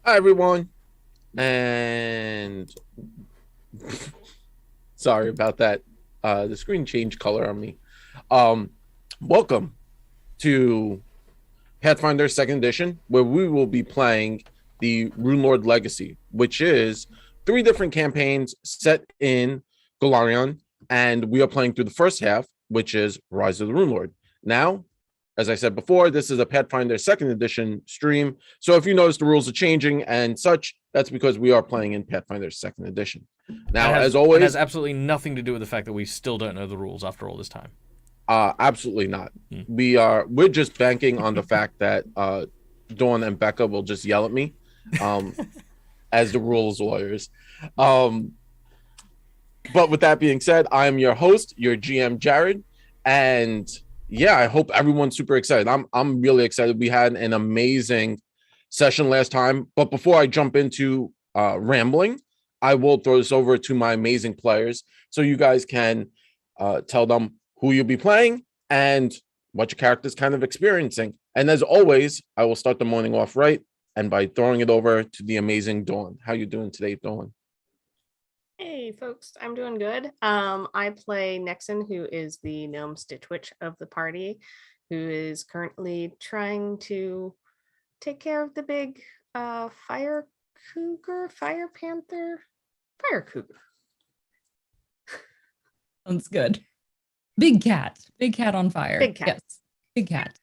Hi everyone, and sorry about that. The screen changed color on me. Um, Welcome to Pathfinder Second Edition, where we will be playing the Runelord Legacy, which is three different campaigns set in Golarion, and we are playing through the first half, which is Rise of the Runelord. Now, as I said before, this is a Pathfinder Second Edition stream. So if you notice the rules are changing and such, that's because we are playing in Pathfinder Second Edition. And Now, has as and has always, absolutely nothing to do with the fact that we still don't know the rules after all this time. absolutely not. Hmm. We're just banking on the fact that Dawn and Becca will just yell at me um, as the rules lawyers. Um, but with that being said, I'm your host, your GM Jared, and yeah, I hope everyone's super excited. I'm really excited. We had an amazing session last time, but before I jump into rambling, I will throw this over to my amazing players so you guys can tell them who you'll be playing and what your character's kind of experiencing. And as always, I will start the morning off right and by throwing it over to the amazing Dawn. How you doing today, Dawn? Hey folks, I'm doing good. I play Nexon, who is the gnome Stitchwitch of the party, who is currently trying to take care of the big fire cougar, fire panther, fire cougar. Sounds good. Big cat on fire. Big cat. Yes, big cat.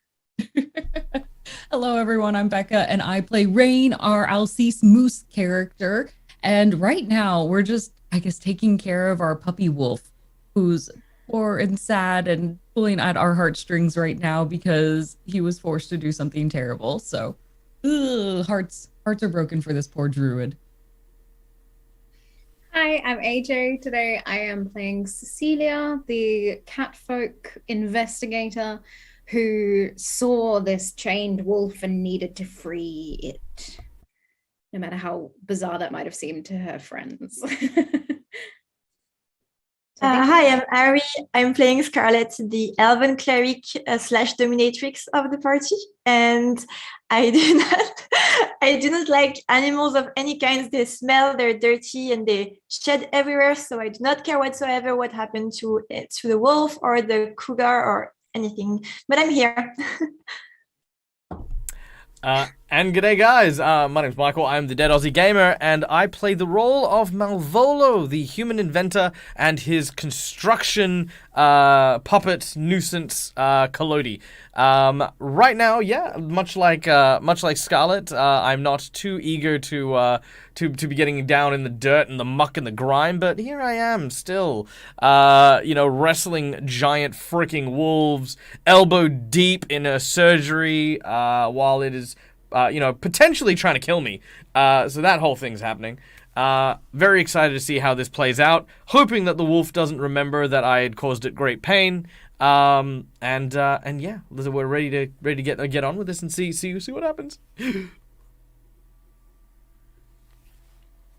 Hello, everyone. I'm Becca, and I play Rain, our Alceste Moose character. And right now, we're just, I guess, taking care of our puppy Wolf, who's poor and sad and pulling at our heartstrings right now because he was forced to do something terrible. So, hearts are broken for this poor druid. Hi, I'm AJ. Today I am playing Cecilia, the catfolk investigator who saw this chained wolf and needed to free it, no matter how bizarre that might have seemed to her friends. Hi, I'm Ari. I'm playing Scarlet, the elven cleric slash dominatrix of the party, and I do not, I do not like animals of any kinds. They smell, they're dirty, and they shed everywhere. So I do not care whatsoever what happened to the wolf or the cougar or anything. But I'm here. And g'day, guys. My name's Michael. I'm the Dead Aussie Gamer, and I play the role of Malvolo, the human inventor, and his construction puppet nuisance, Collodi. Right now, yeah, much like Scarlet, I'm not too eager to be getting down in the dirt and the muck and the grime, but here I am still, wrestling giant freaking wolves, elbow deep in a surgery, while it is, potentially trying to kill me. So that whole thing's happening. Very excited to see how this plays out. Hoping that the wolf doesn't remember that I had caused it great pain. And yeah, we're ready to get on with this and see what happens.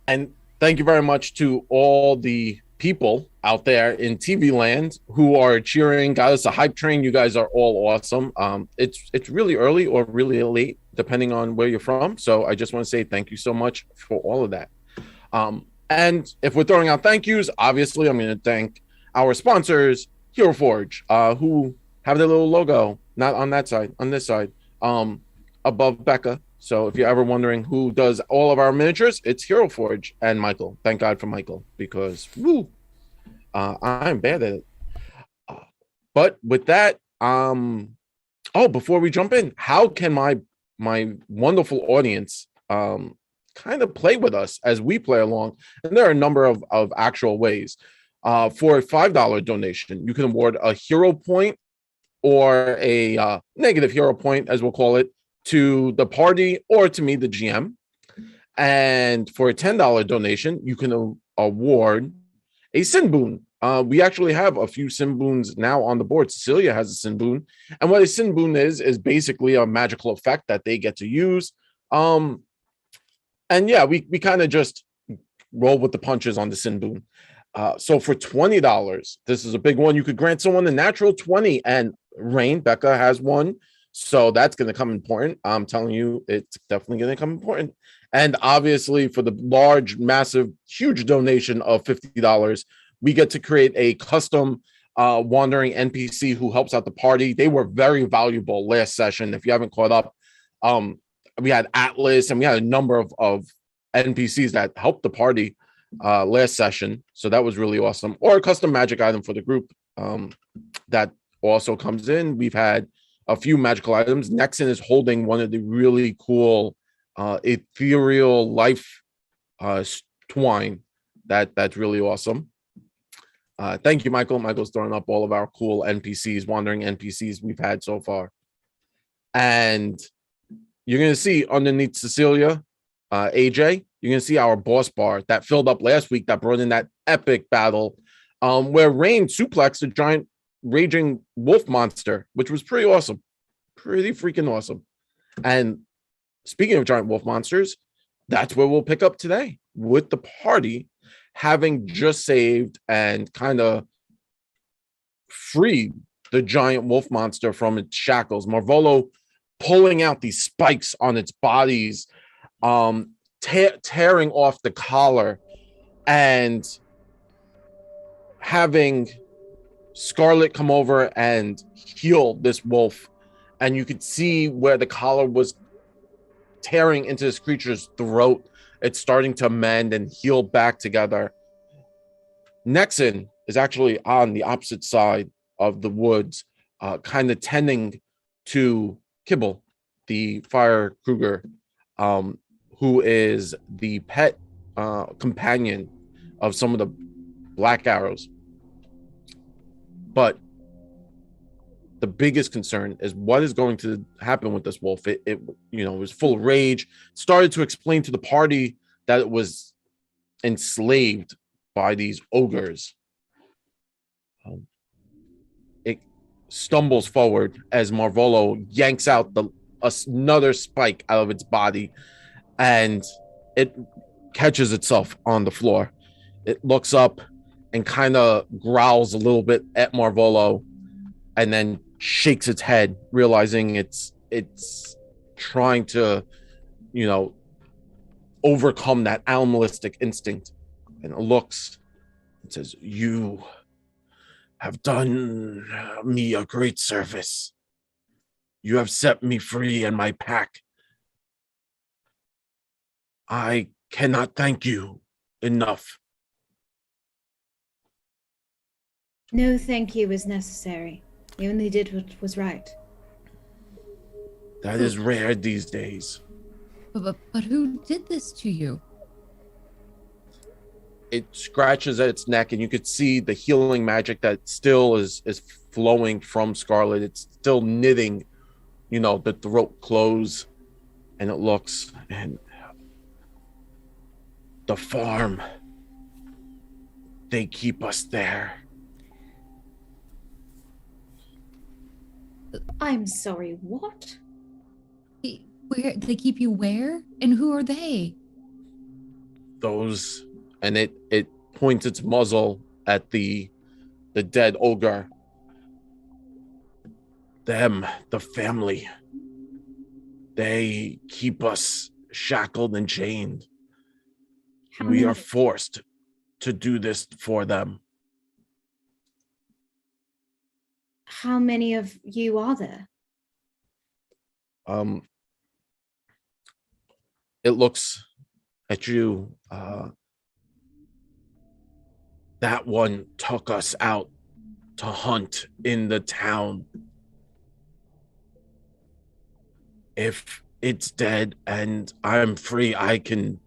And thank you very much to all the people out there in TV land who are cheering, got us a hype train. You guys are all awesome. It's really early or really late, depending on where you're from. So I just want to say thank you so much for all of that. And if we're throwing out thank yous, obviously I'm going to thank our sponsors, Hero Forge, who have their little logo, not on that side, on this side, above Becca. So if you're ever wondering who does all of our miniatures, it's Hero Forge and Michael. Thank God for Michael, because I'm bad at it. But with that, before we jump in, how can my wonderful audience kind of play with us as we play along? And there are a number of actual ways. For a $5 donation, you can award a hero point or a negative hero point, as we'll call it, to the party or to me, the GM. And for a $10 donation, you can award a sin boon. We actually have a few sin boons now on the board. Cecilia has a sin boon. And what a sin boon is basically a magical effect that they get to use. And yeah, we kind of just roll with the punches on the sin boon. So for $20, this is a big one. You could grant someone a natural 20, and Rain, Becca has one. So that's going to come important. I'm telling you, it's definitely going to come important. And obviously, for the large, massive, huge donation of $50, we get to create a custom wandering NPC who helps out the party. They were very valuable last session. If you haven't caught up, we had Atlas and we had a number of NPCs that helped the party last session. So that was really awesome. Or a custom magic item for the group that also comes in. We've had a few magical items. Nexon is holding one of the really cool ethereal life twine that's really awesome. Thank you, Michael. Michael's throwing up all of our cool NPCs, wandering NPCs we've had so far. And you're going to see underneath Cecilia, AJ, you're going to see our boss bar that filled up last week that brought in that epic battle where Rain suplexed a giant raging wolf monster, which was pretty awesome. Pretty freaking awesome. And speaking of giant wolf monsters, that's where we'll pick up today with the party having just saved and kind of freed the giant wolf monster from its shackles. Marvolo pulling out these spikes on its bodies, tearing off the collar, and having Scarlet come over and heal this wolf. And you could see where the collar was tearing into this creature's throat. It's starting to mend and heal back together. Nexon is actually on the opposite side of the woods, kind of tending to Kibble, the fire Kruger, who is the pet companion of some of the Black Arrows. But the biggest concern is what is going to happen with this wolf. It was full of rage, started to explain to the party that it was enslaved by these ogres. It stumbles forward as Marvolo yanks out another spike out of its body, and it catches itself on the floor. It looks up and kind of growls a little bit at Marvolo, and then shakes its head, realizing it's trying to, overcome that animalistic instinct. And it looks and says, "You have done me a great service. You have set me free and my pack. I cannot thank you enough." No thank you is necessary. You only did what was right. That is rare these days. But who did this to you? It scratches at its neck, and you could see the healing magic that still is flowing from Scarlet. It's still knitting, the throat close, and it looks, and the farm, they keep us there. I'm sorry, what? Where they keep you where? And who are they? Those, and it points its muzzle at the dead ogre. Them, the family. They keep us shackled and chained. We are forced to do this for them. How many of you are there? It looks at you. That one took us out to hunt in the town. If it's dead and I'm free, I can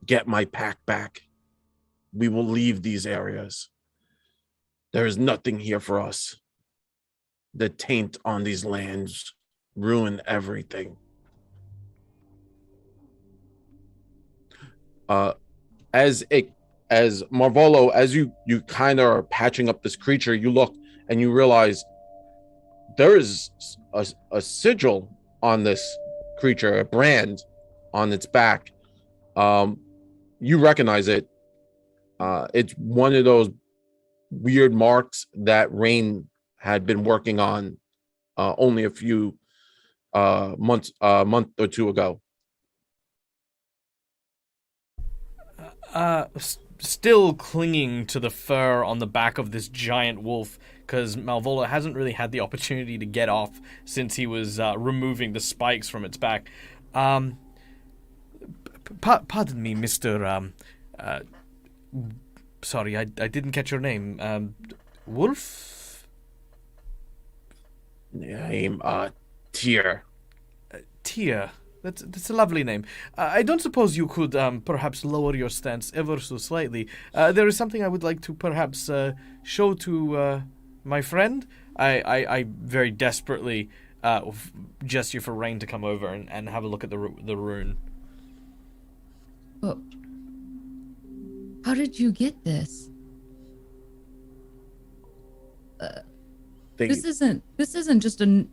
get my pack back. We will leave these areas. There is nothing here for us. The taint on these lands ruin everything. As Marvolo, as you kind of are patching up this creature, you look and you realize there is a sigil on this creature, a brand on its back. You recognize it. It's one of those weird marks that Rain had been working on only a few month or two ago. Still clinging to the fur on the back of this giant wolf, because Malvolo hasn't really had the opportunity to get off since he was removing the spikes from its back. Pardon me, Mr. Sorry, I didn't catch your name. Wolf? Name, Tier. Tia. That's a lovely name. I don't suppose you could perhaps lower your stance ever so slightly. There is something I would like to perhaps show to my friend. I very desperately gesture for Rain to come over and have a look at the rune. Oh. How did you get this? This isn't just a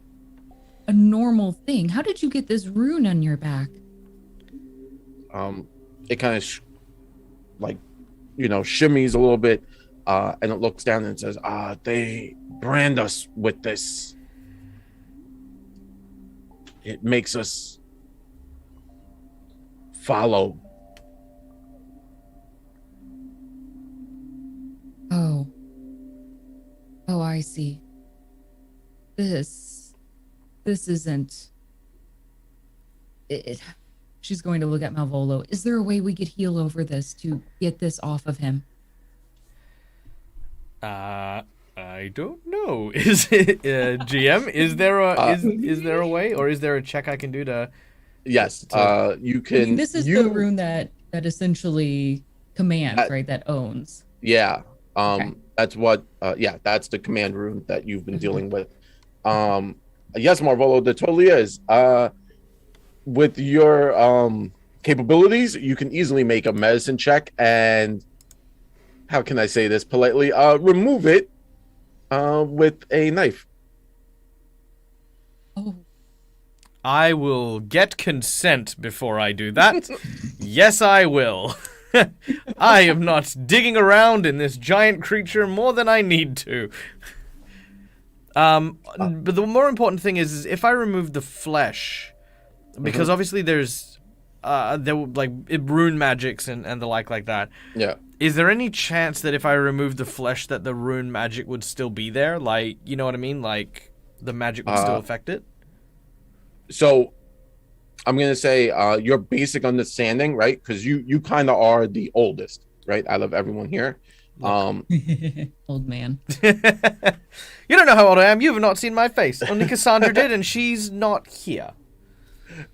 normal thing. How did you get this rune on your back? It kind of shimmies a little bit, and it looks down and says, they brand us with this. It makes us follow. Oh, I see. This isn't it. She's going to look at Malvolo. Is there a way we could heal over this to get this off of him? I don't know. Is it GM? Is there a way, or is there a check I can do to? Yes. You can. I mean, this is the rune that essentially commands, right? That owns. Yeah. Okay. That's what. That's the command rune that you've been dealing with. Yes, Marvolo, there totally is. With your capabilities, you can easily make a medicine check and, how can I say this politely, remove it with a knife. Oh. I will get consent before I do that. Yes, I will. I am not digging around in this giant creature more than I need to. But the more important thing is if I remove the flesh, because obviously there's rune magics and the like that. Yeah. Is there any chance that if I remove the flesh that the rune magic would still be there? Like, you know what I mean? Like the magic would still affect it? So I'm going to say your basic understanding, right? Because you kind of are the oldest, right? Out of everyone here. Old man. You don't know how old I am. You have not seen my face. Only Cassandra did, and she's not here.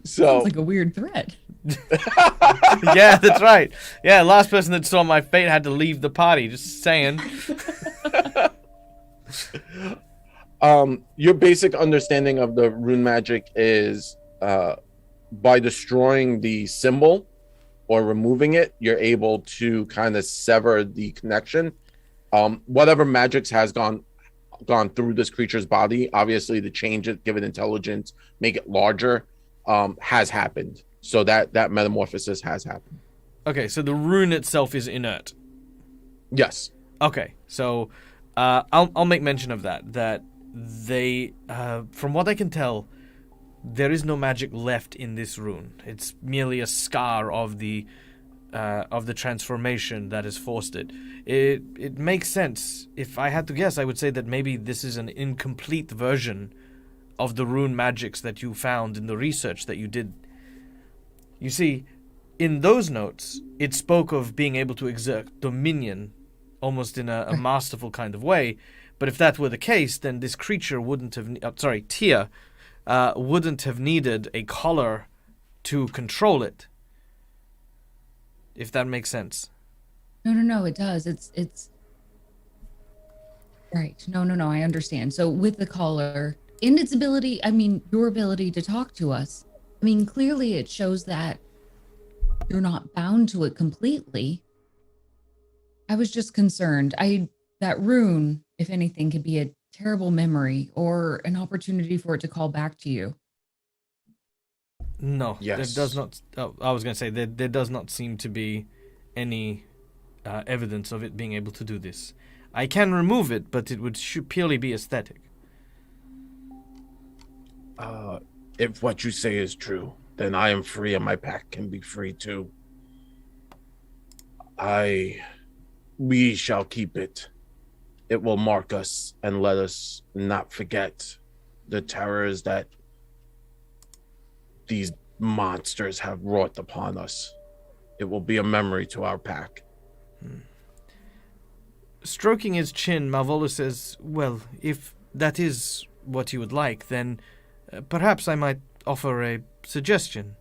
So Sounds like a weird threat. Yeah, that's right. Yeah, last person that saw my fate had to leave the party. Just saying. Your basic understanding of the rune magic is by destroying the symbol or removing it, you're able to kind of sever the connection. Whatever magics has gone through this creature's body, obviously to change it, give it intelligence, make it larger, has happened. So that metamorphosis has happened. Okay, so the rune itself is inert. Yes. Okay, so I'll make mention of that. That they, from what I can tell, there is no magic left in this rune. It's merely a scar of the transformation that has forced it. It makes sense. If I had to guess, I would say that maybe this is an incomplete version of the rune magics that you found in the research that you did. You see, in those notes, it spoke of being able to exert dominion almost in a masterful kind of way. But if that were the case, then this creature wouldn't have... Tia wouldn't have needed a collar to control it. If that makes sense. No, it does. It's right. No, I understand. So with the collar and its ability, your ability to talk to us, clearly it shows that you're not bound to it completely. I was just concerned. That rune, if anything, could be a terrible memory or an opportunity for it to call back to you. No, yes. There does not. I was going to say there does not seem to be any evidence of it being able to do this. I can remove it, but it would purely be aesthetic. If what you say is true, then I am free and my pack can be free too. We shall keep it. It will mark us and let us not forget the terrors that these monsters have wrought upon us. It will be a memory to our pack. Stroking his chin, Malvolo says, well, if that is what you would like, then perhaps I might offer a suggestion.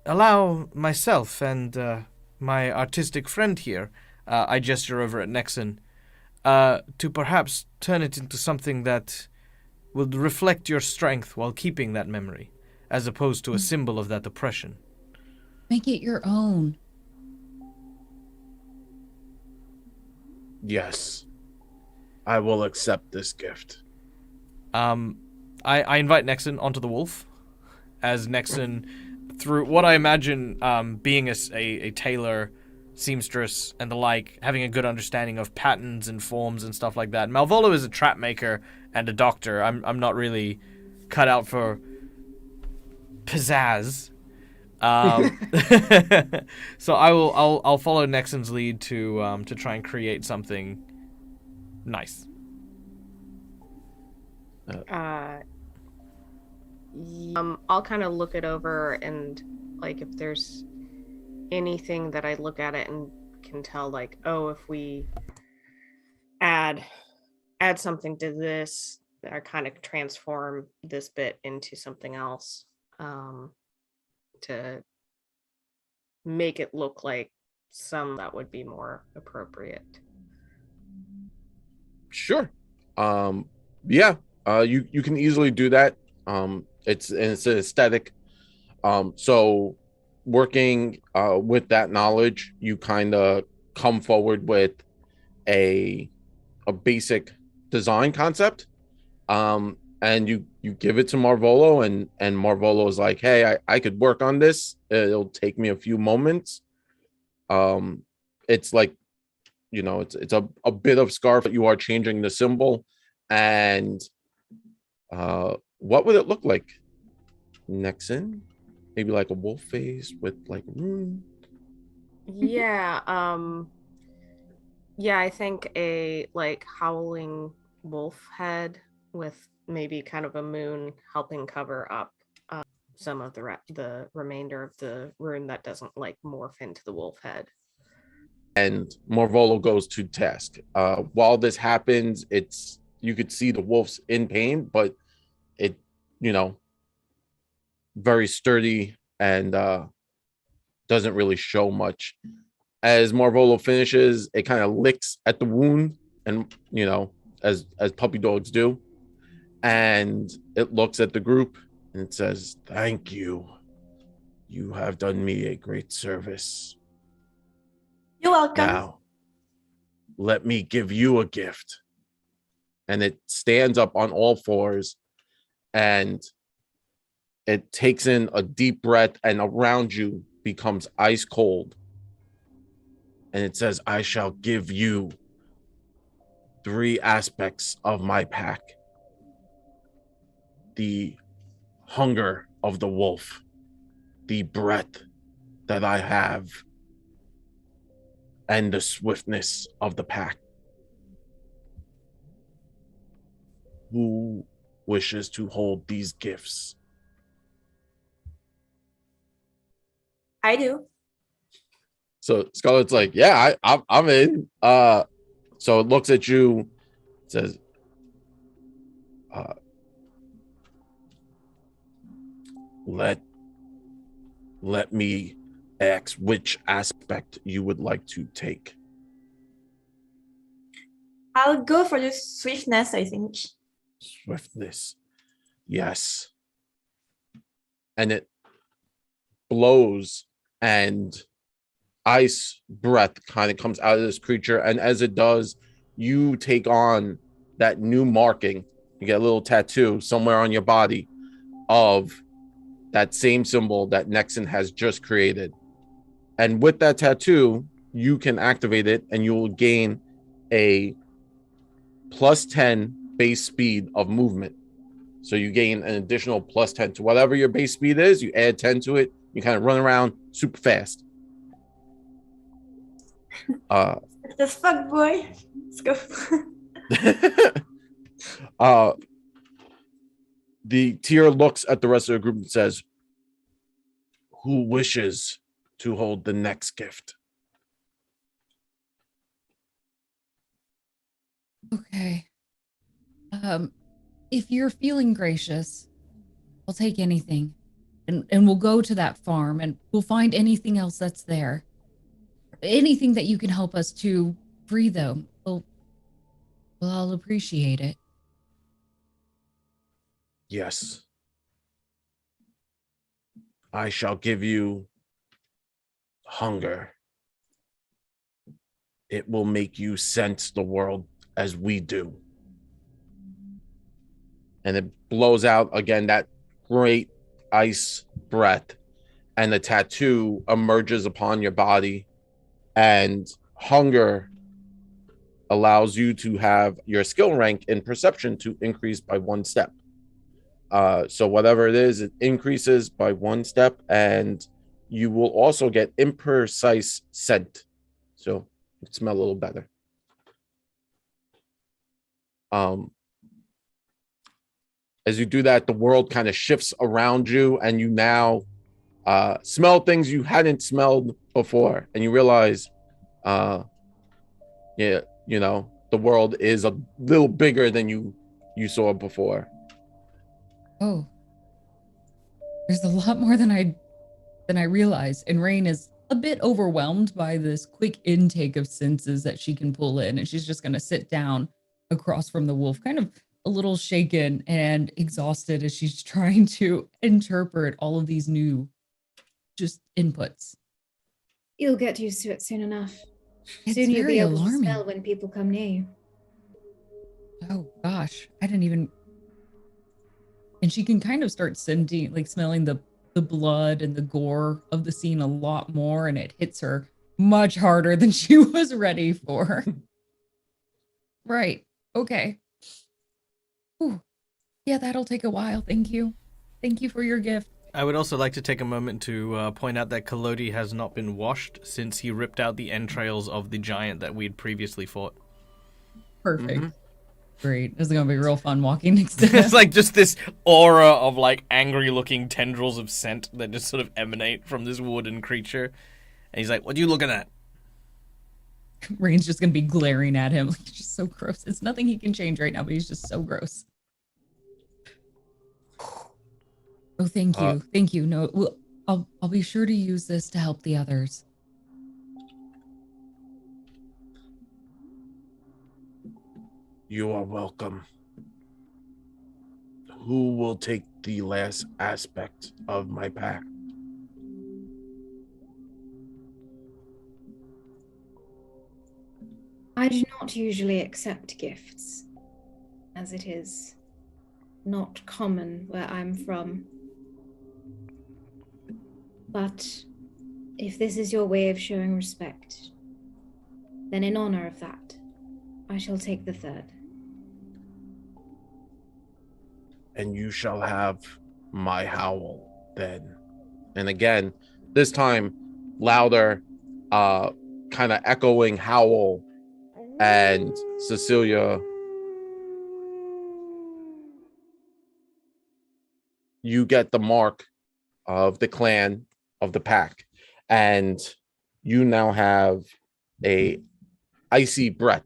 Allow myself and my artistic friend here, I gesture over at Nexon, to perhaps turn it into something that will reflect your strength while keeping that memory, as opposed to a symbol of that oppression. Make it your own. Yes, I will accept this gift. I invite Nexon onto the wolf, as Nexon, through what I imagine being a tailor, seamstress, and the like, having a good understanding of patterns and forms and stuff like that. Malvolo is a trap maker and a doctor. I'm not really cut out for pizzazz. So I'll follow Nexon's lead to try and create something nice. I'll kind of look it over, and like if there's anything that I look at it and can tell, like, oh, if we add something to this, I kind of transform this bit into something else, to make it look like some that would be more appropriate. Sure. Yeah. You can easily do that. It's an aesthetic. So working with that knowledge, you kind of come forward with a basic design concept. And you give it to Marvolo, and Marvolo is like, hey, I could work on this. It'll take me a few moments. It's like, it's a bit of scarf, but you are changing the symbol. And what would it look like? Nexon? Maybe like a wolf face with like a rune? Yeah, yeah, I think a like howling wolf head with maybe kind of a moon helping cover up some of the remainder of the rune that doesn't like morph into the wolf head. And Marvolo goes to task. While this happens, you could see the wolf's in pain, but it, very sturdy and doesn't really show much. As Marvolo finishes, it kind of licks at the wound, and as puppy dogs do, and it looks at the group and it says, "Thank you. You have done me a great service. You're welcome." Now, let me give you a gift." And it stands up on all fours, and it takes in a deep breath, and around you becomes ice cold. And it says, "I shall give you 3 aspects of my pack: the hunger of the wolf, the breath that I have, and the swiftness of the pack. Who wishes to hold these gifts?" I do. So Scarlett's like, "Yeah, I'm in." So it looks at you, says, let me ask which aspect you would like to take." I'll go for the swiftness, I think. Swiftness. Yes. And it blows, and ice breath kind of comes out of this creature. And as it does, you take on that new marking. You get a little tattoo somewhere on your body of that same symbol that Nexon has just created. And with that tattoo, you can activate it, and you will gain a +10 base speed of movement. So you gain an additional +10 to whatever your base speed is. You add 10 to it. You kind of run around super fast. That's fuck boy. Let's go. The tier looks at the rest of the group and says, "Who wishes to hold the next gift?" Okay. If you're feeling gracious, I'll take anything. And we'll go to that farm and we'll find anything else that's there. Anything that you can help us to free them. Well, I'll appreciate it. Yes. I shall give you hunger. It will make you sense the world as we do. And it blows out again that great ice breath, and the tattoo emerges upon your body. And hunger allows you to have your skill rank in perception to increase by 1 step. So whatever it is, it increases by 1 step, and you will also get imprecise scent. So you smell a little better. As you do that, the world kind of shifts around you, and you now smell things you hadn't smelled before, and you realize, the world is a little bigger than you saw before. Oh, there's a lot more than I realized, and Rain is a bit overwhelmed by this quick intake of senses that she can pull in, and she's just going to sit down across from the wolf, kind of a little shaken and exhausted as she's trying to interpret all of these new just inputs. You'll get used to it soon enough. It's Soon you'll be very able alarming. to smell when people come near you. Oh gosh, I didn't even. And she can kind of start smelling the blood and the gore of the scene a lot more, and it hits her much harder than she was ready for. Right. Okay. Whew. Yeah, that'll take a while. Thank you. Thank you for your gift. I would also like to take a moment to point out that Kalodi has not been washed since he ripped out the entrails of the giant that we'd previously fought. Perfect. Mm-hmm. Great. This is going to be real fun walking next to him. It's like just this aura of like angry looking tendrils of scent that just sort of emanate from this wooden creature. And he's like, "What are you looking at?" Rain's just going to be glaring at him. Like, it's just so gross. It's nothing he can change right now, but he's just so gross. Oh, thank you. Thank you. No, I'll be sure to use this to help the others. You are welcome. Who will take the last aspect of my pack? I do not usually accept gifts, as it is not common where I'm from. But if this is your way of showing respect, then in honor of that, I shall take the third. And you shall have my howl then. And again, this time louder, kind of echoing howl. And Cecilia, you get the mark of the clan of the pack, and you now have a icy breath,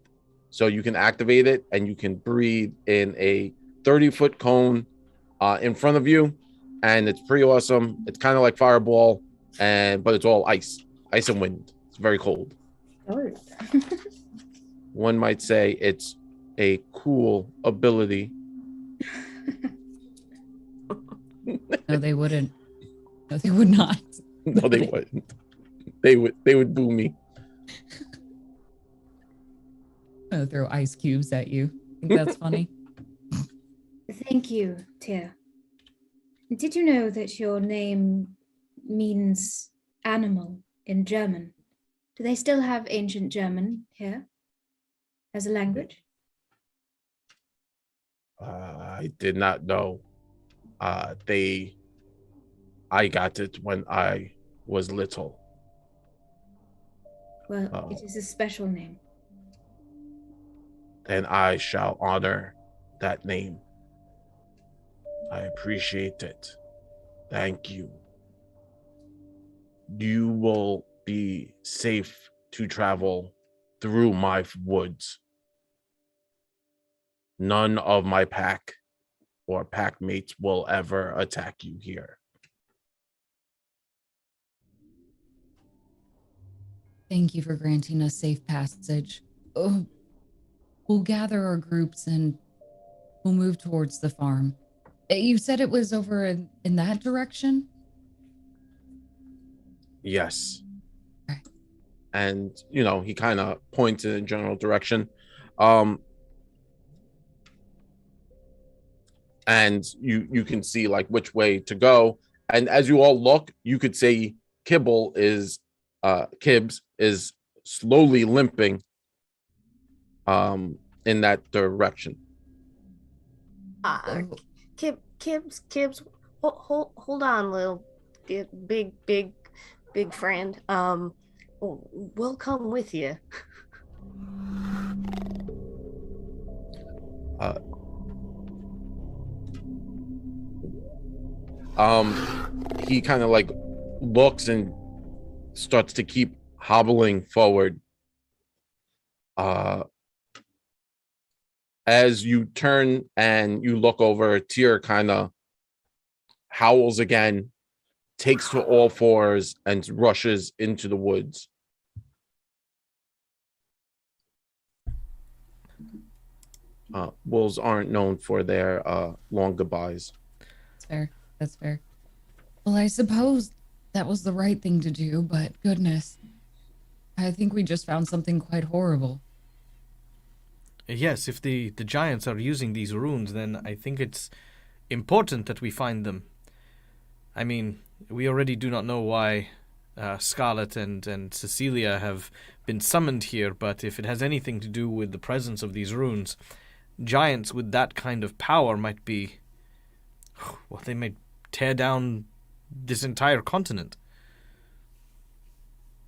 so you can activate it, and you can breathe in a 30-foot cone in front of you, and it's pretty awesome. It's kind of like Fireball, but it's all ice and wind. It's very cold. Oh. One might say it's a cool ability. No, they wouldn't. No, they would not. No, they wouldn't. They would boo me. I'm gonna throw ice cubes at you. I think that's funny. Thank you, Tyr. Did you know that your name means animal in German? Do they still have ancient German here as a language? I did not know. I got it when I was little. Well, Oh. it is a special name. Then I shall honor that name. I appreciate it. Thank you. You will be safe to travel through my woods. None of my pack or pack mates will ever attack you here. Thank you for granting us safe passage. Oh, we'll gather our groups and we'll move towards the farm. You said it was over in that direction? Yes. Okay. And, he kind of points in a general direction. And you can see like which way to go. And as you all look, you could see Kibbs is slowly limping in that direction. Oh, Kibbs, hold on, little big friend. We'll come with you. He kind of like looks and starts to keep hobbling forward. As you turn and you look over, Tyr kind of howls again, takes to all fours, and rushes into the woods. Wolves aren't known for their long goodbyes. that's fair. That's fair. Well, I suppose that was the right thing to do, but goodness, I think we just found something quite horrible. Yes, if the giants are using these runes, then I think it's important that we find them. I mean, we already do not know why Scarlet and Cecilia have been summoned here, but if it has anything to do with the presence of these runes, giants with that kind of power might be... Well, they might tear down this entire continent.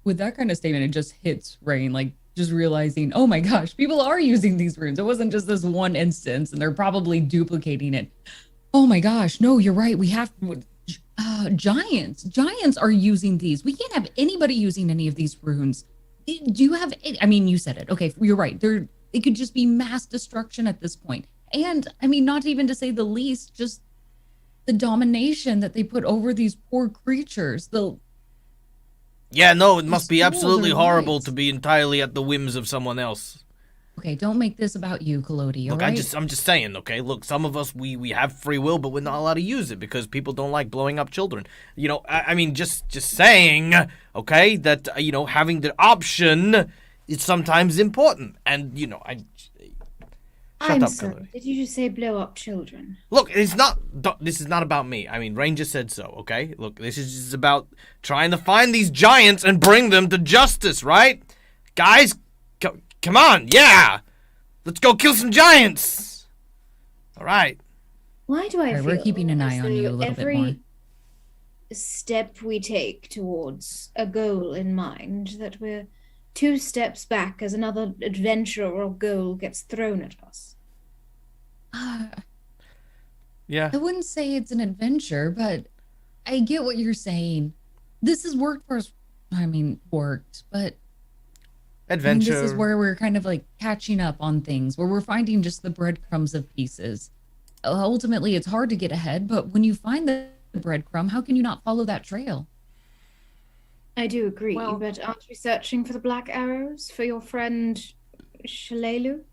With that kind of statement, it just hits Rain, like just realizing, oh my gosh, people are using these runes. It wasn't just this one instance, and they're probably duplicating it. Oh my gosh, no, you're right. We have Giants are using these. We can't have anybody using any of these runes. Do you have? I mean, you said it. Okay, you're right. It could just be mass destruction at this point. And I mean, not even to say the least, just the domination that they put over these poor creatures. Yeah, no, it must be Destroy absolutely their horrible lives. to be entirely at the whims of someone else. Okay, don't make this about you, Kalodi. All Look, right? I'm just saying, okay? Look, some of us, we have free will, but we're not allowed to use it because people don't like blowing up children. I mean, just saying, okay, that, having the option is sometimes important. And, I'm up, sorry. Kalodi. Did you just say blow up children? Look, this is not about me. I mean, Rain just said so, okay? Look, this is just about trying to find these giants and bring them to justice, right? Guys, come on, yeah! Let's go kill some giants! Alright. Why do I Alright, feel we're keeping an as eye on you a though little bit every more. step we take towards a goal in mind, that we're 2 steps back as another adventure or goal gets thrown at us? Yeah. I wouldn't say it's an adventure, but I get what you're saying. This has worked for us. I mean, worked, but Adventure. this is where we're kind of like catching up on things, where we're finding just the breadcrumbs of pieces. Ultimately, it's hard to get ahead, but when you find the breadcrumb, how can you not follow that trail? I do agree, Well- but aren't you searching for the black arrows for your friend Shalelu?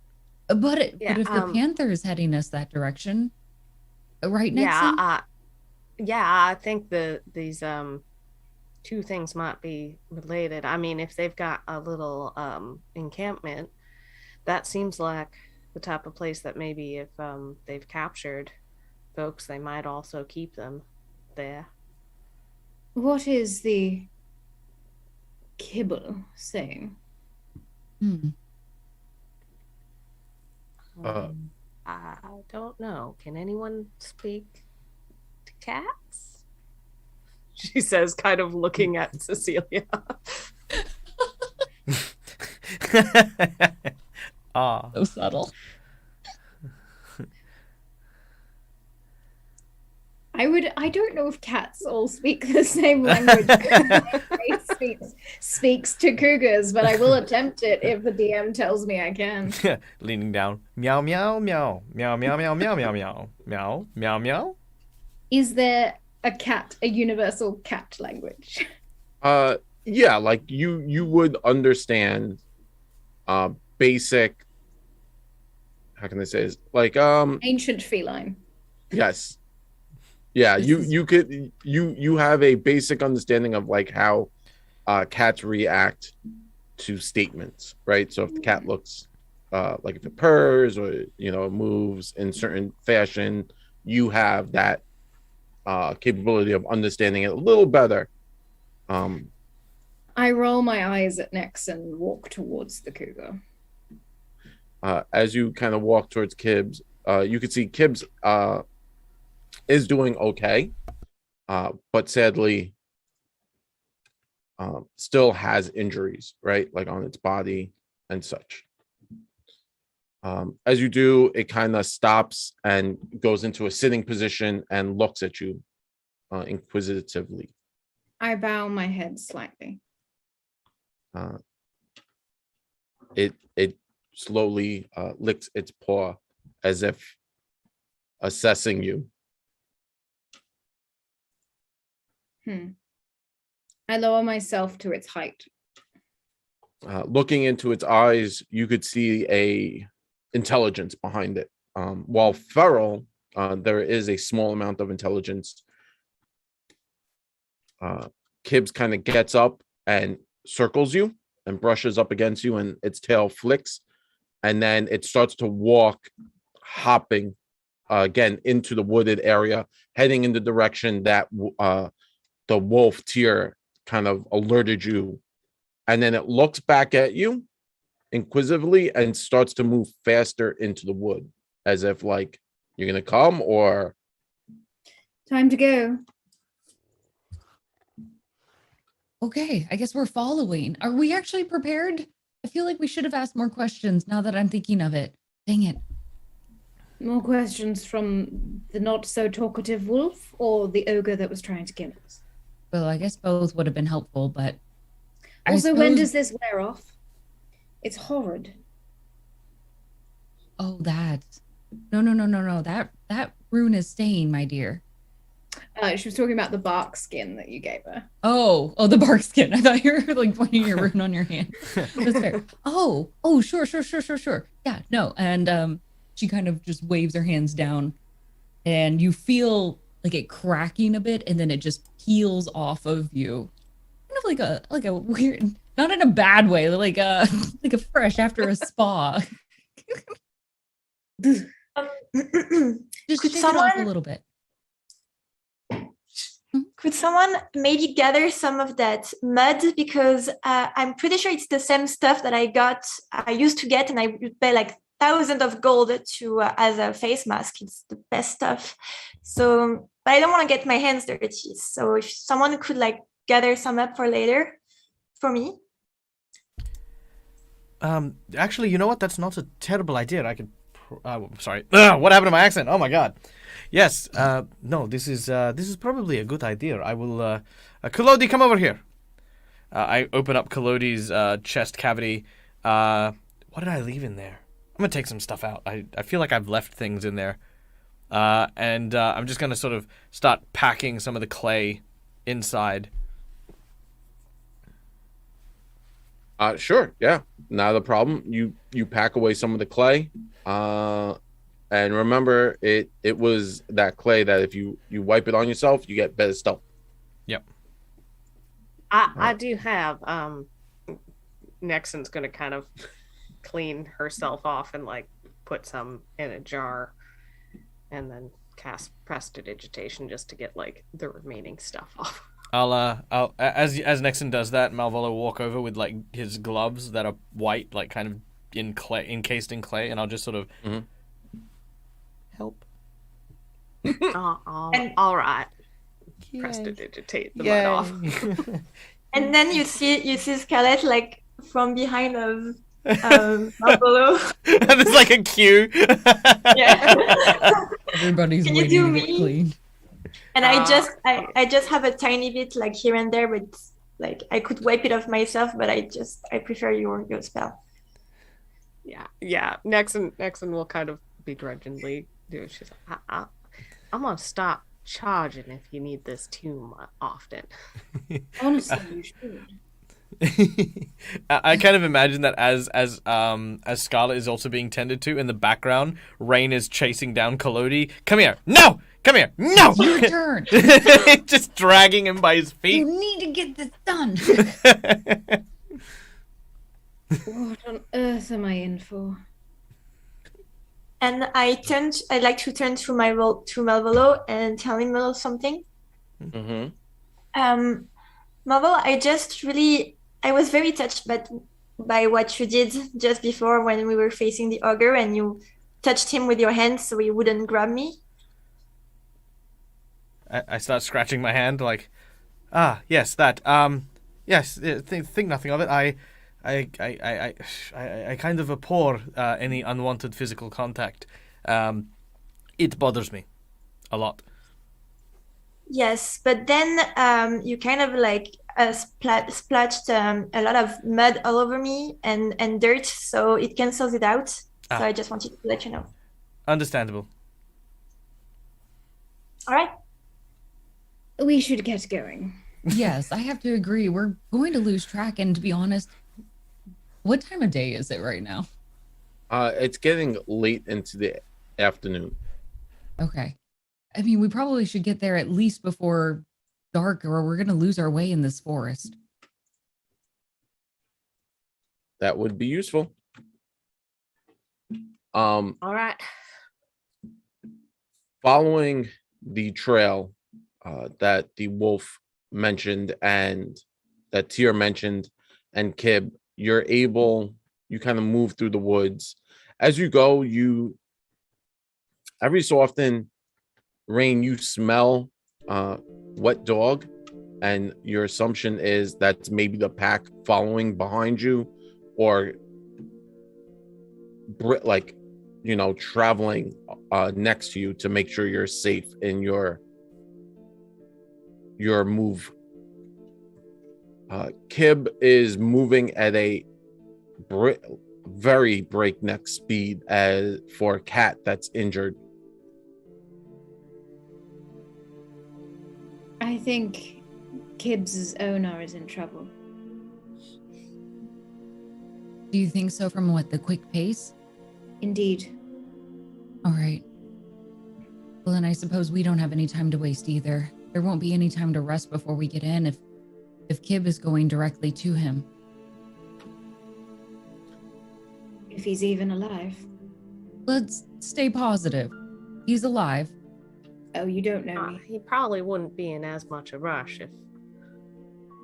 But if the Yeah, panther is heading us that direction, right, Yeah, Nixon? I think these two things might be related. I mean, if they've got a little encampment, that seems like the type of place that maybe if they've captured folks, they might also keep them there. What is the kibble saying? Hmm. I don't know. Can anyone speak to cats? She says, kind of looking at Cecilia. Ah. So subtle. I don't know if cats all speak the same language. speaks to cougars, but I will attempt it if the DM tells me I can. Leaning down. Meow meow meow. Meow meow meow meow meow meow. Meow meow meow. Is there a universal cat language? Yeah, like you would understand basic, how can I say this? Like Ancient feline. yes. Yeah, you have a basic understanding of like how cats react to statements, right? So if the cat looks like if it purrs or moves in certain fashion, you have that capability of understanding it a little better. I roll my eyes at Nex and walk towards the cougar. As you kind of walk towards Kibbs, you can see Kibbs is doing okay, but sadly still has injuries, right? Like on its body and such. As you do, it kind of stops and goes into a sitting position and looks at you inquisitively. I bow my head slightly. It slowly licks its paw as if assessing you. I lower myself to its height. Looking into its eyes, you could see a intelligence behind it. While feral, there is a small amount of intelligence. Kibbs kind of gets up and circles you and brushes up against you, and its tail flicks, and then it starts to walk, hopping again into the wooded area, heading in the direction that the wolf tier kind of alerted you. And then it looks back at you inquisitively and starts to move faster into the wood, as if like you're gonna come or time to go. Okay, I guess we're following. Are we actually prepared? I feel like we should have asked more questions now that I'm thinking of it. Dang it. More questions from the not so talkative wolf or the ogre that was trying to kill us? Well, I guess both would have been helpful, but also, when does this wear off? It's horrid. Oh, that. No. That rune is staying, my dear. She was talking about the bark skin that you gave her. Oh, the bark skin. I thought you were like pointing your rune on your hand. That's fair. Oh, sure. Yeah, no. And she kind of just waves her hands down, and you feel like it cracking a bit, and then it just peels off of you. Kind of like a weird, not in a bad way, like a fresh after a spa. Just shake it off a little bit. Could someone maybe gather some of that mud? Because I'm pretty sure it's the same stuff that I used to get, and I would pay like thousands of gold to as a face mask. It's the best stuff. So, but I don't want to get my hands dirty. So if someone could like gather some up for later, for me. Actually, you know what? That's not a terrible idea. I could. Sorry. What happened to my accent? Oh my god. Yes. No. This is probably a good idea. I will. Kalodi, come over here. I open up Kalodi's chest cavity. What did I leave in there? I'm gonna take some stuff out. I feel like I've left things in there. And I'm just gonna sort of start packing some of the clay inside. Sure, yeah, not a problem. You pack away some of the clay, and remember, it was that clay that if you wipe it on yourself, you get better stuff. Yep. I do have Nexon's gonna kind of clean herself off and like put some in a jar, and then cast prestidigitation just to get like the remaining stuff off. I'll as Nexon does that, Malvolo will walk over with like his gloves that are white, like kind of encased in clay, and I'll just sort of help. All right. Prestidigitate the mud off. And then you see Scarlet like from behind of Buffalo. There's like a queue. Yeah. Everybody's Can you waiting do to get me? clean. And I just have a tiny bit like here and there, but like I could wipe it off myself, but I prefer your spell. Yeah. Nexon will kind of begrudgingly do it. She's like, I'm gonna stop charging if you need this too often. Honestly, you should. I kind of imagine that as Scarlet is also being tended to in the background, Rain is chasing down Collodi. Come here, no! Come here, no! It's your turn. Just dragging him by his feet. You need to get this done. What on earth am I in for? And I'd like to turn to Malvolo and tell him a little something. Mm-hmm. Malvolo, I was very touched by what you did just before when we were facing the ogre and you touched him with your hand so he wouldn't grab me. I start scratching my hand like, yes, that, yes, think nothing of it. I kind of abhor any unwanted physical contact. It bothers me a lot. Yes, but then you kind of like splashed a lot of mud all over me and dirt, so it cancels it out. So I just wanted to let you know. Understandable. All right. We should get going. Yes, I have to agree. We're going to lose track, and to be honest, what time of day is it right now? It's getting late into the afternoon. Okay. I mean, we probably should get there at least before dark, or we're going to lose our way in this forest. That would be useful. All right. Following the trail that the wolf mentioned and that Tyr mentioned and Kib, you kind of move through the woods. As you go, every so often, Rain, you smell wet dog, and your assumption is that's maybe the pack following behind you, or traveling next to you to make sure you're safe in your move. Kib is moving at a very breakneck speed for a cat that's injured. I think Kibbs' owner is in trouble. Do you think so from the quick pace? Indeed. All right. Well, then I suppose we don't have any time to waste either. There won't be any time to rest before we get in if Kib is going directly to him. If he's even alive. Let's stay positive. He's alive. Oh, you don't know me. He probably wouldn't be in as much a rush if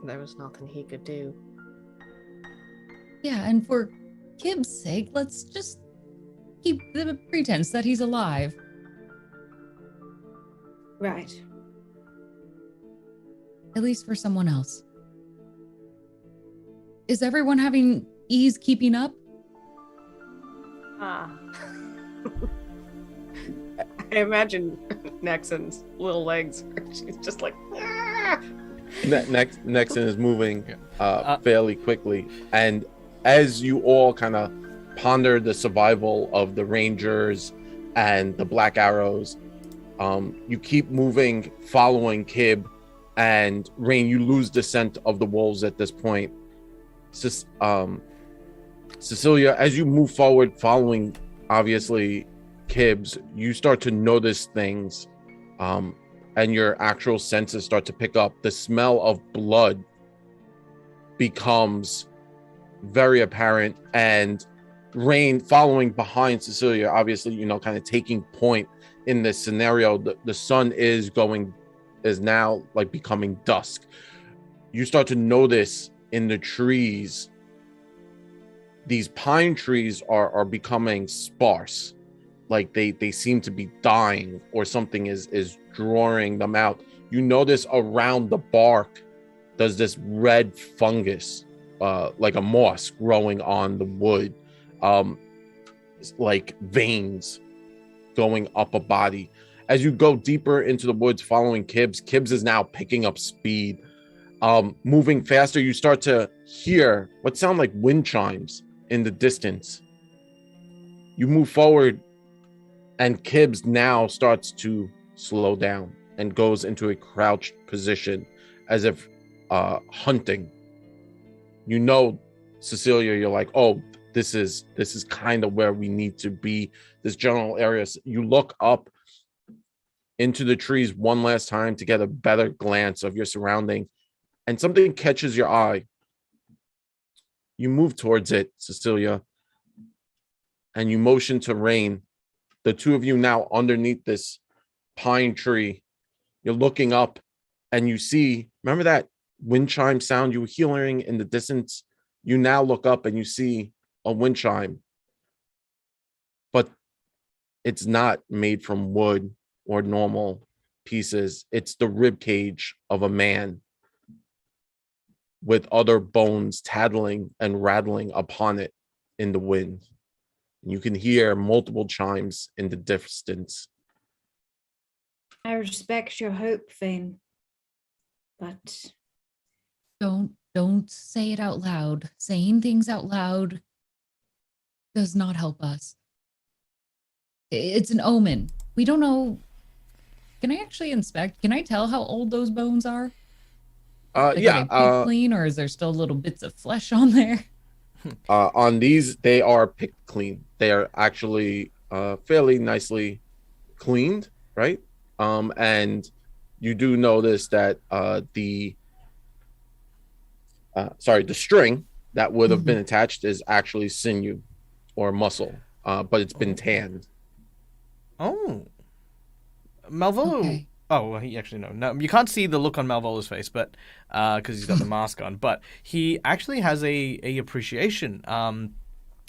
there was nothing he could do. Yeah, and for Kib's sake, let's just keep the pretense that he's alive. Right. At least for someone else. Is everyone having ease keeping up? I imagine Nexon's little legs. She's just like. Nexon is moving fairly quickly, and as you all kind of ponder the survival of the Rangers and the Black Arrows, you keep moving, following Kib, and Rain, you lose the scent of the wolves at this point. Cecilia, as you move forward, following obviously Kibbs, you start to notice things, and your actual senses start to pick up. The smell of blood becomes very apparent, and Rain, following behind Cecilia, obviously, kind of taking point in this scenario. The sun is now like becoming dusk. You start to notice in the trees, these pine trees are becoming sparse, like they seem to be dying, or something is drawing them out. You notice around the bark there's this red fungus, like a moss growing on the wood, like veins going up a body. As you go deeper into the woods following Kibbs is now picking up speed. Moving faster, you start to hear what sound like wind chimes in the distance. You move forward, and Kibbs now starts to slow down and goes into a crouched position as if hunting. You know, Cecilia, you're like, oh, this is kind of where we need to be, this general area. You look up into the trees one last time to get a better glance of your surrounding, and something catches your eye. You move towards it, Cecilia, and you motion to Rain. The two of you now underneath this pine tree. You're looking up, and you see, remember that wind chime sound you were hearing in the distance? You now look up and you see a wind chime, but it's not made from wood or normal pieces. It's the rib cage of a man with other bones tattling and rattling upon it in the wind. You can hear multiple chimes in the distance. I respect your hope, Fane, but Don't say it out loud. Saying things out loud does not help us. It's an omen. We don't know. Can I actually inspect? Can I tell how old those bones are? Are they picked clean, or is there still little bits of flesh on there? On these, they are picked clean. They are actually fairly nicely cleaned, right? And you do notice that the string that would have been attached is actually sinew or muscle, but it's been tanned. Oh, Malvolo. Okay. Oh, well, he actually no. You can't see the look on Malvolo's face, but because he's got the mask on. But he actually has a appreciation.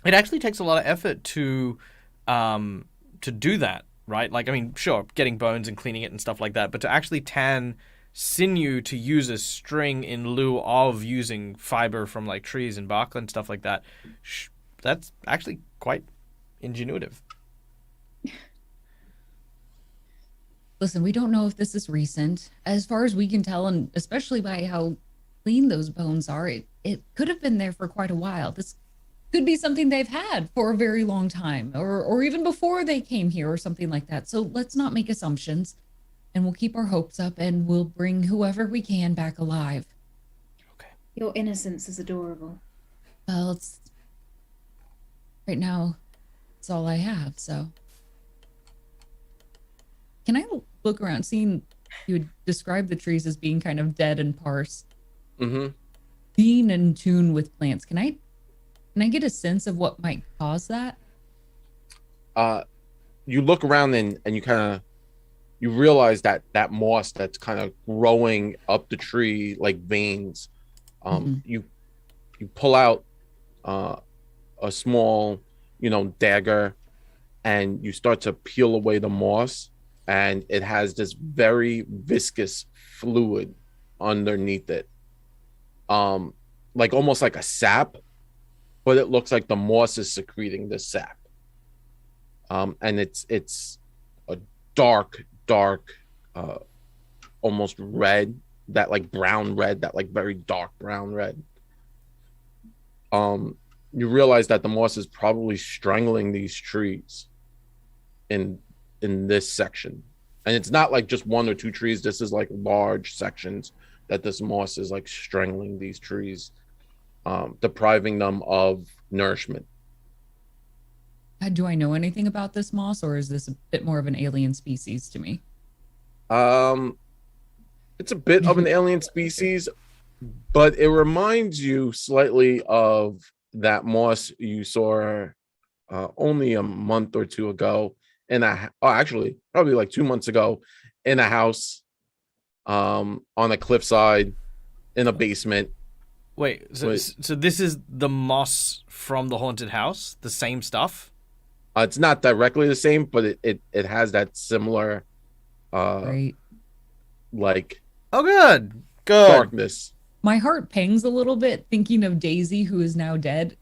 It actually takes a lot of effort to do that, right? Like, I mean, sure, getting bones and cleaning it and stuff like that, but to actually tan sinew to use as string in lieu of using fiber from like trees and bark and stuff like that, that's actually quite ingenuitive. Listen, we don't know if this is recent. As far as we can tell, and especially by how clean those bones are, it could have been there for quite a while. This could be something they've had for a very long time, or even before they came here or something like that. So let's not make assumptions, and we'll keep our hopes up, and we'll bring whoever we can back alive. Okay. your innocence is adorable. Well, it's right now, it's all I have, so. Can I look around, seeing you would describe the trees as being kind of dead and sparse? Mm-hmm. Being in tune with plants, can I get a sense of what might cause that? You look around and you realize that moss that's kind of growing up the tree like veins. You pull out a small, dagger, and you start to peel away the moss, and it has this very viscous fluid underneath it, like almost like a sap, but it looks like the moss is secreting the sap. And it's a dark, almost red, that like brown red, that like very dark brown red. You realize that the moss is probably strangling these trees in this section. And it's not like just one or two trees. This is like large sections that this moss is like strangling these trees, depriving them of nourishment. Do I know anything about this moss, or is this a bit more of an alien species to me? It's a bit of an alien species, but it reminds you slightly of that moss you saw only a month or two ago actually probably like 2 months ago in a house, on a cliffside in a basement. Wait, so this is the moss from the haunted house, the same stuff? It's not directly the same, but it has that similar Right. like Oh, good. darkness. my heart pangs a little bit thinking of Daisy, who is now dead.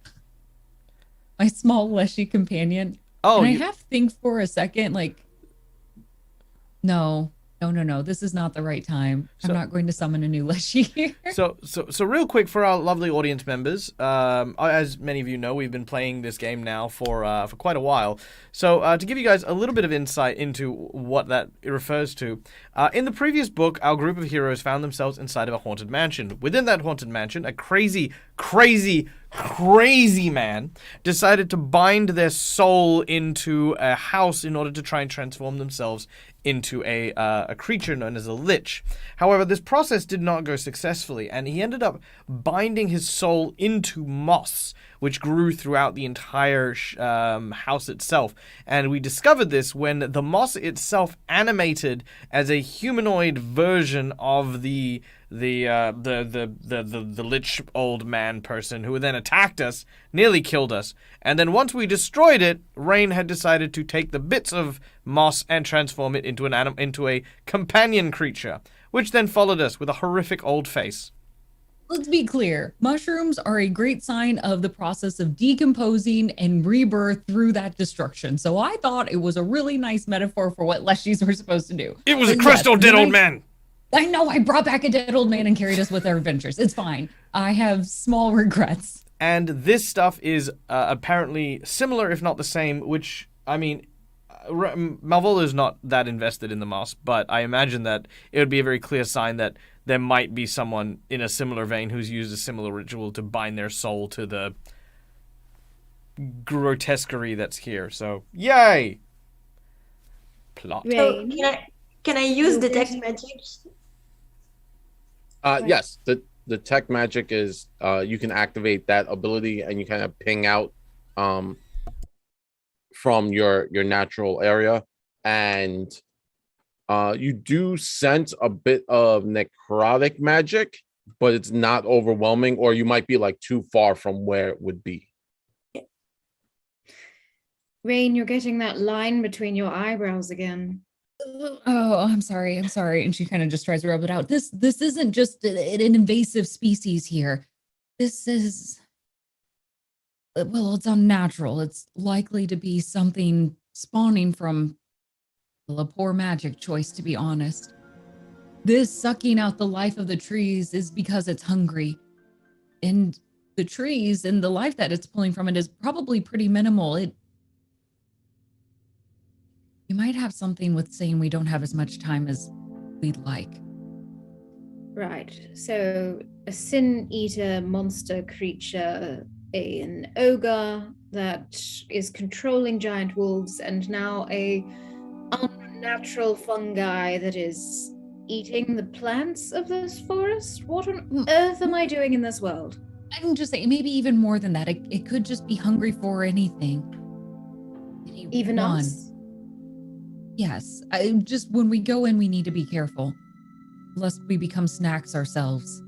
My small leshy companion. Oh, and I have to think for a second, like, no. This is not the right time. I'm not going to summon a new leshy here. So real quick for our lovely audience members, as many of you know, we've been playing this game now for quite a while. So to give you guys a little bit of insight into what that refers to, in the previous book, our group of heroes found themselves inside of a haunted mansion. Within that haunted mansion, a crazy man decided to bind their soul into a house in order to try and transform themselves into a creature known as a lich. However, this process did not go successfully, and he ended up binding his soul into moss, which grew throughout the entire house itself. And we discovered this when the moss itself animated as a humanoid version of the lich old man person, who then attacked us, nearly killed us. And then once we destroyed it, Rain had decided to take the bits of moss and transform it into a companion creature, which then followed us with a horrific old face. Let's be clear. Mushrooms are a great sign of the process of decomposing and rebirth through that destruction. So I thought it was a really nice metaphor for what leshies were supposed to do. It was a crushed old dead old man. I know, I brought back a dead old man and carried us with our adventures. It's fine. I have small regrets. And this stuff is apparently similar, if not the same, which, I mean, Malvolo is not that invested in the moss, but I imagine that it would be a very clear sign that there might be someone in a similar vein who's used a similar ritual to bind their soul to the grotesquerie that's here. So, yay! Plot. So can I use detect magic? Yes, the detect magic is you can activate that ability and you kind of ping out from your natural area, and you do sense a bit of necrotic magic, but it's not overwhelming, or you might be like too far from where it would be. Rain, you're getting that line between your eyebrows again. Oh, I'm sorry. And she kind of just tries to rub it out. This isn't just an invasive species here. This is, well, it's unnatural. It's likely to be something spawning from a poor magic choice, to be honest. This sucking out the life of the trees is because it's hungry. And the trees and the life that it's pulling from it is probably pretty minimal. You might have something with saying we don't have as much time as we'd like. Right. So a sin-eater monster creature, an ogre that is controlling giant wolves, and now a unnatural fungi that is eating the plants of this forest? What on earth am I doing in this world? I'm just saying, maybe even more than that. It could just be hungry for anything. Even us? Yes. Just when we go in, we need to be careful, lest we become snacks ourselves.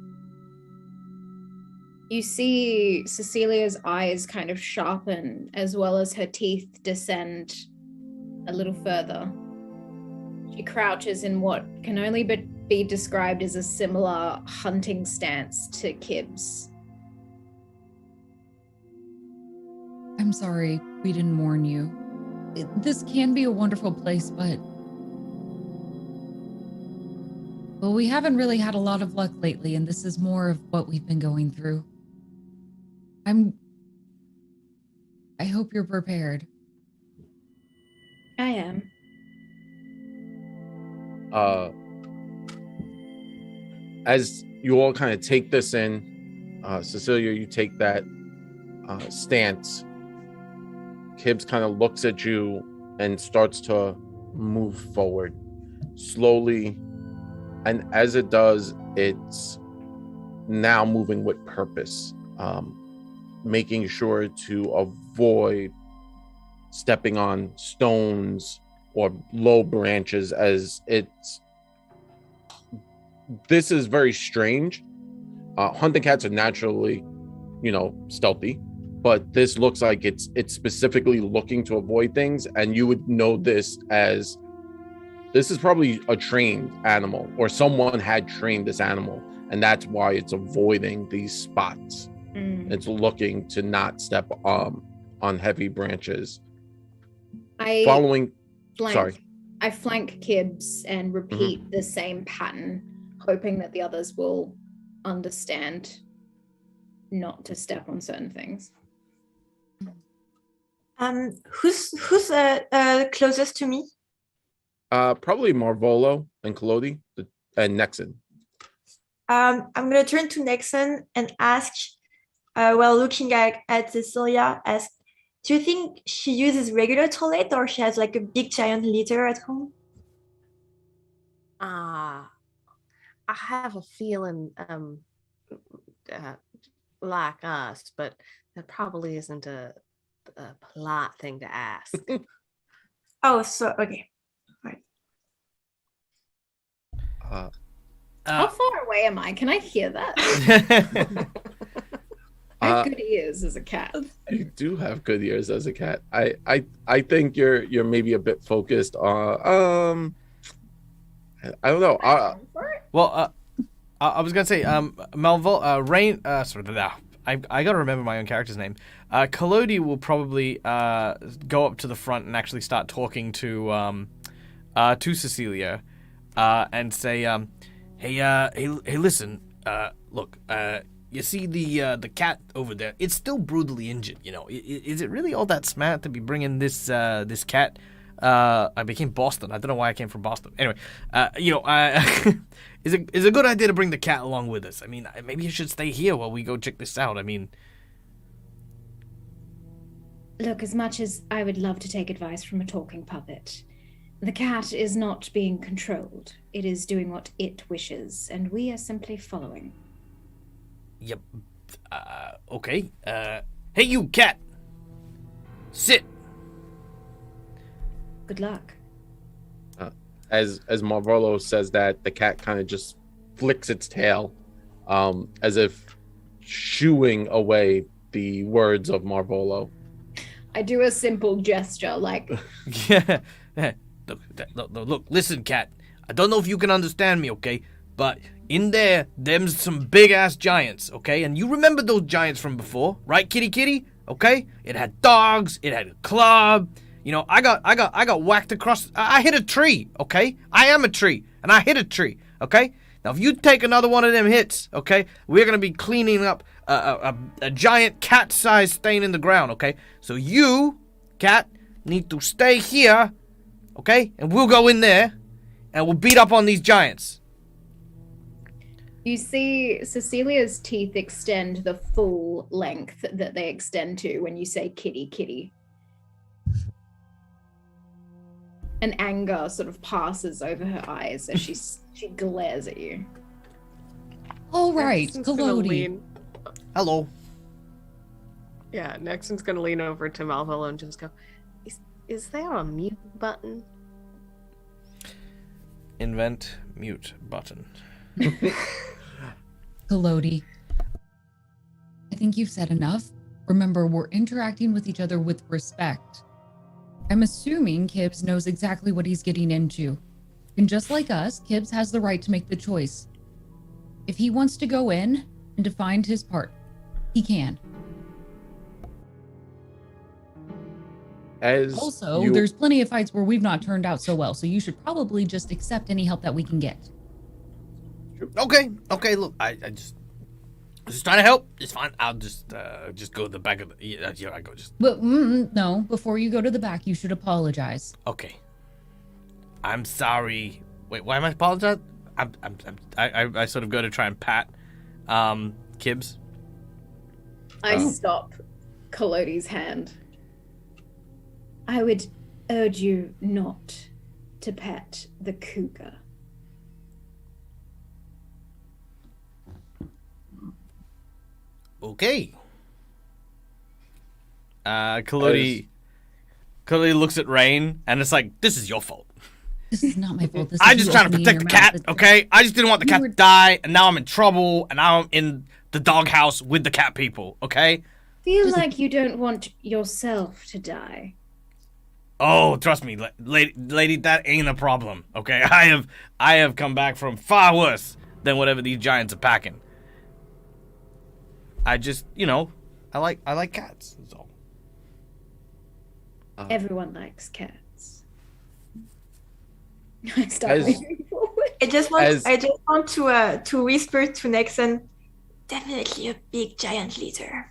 You see Cecilia's eyes kind of sharpen, as well as her teeth descend a little further. She crouches in what can only be described as a similar hunting stance to Kibb's. I'm sorry we didn't warn you. This can be a wonderful place, but well, we haven't really had a lot of luck lately, and this is more of what we've been going through. I hope you're prepared. I am. As you all kind of take this in, Cecilia, you take that stance. Kibbs kind of looks at you and starts to move forward slowly, and as it does, it's now moving with purpose, making sure to avoid stepping on stones or low branches, as this is very strange. Hunting cats are naturally, stealthy, but this looks like it's specifically looking to avoid things, and you would know this as this is probably a trained animal, or someone had trained this animal, and that's why it's avoiding these spots. It's looking to not step on heavy branches. I Following, flank Kibbs and repeat the same pattern, hoping that the others will understand not to step on certain things. Who's closest to me? probably Marvolo and Kalodi and Nexon. I'm gonna turn to Nexon and ask, while looking at Cecilia, ask, do you think she uses regular toilet or she has like a big giant litter at home? I have a feeling like us, but that probably isn't a polite thing to ask. Oh, so okay. How far away am I? Can I hear that? I have good ears as a cat. You do have good ears as a cat. I think you're maybe a bit focused on I don't know. Well, I was gonna say Rain. I gotta remember my own character's name. Kalodi will probably go up to the front and actually start talking to Cecilia, and say, hey, listen, look, you see the cat over there? It's still brutally injured. You know, is it really all that smart to be bringing this cat? I became Boston. I don't know why I came from Boston. Anyway, is a good idea to bring the cat along with us. I mean, maybe you should stay here while we go check this out. I mean, look, as much as I would love to take advice from a talking puppet, the cat is not being controlled. It is doing what it wishes, and we are simply following. Yep. Okay. Hey, you cat. Sit. Good luck. As Marvolo says that, the cat kind of just flicks its tail, as if shooing away the words of Marvolo. I do a simple gesture, like... Yeah. Look, listen, cat. I don't know if you can understand me, okay? But in them's some big-ass giants, okay? And you remember those giants from before, right, kitty? Okay? It had dogs, it had a club... You know, I got whacked across. I hit a tree, okay? I am a tree, and I hit a tree, okay? Now, if you take another one of them hits, okay, we're gonna be cleaning up a giant cat-sized stain in the ground, okay? So you, cat, need to stay here, okay? And we'll go in there, and we'll beat up on these giants. You see Cecilia's teeth extend the full length that they extend to when you say kitty. And anger sort of passes over her eyes as she glares at you. All right, Nexon's gonna Kalodi. Hello. Yeah, Nexon's gonna lean over to Malvolo and just go, is there a mute button? Invent mute button. Kalodi, I think you've said enough. Remember, we're interacting with each other with respect. I'm assuming Kibbs knows exactly what he's getting into. And just like us, Kibbs has the right to make the choice. If he wants to go in and define his part, he can. Also, there's plenty of fights where we've not turned out so well, so you should probably just accept any help that we can get. Okay, look, I just trying to help. It's fine. I'll just go to the back of the... Yeah, I go just... But no, before you go to the back, you should apologize. Okay. I'm sorry. Wait, why am I apologizing? I sort of go to try and pat Kibbs. I stop Kalodi's hand. I would urge you not to pet the cougar. Okay. Kalodi looks at Rain and it's like, this is your fault. This is not my fault. I'm just trying to protect the cat, okay? I just didn't want the cat to die, and now I'm in trouble, and now I'm in the doghouse with the cat people, okay? Feel like you don't want yourself to die. Oh, trust me, lady, that ain't a problem. Okay, I have come back from far worse than whatever these giants are packing. I just, I like cats. That's all. Everyone likes cats. I start As- moving forward. I just want to whisper to Nexon, definitely a big giant leader.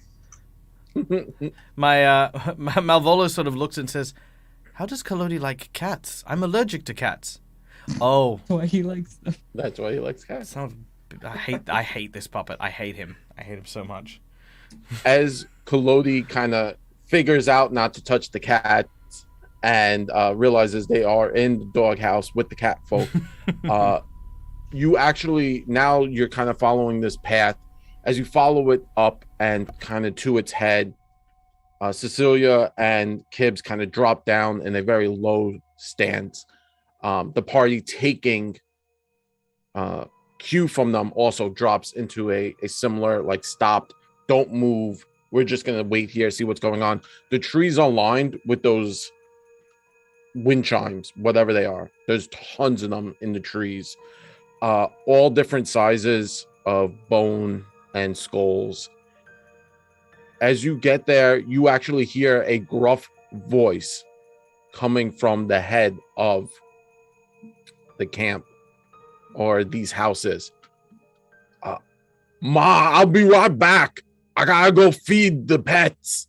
My Malvolo sort of looks and says, "How does Kalodi like cats? I'm allergic to cats." Oh, That's why he likes them. That's why he likes cats. sounds. I hate this puppet. I hate him. I hate him so much. As Kalodi kind of figures out not to touch the cats and realizes they are in the doghouse with the cat folk, you actually, now you're kind of following this path. As you follow it up and kind of to its head, Cecilia and Kibbs kind of drop down in a very low stance. The party taking cue from them also drops into a similar, like, stopped, don't move, we're just going to wait here, see what's going on. The trees are lined with those wind chimes, whatever they are. There's tons of them in the trees, all different sizes of bone and skulls. As you get there, you actually hear a gruff voice coming from the head of the camp or these houses. Ma, I'll be right back. I gotta go feed the pets.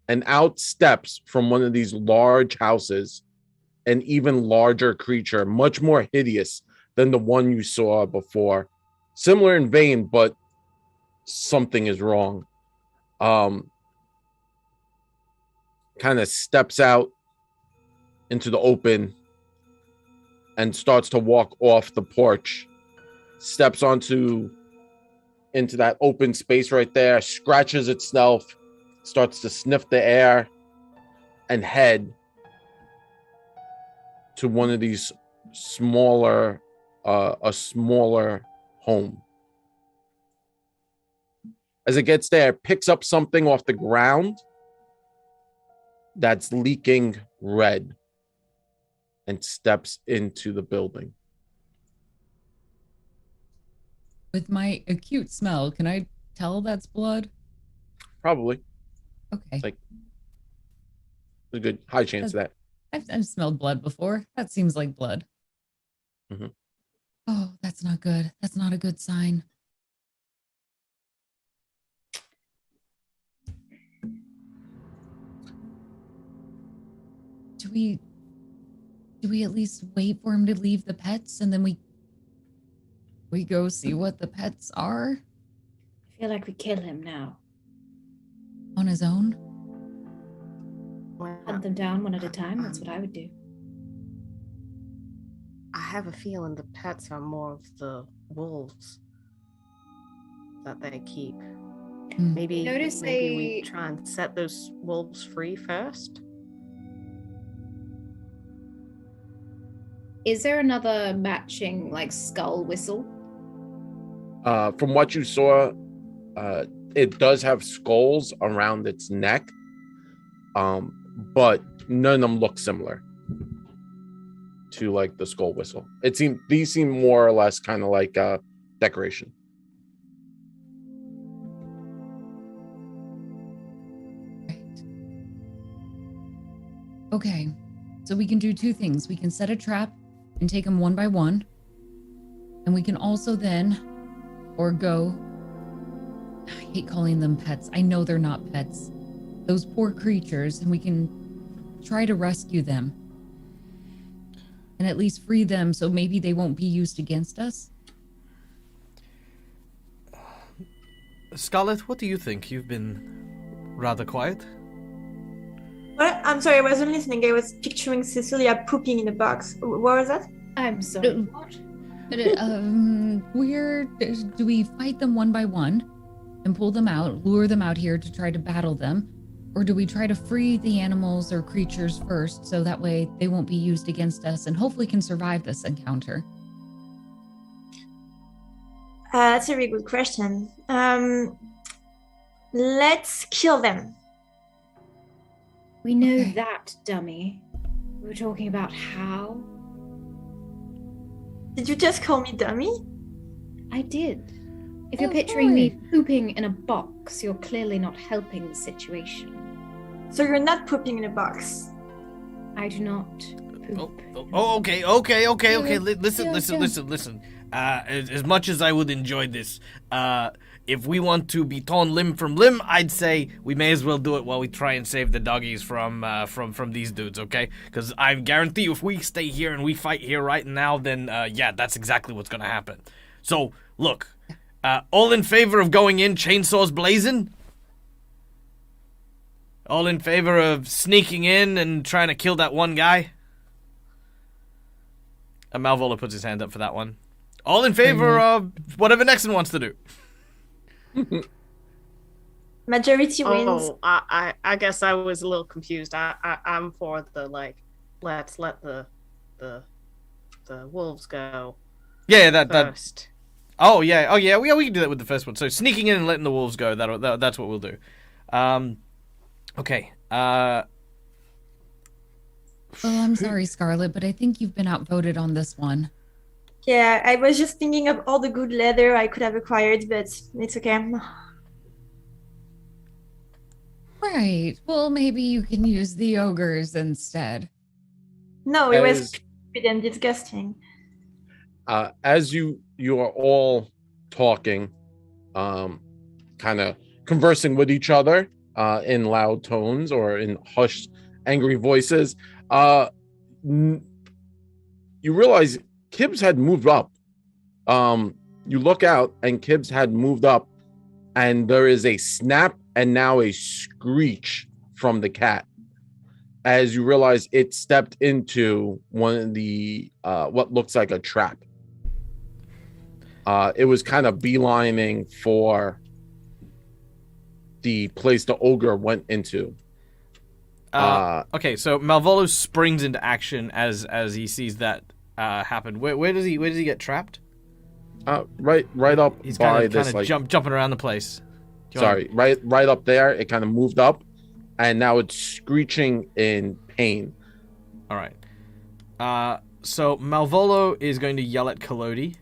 And out steps from one of these large houses an even larger creature, much more hideous than the one you saw before. Similar in vein, but something is wrong. Kind of steps out into the open and starts to walk off the porch, steps into that open space right there, scratches itself, starts to sniff the air, and head to one of these smaller, a smaller home. As it gets there, it picks up something off the ground that's leaking red and steps into the building. With my acute smell, can I tell that's blood? Probably. Okay. Like, a good high chance of that. I've smelled blood before. That seems like blood. Mhm. Oh, that's not good. That's not a good sign. Do we at least wait for him to leave the pets and then we go see what the pets are I feel like we kill him now. on his own? Hunt them down one at a time. That's what I would do. I have a feeling the pets are more of the wolves that they keep. Hmm. Maybe Notice we try and set those wolves free first. Is there another matching, like, skull whistle? From what you saw, it does have skulls around its neck, but none of them look similar to, like, the skull whistle. These seem more or less kind of like decoration. Right. Okay. So we can do two things. We can set a trap and take them one by one. And we can also then, I hate calling them pets. I know they're not pets. Those poor creatures, and we can try to rescue them. And at least free them so maybe they won't be used against us. Scarlet, what do you think? You've been rather quiet. What? I'm sorry, I wasn't listening. I was picturing Cecilia pooping in a box. What was that? I'm sorry. What? Do we fight them one by one and pull them out, lure them out here to try to battle them? Or do we try to free the animals or creatures first so that way they won't be used against us and hopefully can survive this encounter? That's a very good question. Let's kill them. We know Okay. that, dummy. We were talking about how? Did you just call me dummy? I did. If you're Oh, picturing me boy. pooping in a box, you're clearly not helping the situation. So you're not pooping in a box. I do not poop. Okay. Listen. As much as I would enjoy this, if we want to be torn limb from limb, I'd say we may as well do it while we try and save the doggies from these dudes, okay? Because I guarantee you, if we stay here and we fight here right now, then yeah, that's exactly what's gonna happen. So look, all in favor of going in, chainsaws blazing? All in favor of sneaking in and trying to kill that one guy? Malvolo puts his hand up for that one. All in favor of whatever Nexon wants to do. Majority wins. Oh, I guess I was a little confused. I'm for the let's let the wolves go Yeah, that. first. Oh yeah, we can do that with the first one. So sneaking in and letting the wolves go. That's what we'll do. Okay. Well, I'm sorry, Scarlet, but I think you've been outvoted on this one. Yeah, I was just thinking of all the good leather I could have acquired, but it's okay. Right. Well, maybe you can use the ogres instead. No, it was As- stupid and disgusting. As you are all talking, kind of conversing with each other in loud tones or in hushed, angry voices, you realize Kibbs had moved up. You look out and Kibbs had moved up, and there is a snap and now a screech from the cat as you realize it stepped into one of the what looks like a trap. It was kind of beelining for the place the ogre went into. Okay, so Malvolo springs into action as he sees that happen. Where does he get trapped? Right up He's by kind this of like jumping around the place. sorry, right up there. It kind of moved up, and now it's screeching in pain. All right. So Malvolo is going to yell at Collodi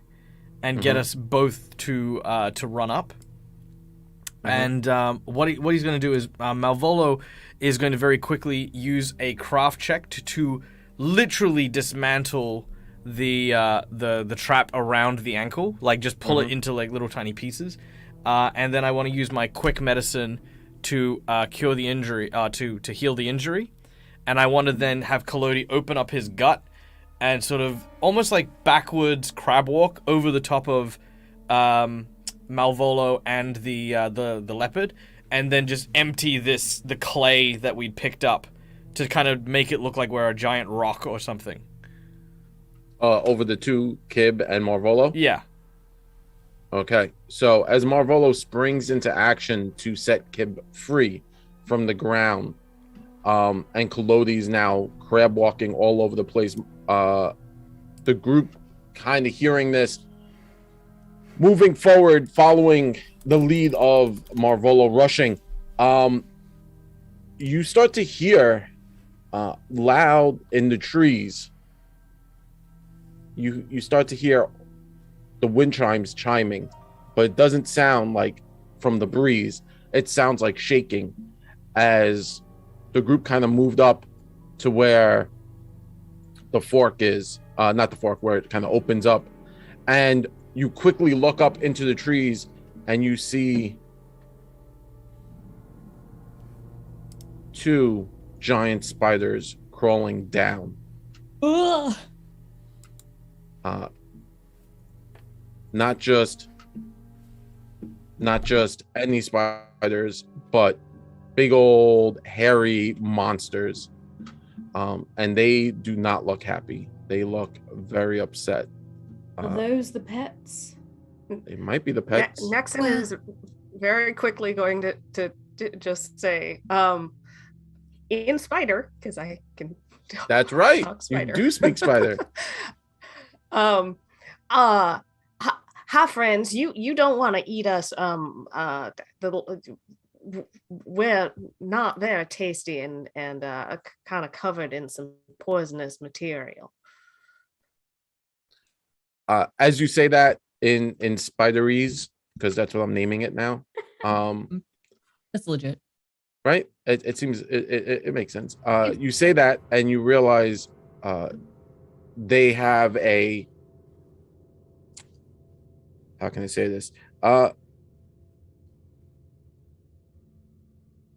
and get us both to run up. And what he's going to do is Malvolo is going to very quickly use a craft check to literally dismantle the trap around the ankle, like just pull it into like little tiny pieces. And then I want to use my quick medicine to cure the injury, to heal the injury. And I want to then have Collodi open up his gut and sort of almost like backwards crab walk over the top of Malvolo and the leopard, and then just empty the clay that we'd picked up to kind of make it look like we're a giant rock or something. Over the two, Kib and Marvolo? Yeah. Okay. So as Marvolo springs into action to set Kib free from the ground, and Collodi's now crab walking all over the place, the group kind of hearing this, moving forward, following the lead of Marvolo rushing, you start to hear loud in the trees. You start to hear the wind chimes chiming, but it doesn't sound like from the breeze. It sounds like shaking as the group kind of moved up to where the fork is, not the fork, where it kind of opens up. And you quickly look up into the trees and you see two giant spiders crawling down. Ugh. Not just any spiders, but big old hairy monsters. And they do not look happy. They look very upset. Are those the pets? They might be the pets. Nexon is very quickly going to just say, in spider, because I can. That's right. Talk You spider. do speak spider. Hi friends, you don't want to eat us we're not very tasty and kind of covered in some poisonous material. As you say that in spideries, because that's what I'm naming it now. That's legit. Right? It seems it makes sense. You say that and you realize they have a, how can I say this?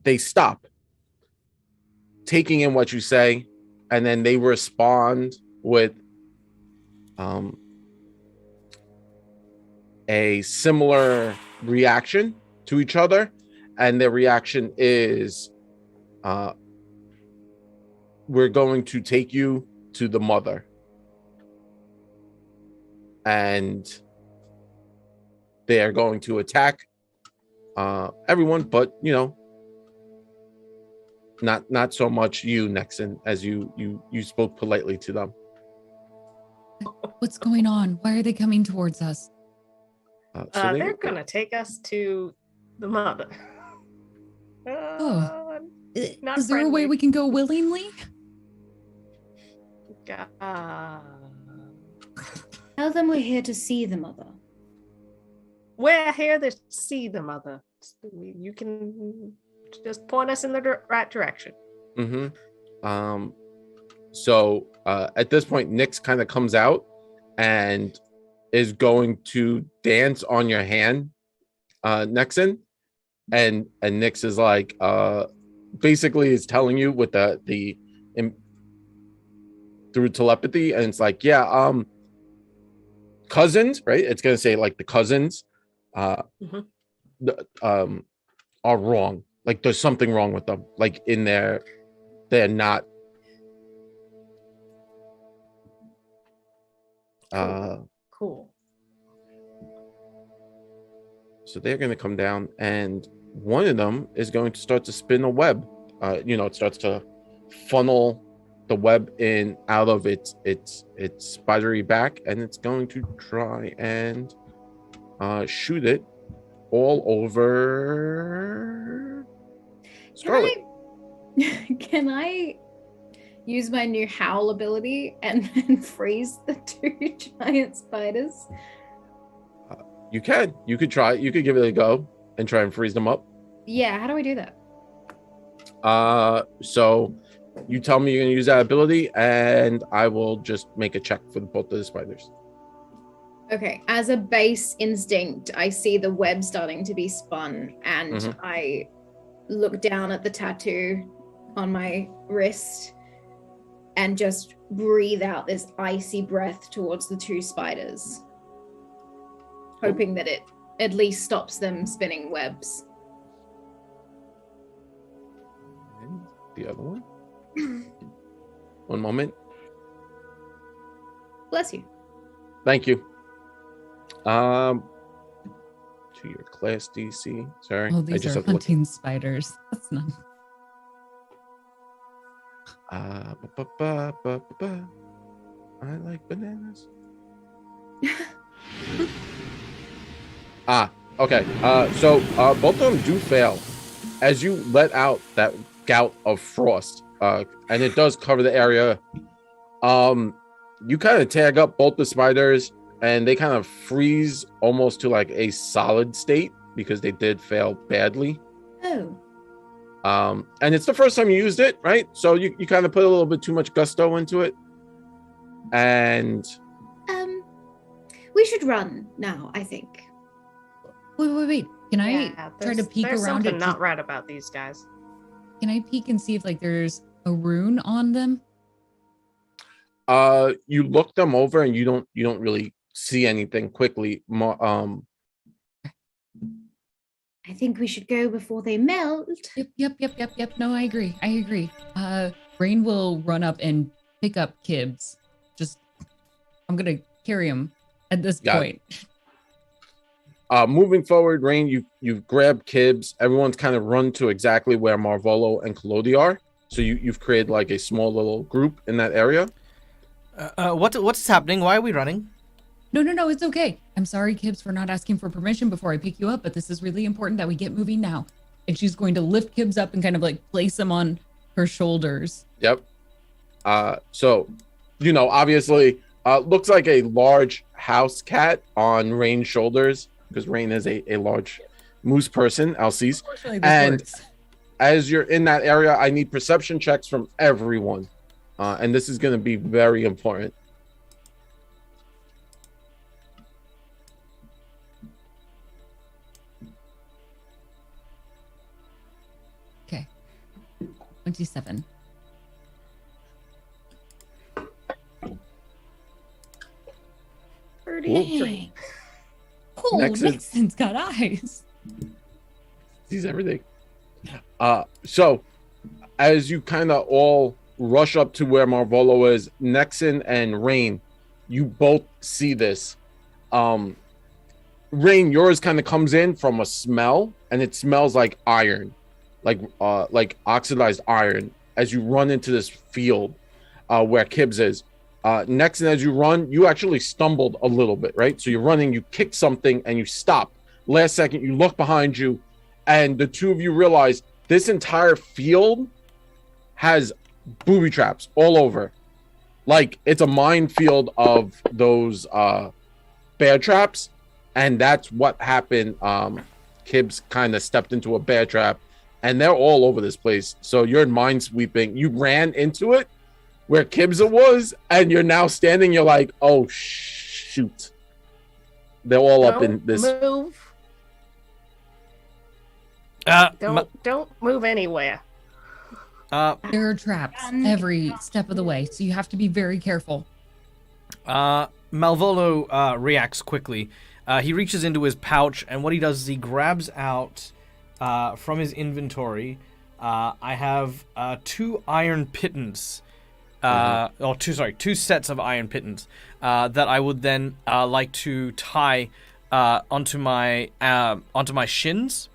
They stop taking in what you say, and then they respond with a similar reaction to each other, and their reaction is we're going to take you to the mother, and they are going to attack everyone, but not so much you, Nexon, as you spoke politely to them. What's going on? Why are they coming towards us? They're gonna take us to the mother. Is there a way we can go willingly? Tell them we're here to see the mother. We're here to see the mother. You can just point us in the right direction. Mm-hmm. So at this point, Nyx kind of comes out and is going to dance on your hand, Nexon, and Nyx is like, basically is telling you with the through telepathy, and it's like, yeah, cousins, right? It's gonna say like the cousins, are wrong. Like there's something wrong with them. Like they're not. Cool. So they're going to come down, and one of them is going to start to spin a web. It starts to funnel the web in out of its spidery back, and it's going to try and shoot it all over Scarlet. Can I use my new howl ability and then freeze the two giant spiders? You could try. You could give it a go and try and freeze them up. Yeah, how do I do that? So you tell me you're gonna use that ability, and I will just make a check for both of the spiders. Okay, as a base instinct, I see the web starting to be spun, and I look down at the tattoo on my wrist and just breathe out this icy breath towards the two spiders, hoping that it at least stops them spinning webs. And the other one. One moment. Bless you. Thank you. To your class DC. Sorry. Oh, these are hunting spiders. That's not. I like bananas. Okay. So both of them do fail as you let out that gout of frost, and it does cover the area. You kind of tag up both the spiders, and they kind of freeze almost to like a solid state because they did fail badly. Oh. And it's the first time you used it, right? So you kind of put a little bit too much gusto into it. And we should run now, I think. Wait. Can I try to peek there's around something it? Not right about these guys. Can I peek and see if like there's a rune on them? You look them over and you don't really see anything quickly. I think we should go before they melt. Yep. No, I agree. Rain will run up and pick up Kibbs. I'm gonna carry him at this point. Moving forward, Rain, you've grabbed Kibbs. Everyone's kind of run to exactly where Marvolo and Kalodi are. So you've created like a small little group in that area. What's happening? Why are we running? No, it's okay. I'm sorry, Kibbs, for not asking for permission before I pick you up, but this is really important that we get moving now. and she's going to lift Kibbs up and kind of like place him on her shoulders. Yep. So, obviously, looks like a large house cat on Rain's shoulders, because Rain is a large moose person, Alcise. Unfortunately, this And works. as you're in that area, I need perception checks from everyone. And this is going to be very important. Okay. 27. Dang. Oh, Nixon's got eyes. Sees everything. So as you kind of all rush up to where Marvolo is, Nexon and Rain, you both see this. Rain, yours kind of comes in from a smell, and it smells like iron, like oxidized iron, as you run into this field where Kibbs is. Nexon, as you run, you actually stumbled a little bit, right? So you're running, you kick something, and you stop. Last second, you look behind you, and the two of you realize this entire field has booby traps all over. Like, it's a minefield of those bear traps, and that's what happened. Kibbs kind of stepped into a bear trap, and they're all over this place. So you're minesweeping. You ran into it where Kibbs was, and you're now standing. You're like, oh, shoot. They're all up in this. Move. Don't move anywhere. There are traps every step of the way, so you have to be very careful. Malvolo reacts quickly. He reaches into his pouch, and what he does is he grabs out from his inventory. I have 2 iron pittance, two sets of iron pittance that I would then like to tie onto my shins,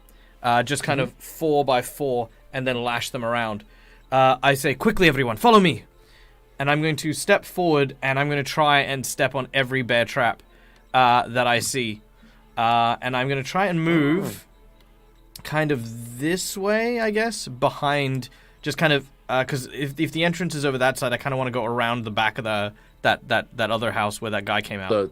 just kind of 4 by 4, and then lash them around. I say, quickly, everyone, follow me. And I'm going to step forward, and I'm going to try and step on every bear trap that I see. And I'm going to try and move kind of this way, I guess, behind, just kind of, because if the entrance is over that side, I kind of want to go around the back of that other house where that guy came out.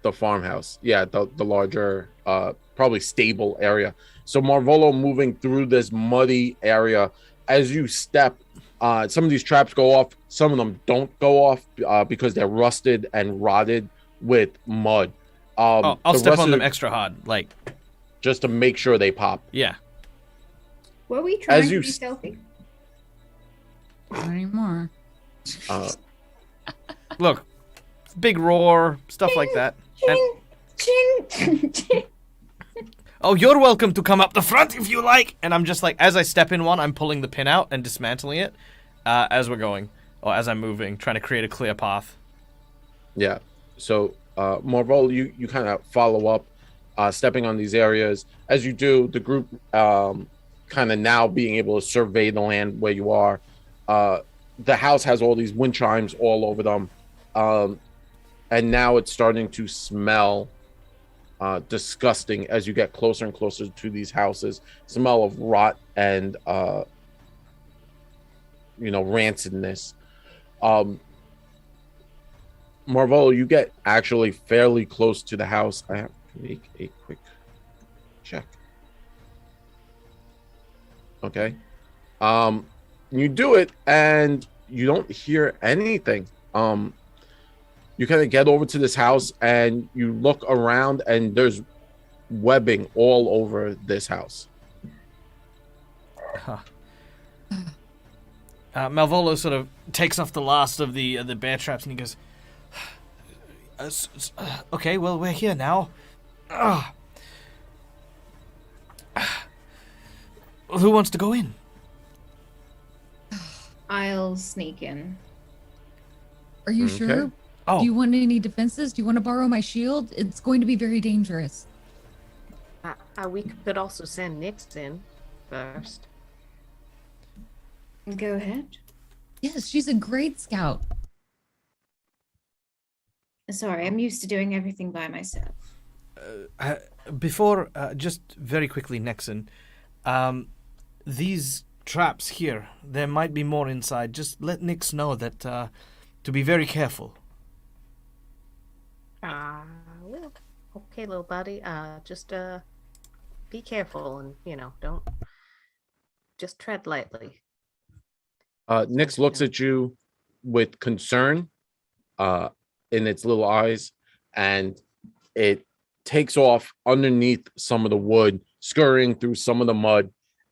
The farmhouse. Yeah, the larger, probably stable area. So Marvolo moving through this muddy area. As you step, some of these traps go off. Some of them don't go off because they're rusted and rotted with mud. I'll step on them extra hard, like, just to make sure they pop. Yeah. Were we trying to be stealthy? Not anymore. Look, big roar, stuff like that. Oh, you're welcome to come up the front if you like. And I'm just like, as I step in one, I'm pulling the pin out and dismantling it as we're going, or as I'm moving, trying to create a clear path. Yeah. So, Marvolo, you kind of follow up, stepping on these areas. As you do, the group kind of now being able to survey the land where you are. The house has all these wind chimes all over them. And now it's starting to smell disgusting as you get closer and closer to these houses. Smell of rot and rancidness. Marvolo, you get actually fairly close to the house. I have to make a quick check. Okay. You do it and you don't hear anything. You kind of get over to this house and you look around and there's webbing all over this house. Malvolo sort of takes off the last of the bear traps and he goes, okay, well, we're here now. Who wants to go in? I'll sneak in. Are you sure? Oh. Do you want any defenses? Do you want to borrow my shield? It's going to be very dangerous. We could also send Nix in first. Go ahead. Yes, she's a great scout. Sorry, I'm used to doing everything by myself. Before, just very quickly, Nexon, these traps here, there might be more inside. Just let Nyx know that to be very careful. Well, okay, little buddy. Just be careful and don't just tread lightly. Nyx looks at you with concern in its little eyes, and it takes off underneath some of the wood, scurrying through some of the mud,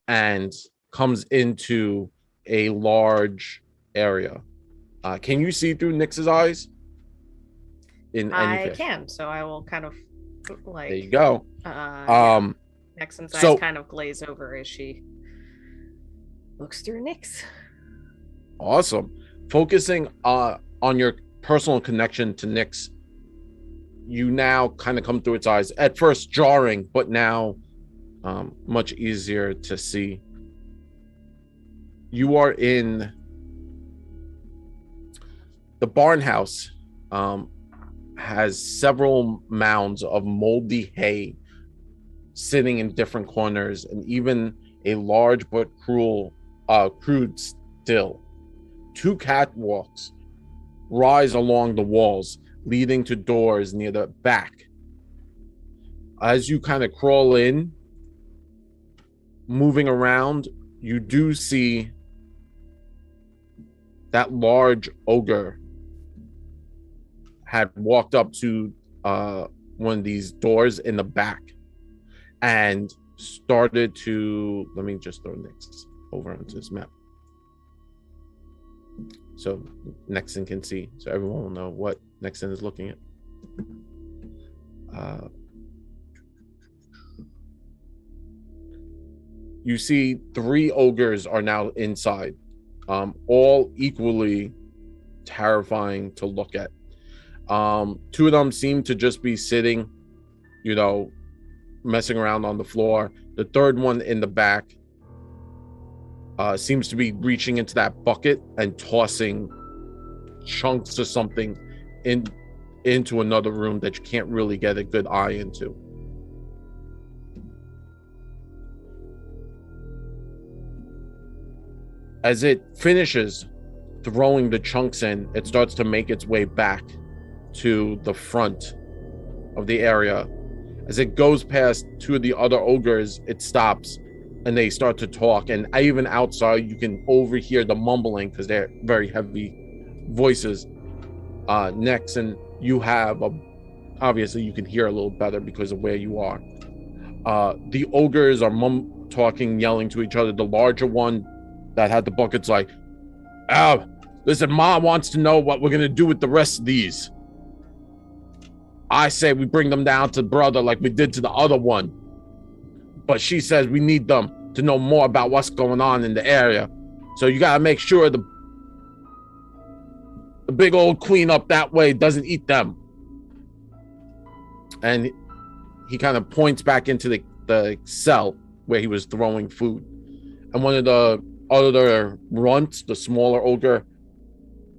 and comes into a large area. Can you see through Nyx's eyes? I can, so I will kind of there you go. Nexon's eyes kind of glaze over as she looks through Nyx. Awesome. Focusing on your personal connection to Nyx, you now kind of come through its eyes. At first jarring, but now much easier to see. You are in the barn house. Has several mounds of moldy hay sitting in different corners, and even a large but crude still. 2 catwalks rise along the walls, leading to doors near the back. As you kind of crawl in, moving around, you do see that large ogre had walked up to one of these doors in the back and started to, let me just throw Nyx over onto this map so Nexon can see, so everyone will know what Nexon is looking at. You see 3 ogres are now inside, all equally terrifying to look at. 2 of them seem to just be sitting, messing around on the floor. The third one in the back seems to be reaching into that bucket and tossing chunks of something into another room that you can't really get a good eye into. As it finishes throwing the chunks in, it starts to make its way back to the front of the area. As it goes past 2 of the other ogres, it stops and they start to talk, and even outside you can overhear the mumbling because they're very heavy voices. Next, and you have obviously you can hear a little better because of where you are. The ogres are talking, yelling to each other. The larger one that had the bucket's like, listen, Mom wants to know what we're gonna do with the rest of these. I say we bring them down to brother like we did to the other one. But she says we need them to know more about what's going on in the area. So you gotta make sure the big old queen up that way doesn't eat them. And he kind of points back into the cell where he was throwing food. And one of the other runts, the smaller ogre,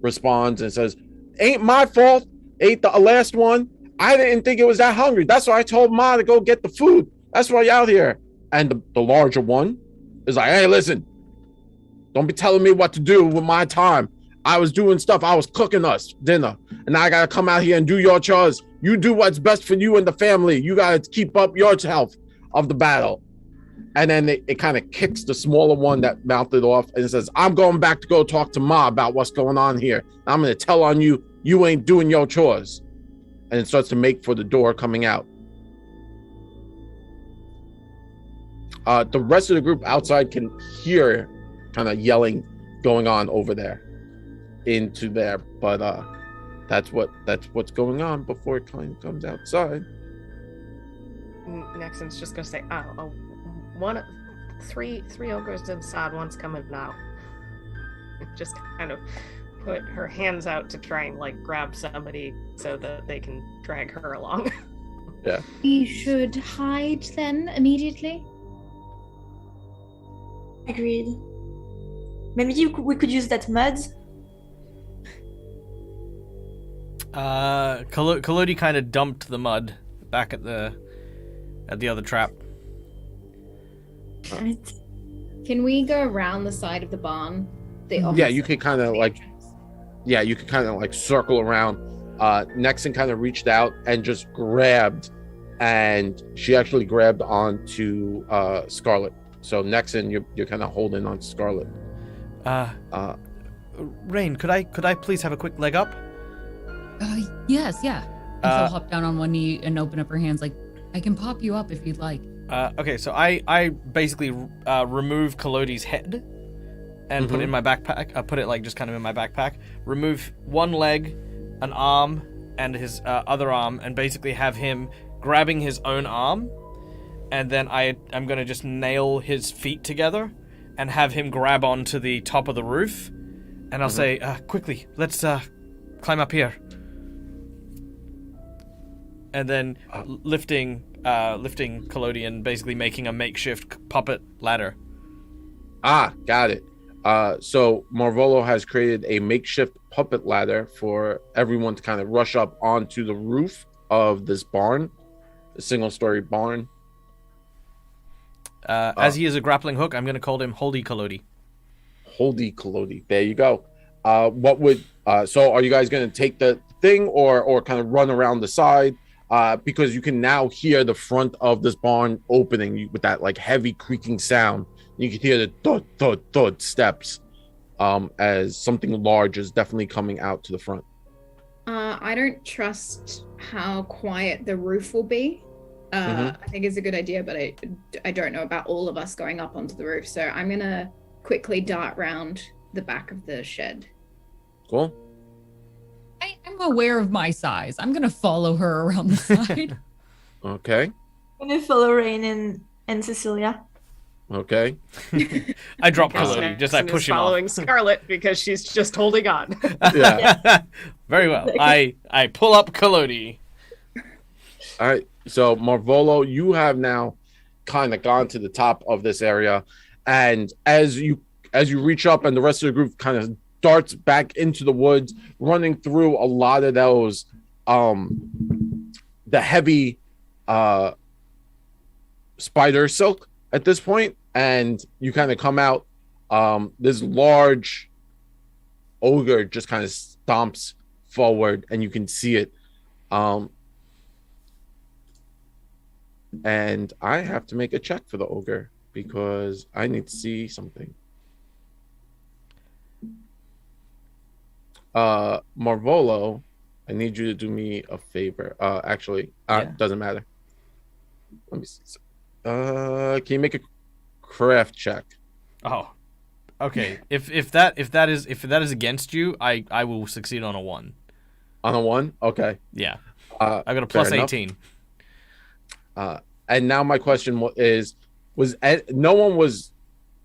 responds and says, "Ain't my fault. Ate the last one. I didn't think it was that hungry. That's why I told Ma to go get the food. That's why you're out here." And the larger one is like, "Hey, listen, don't be telling me what to do with my time. I was doing stuff. I was cooking us dinner. And now I got to come out here and do your chores. You do what's best for you and the family. You got to keep up your health of the battle." And then it kind of kicks the smaller one that mounted off and says, "I'm going back to go talk to Ma about what's going on here. I'm going to tell on you. You ain't doing your chores." And it starts to make for the door coming out. The rest of the group outside can hear kind of yelling going on over there into there, but that's what's going on before it kind of comes outside. Nexon's just gonna say, three ogres inside, one's coming out. Just kind of put her hands out to try and grab somebody so that they can drag her along. Yeah. We should hide then immediately. Agreed. Maybe we could use that mud. Collodi kind of dumped the mud back at the other trap. Right. Can we go around the side of the barn? Yeah, you could kind of like, circle around. Nexon kind of reached out and just grabbed, and she actually grabbed onto Scarlet. So Nexon, you're kind of holding on to Scarlet. Rain, could I please have a quick leg up? Yes, yeah. And she'll hop down on one knee and open up her hands like, I can pop you up if you'd like. Okay, so I basically remove Kolodi's head and put it in my backpack. I put it like just kind of in my backpack. Remove one leg, an arm, and his other arm, and basically have him grabbing his own arm. And then I'm going to just nail his feet together and have him grab onto the top of the roof. And I'll say, quickly, let's climb up here. And then lifting Kolodi and basically making a makeshift puppet ladder. Got it. So Marvolo has created a makeshift puppet ladder for everyone to kind of rush up onto the roof of this barn, a single-story barn. As he is a grappling hook, I'm going to call him Holdy Kolodi. Holdy Kolodi. There you go. So are you guys going to take the thing or kind of run around the side? Because you can now hear the front of this barn opening with that like heavy creaking sound. You can hear the thud, thud, thud steps as something large is definitely coming out to the front. I don't trust how quiet the roof will be. I think it's a good idea, but I don't know about all of us going up onto the roof. So I'm going to quickly dart round the back of the shed. Cool. I'm aware of my size. I'm going to follow her around the side. Okay. I'm going to follow Rain and Cecilia. Okay. I drop Kolodi, just I push him following off. Scarlet because she's just holding on. Yeah. Very well. I pull up Kolodi. All right. So Marvolo, you have now kind of gone to the top of this area, and as you reach up, and the rest of the group kind of darts back into the woods, running through a lot of those the heavy spider silk at this point, and you kind of come out. This large ogre just kind of stomps forward, and you can see it. And I have to make a check for the ogre because I need to see something. Marvolo, I need you to do me a favor. Doesn't matter. Let me see. Can you make a craft check? Oh, okay. If that is against you, I will succeed on a 1. On a 1? Okay. Yeah. I got a plus 18. And now my question was no one was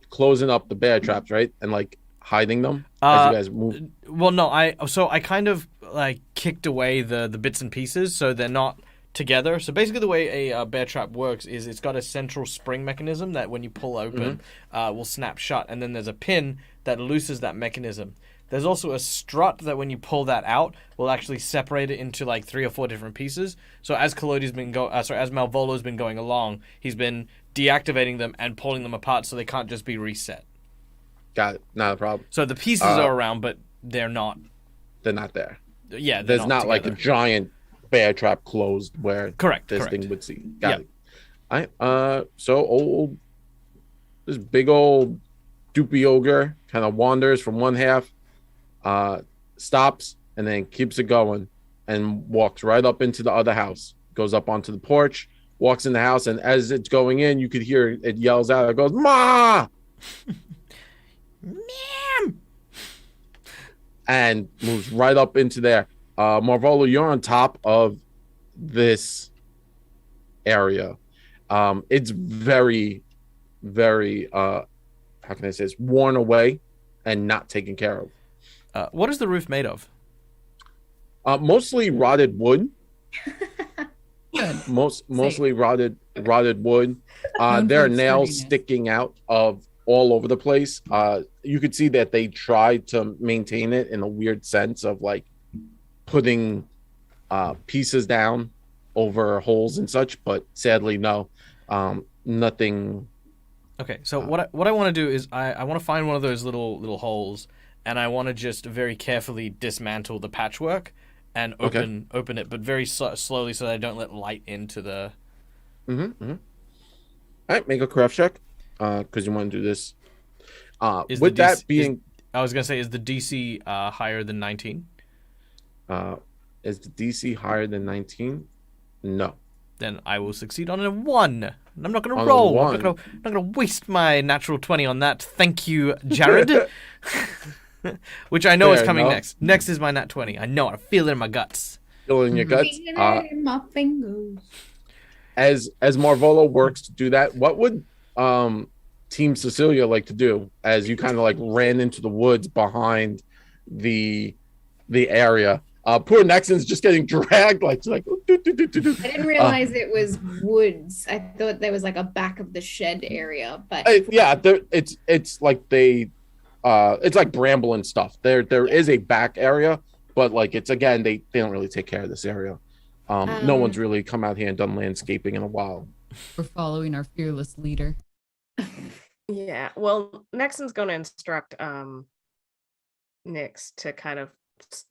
closing up the bear traps, right? And like hiding them as you guys move? Well, no, I kind of like kicked away the bits and pieces so they're not together. So basically the way a bear trap works is it's got a central spring mechanism that when you pull open will snap shut, and then there's a pin that looses that mechanism. There's also a strut that when you pull that out will actually separate it into like 3 or 4 different pieces. So as Kolodi's been as Malvolo's been going along, he's been deactivating them and pulling them apart so they can't just be reset. Got it. Not a problem. So the pieces are around, but they're not. They're not there. Yeah, there's not like a giant bear trap closed where correct thing would see. Got it. So this big old doopy ogre kind of wanders from one half. Stops and then keeps it going and walks right up into the other house, goes up onto the porch, walks in the house, and as it's going in, you could hear it yells out, it goes, "Ma!" Ma'am! And moves right up into there. Marvolo, you're on top of this area. It's very, very, how can I say this, worn away and not taken care of. What is the roof made of? Mostly rotted wood. Mostly rotted wood. There are nails sticking out of all over the place. You could see that they tried to maintain it in a weird sense of like putting pieces down over holes and such, but sadly no, nothing Okay, so what I want to do is I want to find one of those little holes, and I want to just very carefully dismantle the patchwork and Okay. open it, but very slowly so that I don't let light into the. All right, make a craft check, because you want to do this. Is the With DC that being, I was gonna say, is the DC higher than 19? uh, is the DC higher than 19? No. Then I will succeed on a 1. And I'm not gonna On a roll. I'm 1. not gonna waste my natural 20 on that. Thank you, Jared. Which I know is Fair coming enough. next. Next is my nat 20. I know it. I feel it in my guts. Still in your guts. Feel it in my fingers. As Marvolo works to do that, what would Team Cecilia like to do as you kind of like ran into the woods behind the area? Poor Nexon's just getting dragged like I didn't realize it was woods. I thought there was like a back of the shed area, but yeah, it's like it's like bramble and stuff. There is a back area, but like it's again they don't really take care of this area. No one's really come out here and done landscaping in a while. We're following our fearless leader. Yeah, well, Nexon's going to instruct Nyx to kind of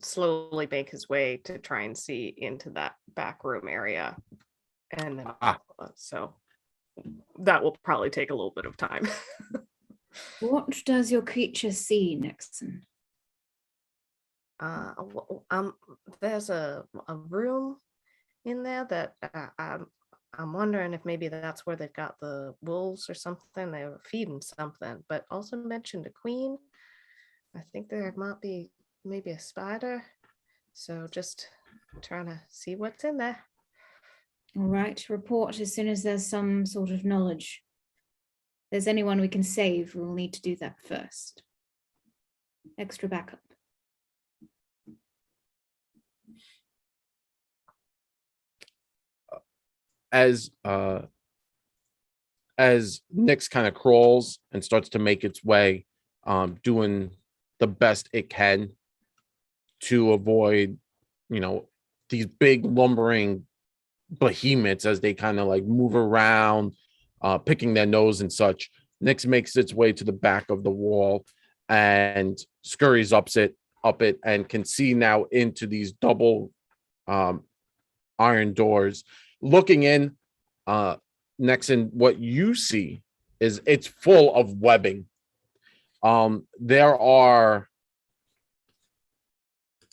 slowly make his way to try and see into that back room area, and then so that will probably take a little bit of time. what does your creature see, Nixon? There's a room in there that I'm wondering if maybe that's where they've got the wolves or something. They were feeding something, but also mentioned a queen. I think there might be maybe a spider. So just trying to see what's in there. All right, report as soon as there's some sort of knowledge. If there's anyone we can save, we'll need to do that first. Extra backup. As Nyx kind of crawls and starts to make its way, doing the best it can to avoid, these big lumbering behemoths as they kind of like move around, picking their nose and such. Nyx makes its way to the back of the wall and scurries up it and can see now into these double iron doors. Looking in, Nexon, what you see is it's full of webbing. There are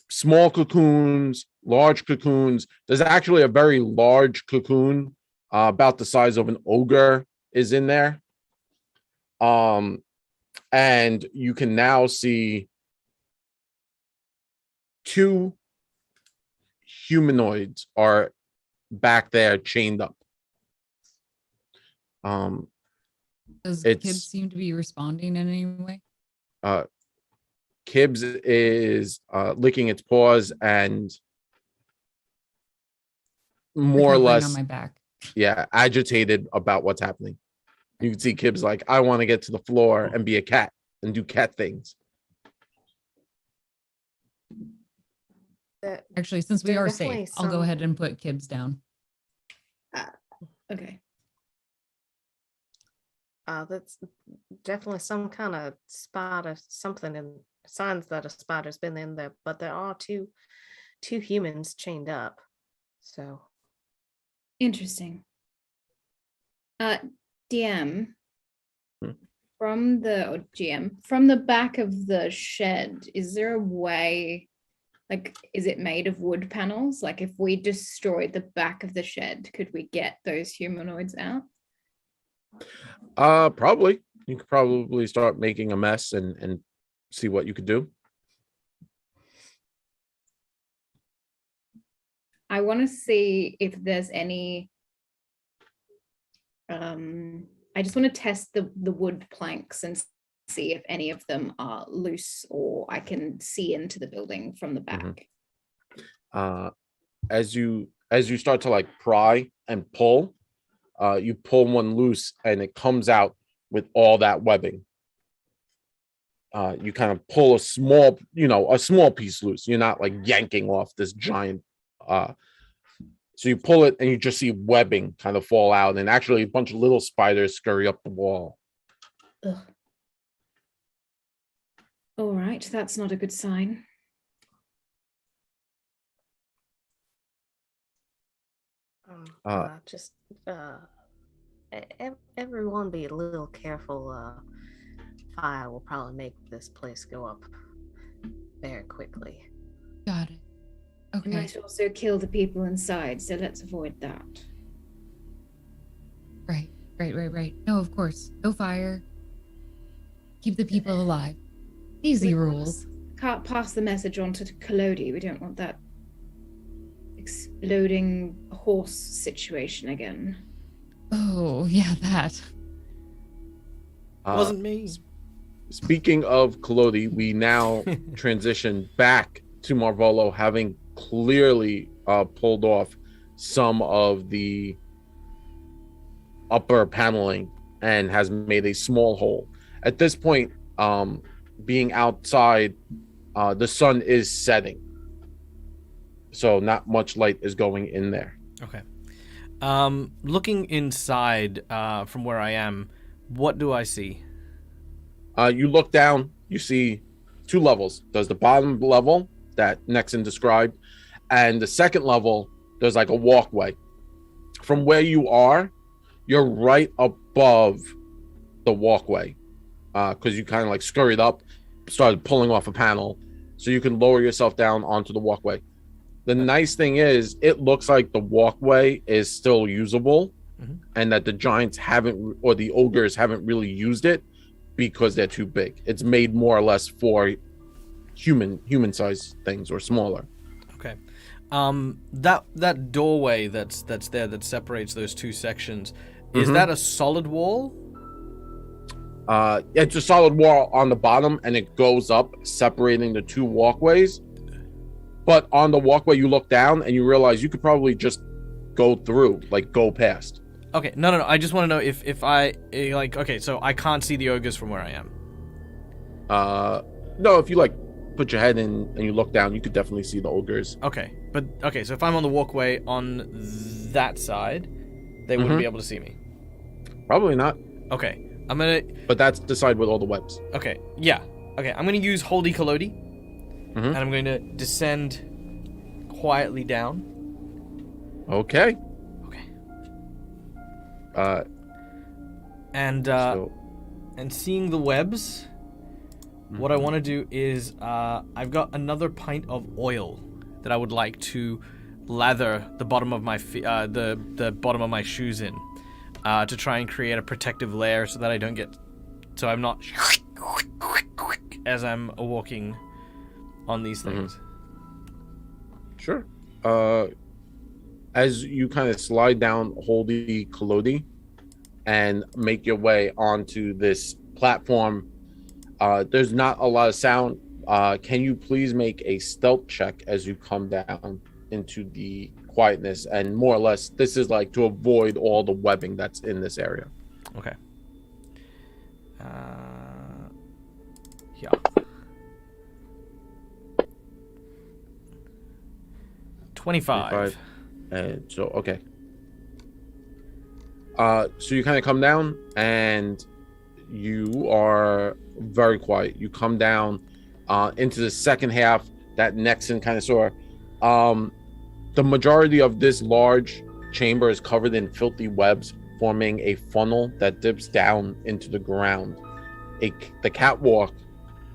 small cocoons, large cocoons. There's actually a very large cocoon, about the size of an ogre, is in there. And you can now see 2 humanoids are back there chained up. Does Kibbs seem to be responding in any way? Kibbs is licking its paws and more or less on my back. Yeah, agitated about what's happening. You can see Kibbs like, I want to get to the floor and be a cat and do cat things. Actually, since we are safe, I'll go ahead and put Kibbs down. Okay. That's definitely some kind of spider, something in signs that a spider's been in there, but there are two humans chained up. So interesting. DM from the GM from the back of the shed, is there a way, like, is it made of wood panels? Like, if we destroyed the back of the shed, could we get those humanoids out? Probably. You could probably start making a mess and see what you could do. I want to see if there's any. I just want to test the wood planks and see if any of them are loose or I can see into the building from the back. As you start to like pry and pull, you pull one loose and it comes out with all that webbing. You kind of pull a small piece loose. You're not like yanking off this giant. So you pull it and you just see webbing kind of fall out, and actually a bunch of little spiders scurry up the wall. Ugh. All right, that's not a good sign. Everyone be a little careful. Fire will probably make this place go up very quickly. Got it. It Okay. might also kill the people inside, so let's avoid that. Right. No, of course. No fire. Keep the people alive. Easy rules. Can't pass the message on to Kalodi. We don't want that exploding horse situation again. Oh, yeah, that. Wasn't me. Speaking of Kalodi, we now transition back to Marvolo, having clearly pulled off some of the upper paneling and has made a small hole. At this point, being outside, the sun is setting, so not much light is going in there. Okay. Looking inside from where I am, what do I see? You look down, you see two levels. There's the bottom level that Nexon described, and the second level, there's like a walkway. From where you are, you're right above the walkway, because you kind of like scurried up, started pulling off a panel, so you can lower yourself down onto the walkway. The nice thing is, it looks like the walkway is still usable, and that the giants haven't, or the ogres haven't really used it because they're too big. It's made more or less for human-sized things or smaller. Okay. That doorway that's there that separates those two sections, is that a solid wall? It's a solid wall on the bottom, and it goes up, separating the two walkways. But on the walkway, you look down and you realize you could probably just go through, like go past. Okay, no. I just want to know if I like. Okay, so I can't see the ogres from where I am. No, if you like put your head in and you look down, you could definitely see the ogres. Okay, so if I'm on the walkway on that side, they wouldn't be able to see me. Probably not. Okay, I'm gonna. But that's the side with all the webs. Okay, yeah. Okay, I'm gonna use Holdy Kalodi, and I'm going to descend quietly down. Okay. And seeing the webs, what I want to do is I've got another pint of oil that I would like to lather the bottom of my the bottom of my shoes in to try and create a protective layer so that I don't get, so I'm not as I'm walking on these things. Sure. As you kind of slide down Holdy Kalodi and make your way onto this platform, there's not a lot of sound. Can you please make a stealth check as you come down into the quietness? And more or less, this is like to avoid all the webbing that's in this area. Okay. Yeah. 25. So okay. So you kind of come down and you are very quiet. You come down into the second half that Nexon kind of saw. The majority of this large chamber is covered in filthy webs, forming a funnel that dips down into the ground. The catwalk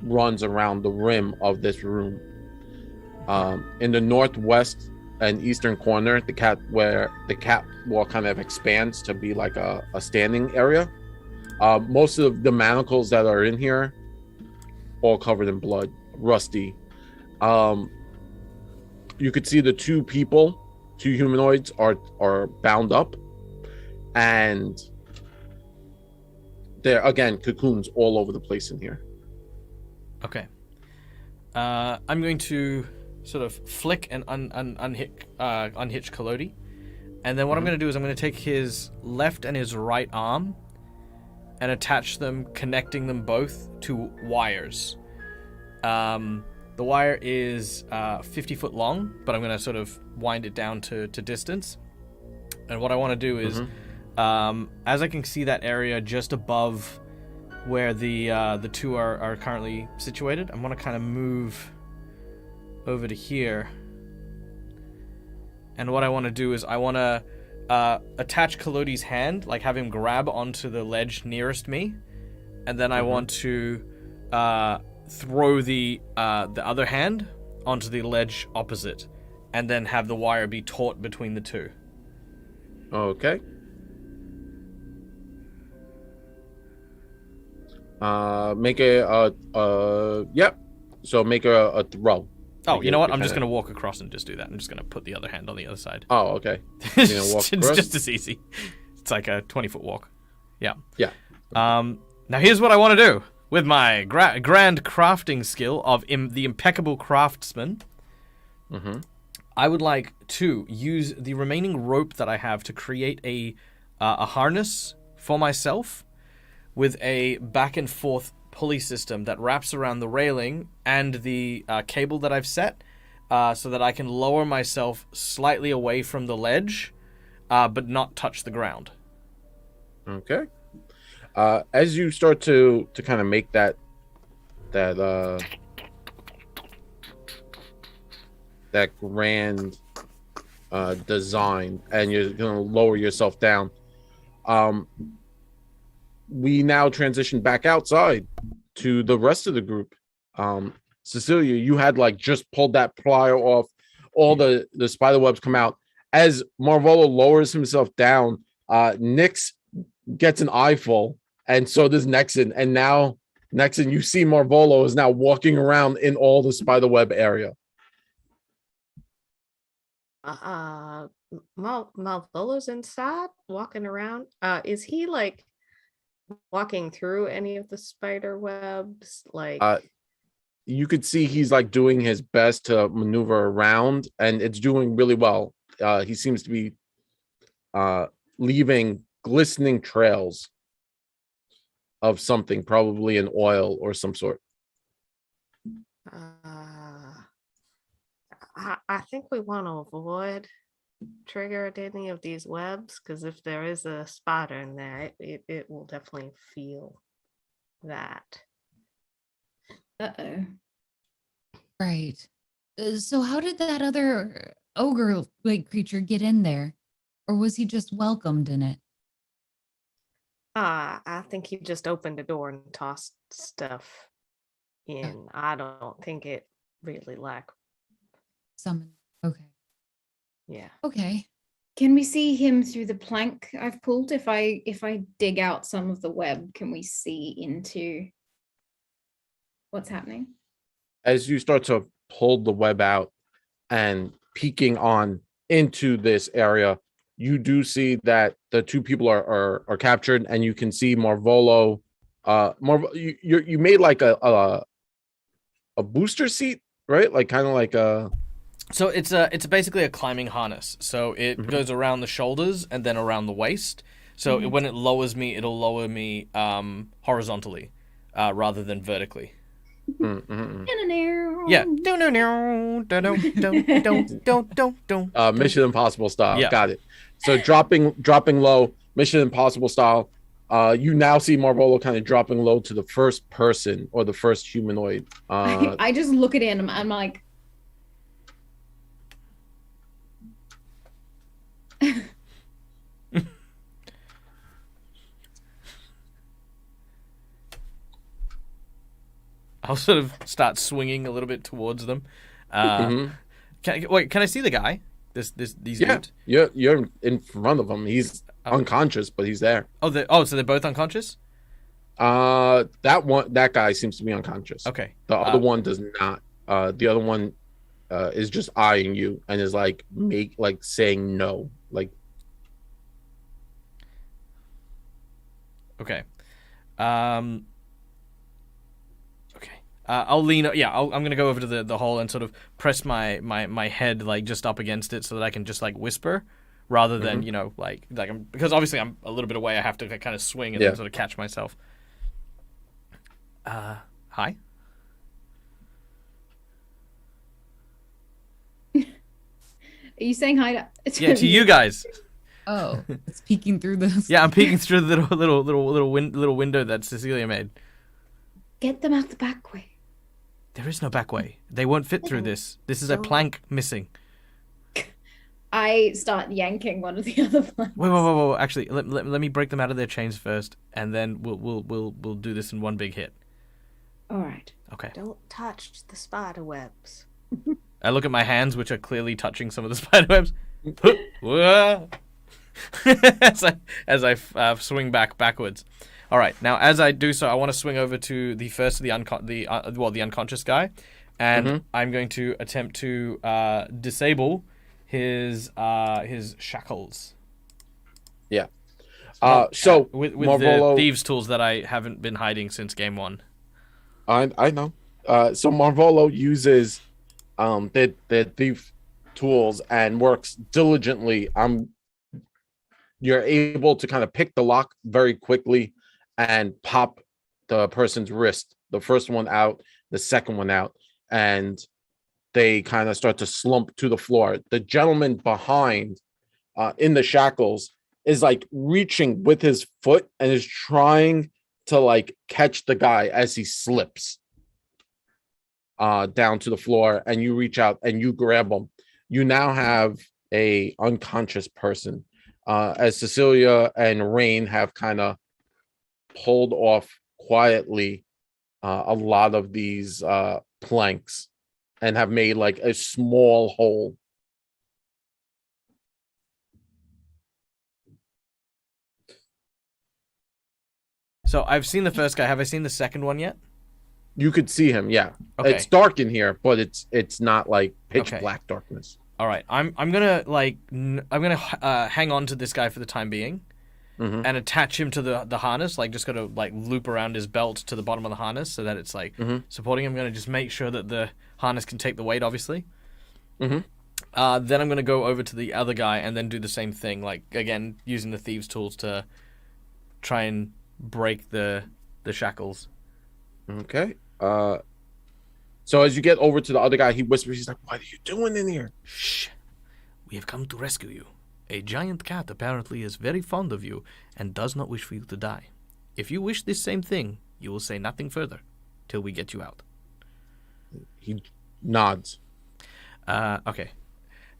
runs around the rim of this room. In the northwest and eastern corner, the catwalk kind of expands to be like a standing area. Most of the manacles that are in here, all covered in blood, rusty. You could see the two humanoids are bound up, and there again cocoons all over the place in here. Okay. I'm going to sort of flick and unhitch Kalodi, and then what I'm going to do is I'm going to take his left and his right arm and attach them, connecting them both to wires. The wire is 50 foot long, but I'm going to sort of wind it down to distance. And what I want to do is, as I can see that area just above where the two are currently situated. I'm gonna kind of move over to here, and what I want to do is I want to attach Kalodi's hand, like have him grab onto the ledge nearest me, and then I want to throw the other hand onto the ledge opposite, and then have the wire be taut between the two. Okay. Make yep. So make a throw. Oh, you know what? I'm just gonna walk across and just do that. I'm just gonna put the other hand on the other side. Oh, okay. You're gonna walk It's just as easy. It's like a 20-foot walk. Yeah. Yeah. Now here's what I want to do with my grand crafting skill of the impeccable craftsman. Mm-hmm. I would like to use the remaining rope that I have to create a harness for myself with a back and forth pulley system that wraps around the railing and the cable that I've set, so that I can lower myself slightly away from the ledge, but not touch the ground. Okay. As you start to kind of make that grand design, and you're gonna lower yourself down, we now transition back outside to the rest of the group. Cecilia, you had like just pulled that plier off, all the spider webs come out. As Marvolo lowers himself down, Nyx gets an eyeful, and so does Nexon. And now, Nexon, you see Marvolo is now walking around in all the spider web area. Malvolo's inside, walking around. Is he like walking through any of the spider webs? Like, you could see he's like doing his best to maneuver around, and it's doing really well. He seems to be leaving glistening trails of something, probably an oil or some sort. I think we want to avoid trigger any of these webs, because if there is a spider in there, it will definitely feel that. Uh-oh. Right. So how did that other ogre-like creature get in there? Or was he just welcomed in it? I think he just opened the door and tossed stuff in. I don't think it really Summon. Okay. yeah. Okay. Can we see him through the plank I've pulled? If I dig out some of the web, can we see into what's happening? As you start to pull the web out and peeking on into this area, you do see that the two people are captured, and you can see Marvolo. You made like a booster seat, right? Like kind of like a. So it's basically a climbing harness. So it goes around the shoulders and then around the waist. So when it lowers me, it'll lower me horizontally rather than vertically. Yeah. Mission Impossible style. Yeah. Got it. So dropping low, Mission Impossible style. You now see Marvolo kind of dropping low to the first person or the first humanoid. I just look at him. I'm like, I'll sort of start swinging a little bit towards them. Can I see the guy? These dudes? You're in front of him. He's unconscious, but he's there. So they're both unconscious? That guy seems to be unconscious. Okay. The other one does not. The other one is just eyeing you and is like saying no. Like, okay. I'll lean. Yeah, I'm gonna go over to the hole and sort of press my head like just up against it so that I can just like whisper, rather than because obviously I'm a little bit away. I have to kind of swing and then sort of catch myself. Hi. Are you saying hi to Yeah, to you guys. Oh, it's peeking through this. Yeah, I'm peeking through the little window that Cecilia made. Get them out the back way. There is no back way. They won't fit through this. This is a plank missing. I start yanking one of the other ones. Wait. Actually, let me break them out of their chains first, and then we'll do this in one big hit. All right. Okay. Don't touch the spider webs. I look at my hands, which are clearly touching some of the spider webs. as I swing backwards. All right. Now, as I do so, I want to swing over to the first of the unconscious guy, and I'm going to attempt to disable his shackles. Yeah. So with Marvolo, the thieves' tools that I haven't been hiding since game 1. I know. So Marvolo uses the thief tools and works diligently. You're able to kind of pick the lock very quickly and pop the person's wrist. The first one out, the second one out, and they kind of start to slump to the floor. The gentleman behind, in the shackles, is like reaching with his foot and is trying to like catch the guy as he slips down to the floor, and you reach out and you grab him. You now have a unconscious person, as Cecilia and Rain have kind of pulled off quietly a lot of these planks and have made like a small hole. So I've seen the first guy. Have I seen the second one yet? You could see him, yeah. Okay. It's dark in here, but it's not like pitch Okay. black darkness. All right. I'm gonna hang on to this guy for the time being, and attach him to the harness. Like, just gotta like loop around his belt to the bottom of the harness so that it's like supporting him. I'm gonna just make sure that the harness can take the weight, obviously. Then I'm gonna go over to the other guy and then do the same thing. Like, again, using the thieves' tools to try and break the shackles. Okay. So as you get over to the other guy, he whispers, he's like, "What are you doing in here?" Shh. We have come to rescue you. A giant cat apparently is very fond of you and does not wish for you to die. If you wish this same thing, you will say nothing further till we get you out. He nods. Okay.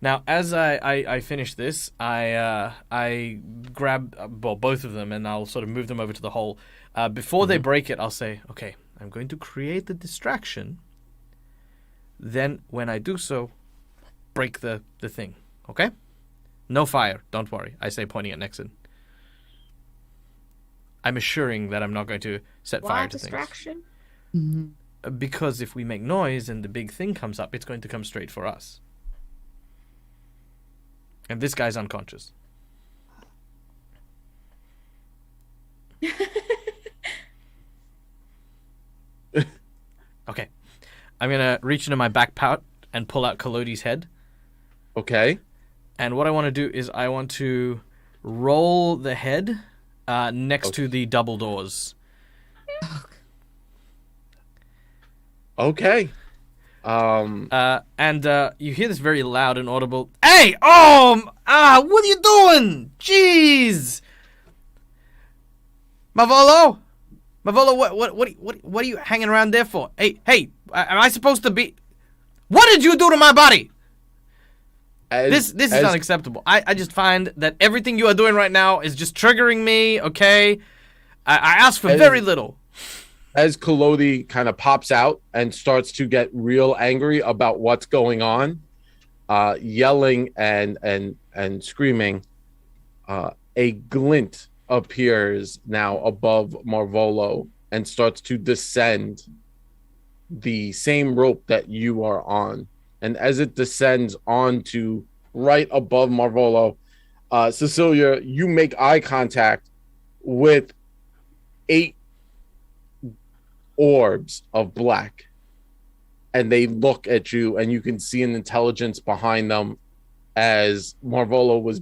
Now, as I finish this, I grab both of them and I'll sort of move them over to the hole. Before they break it, I'll say, okay, I'm going to create the distraction. Then, when I do so, break the thing. Okay? No fire. Don't worry. I say, pointing at Nexon. I'm assuring that I'm not going to set fire to distraction? things. Because if we make noise and the big thing comes up, it's going to come straight for us. And this guy's unconscious. Okay. I'm going to reach into my back pouch and pull out Kolodi's head. Okay. And what I want to do is I want to roll the head next to the double doors. Okay. And you hear this very loud and audible, "Hey! What are you doing? Jeez! Mavolo? What are you hanging around there for? Hey, am I supposed to be... What did you do to my body?" This is unacceptable. I just find that everything you are doing right now is just triggering me, okay? I asked for very little. As Kolodi kind of pops out and starts to get real angry about what's going on, yelling and screaming, a glint appears now above Marvolo and starts to descend the same rope that you are on. And as it descends onto right above Marvolo, Cecilia, you make eye contact with 8 orbs of black, and they look at you, and you can see an intelligence behind them as Marvolo was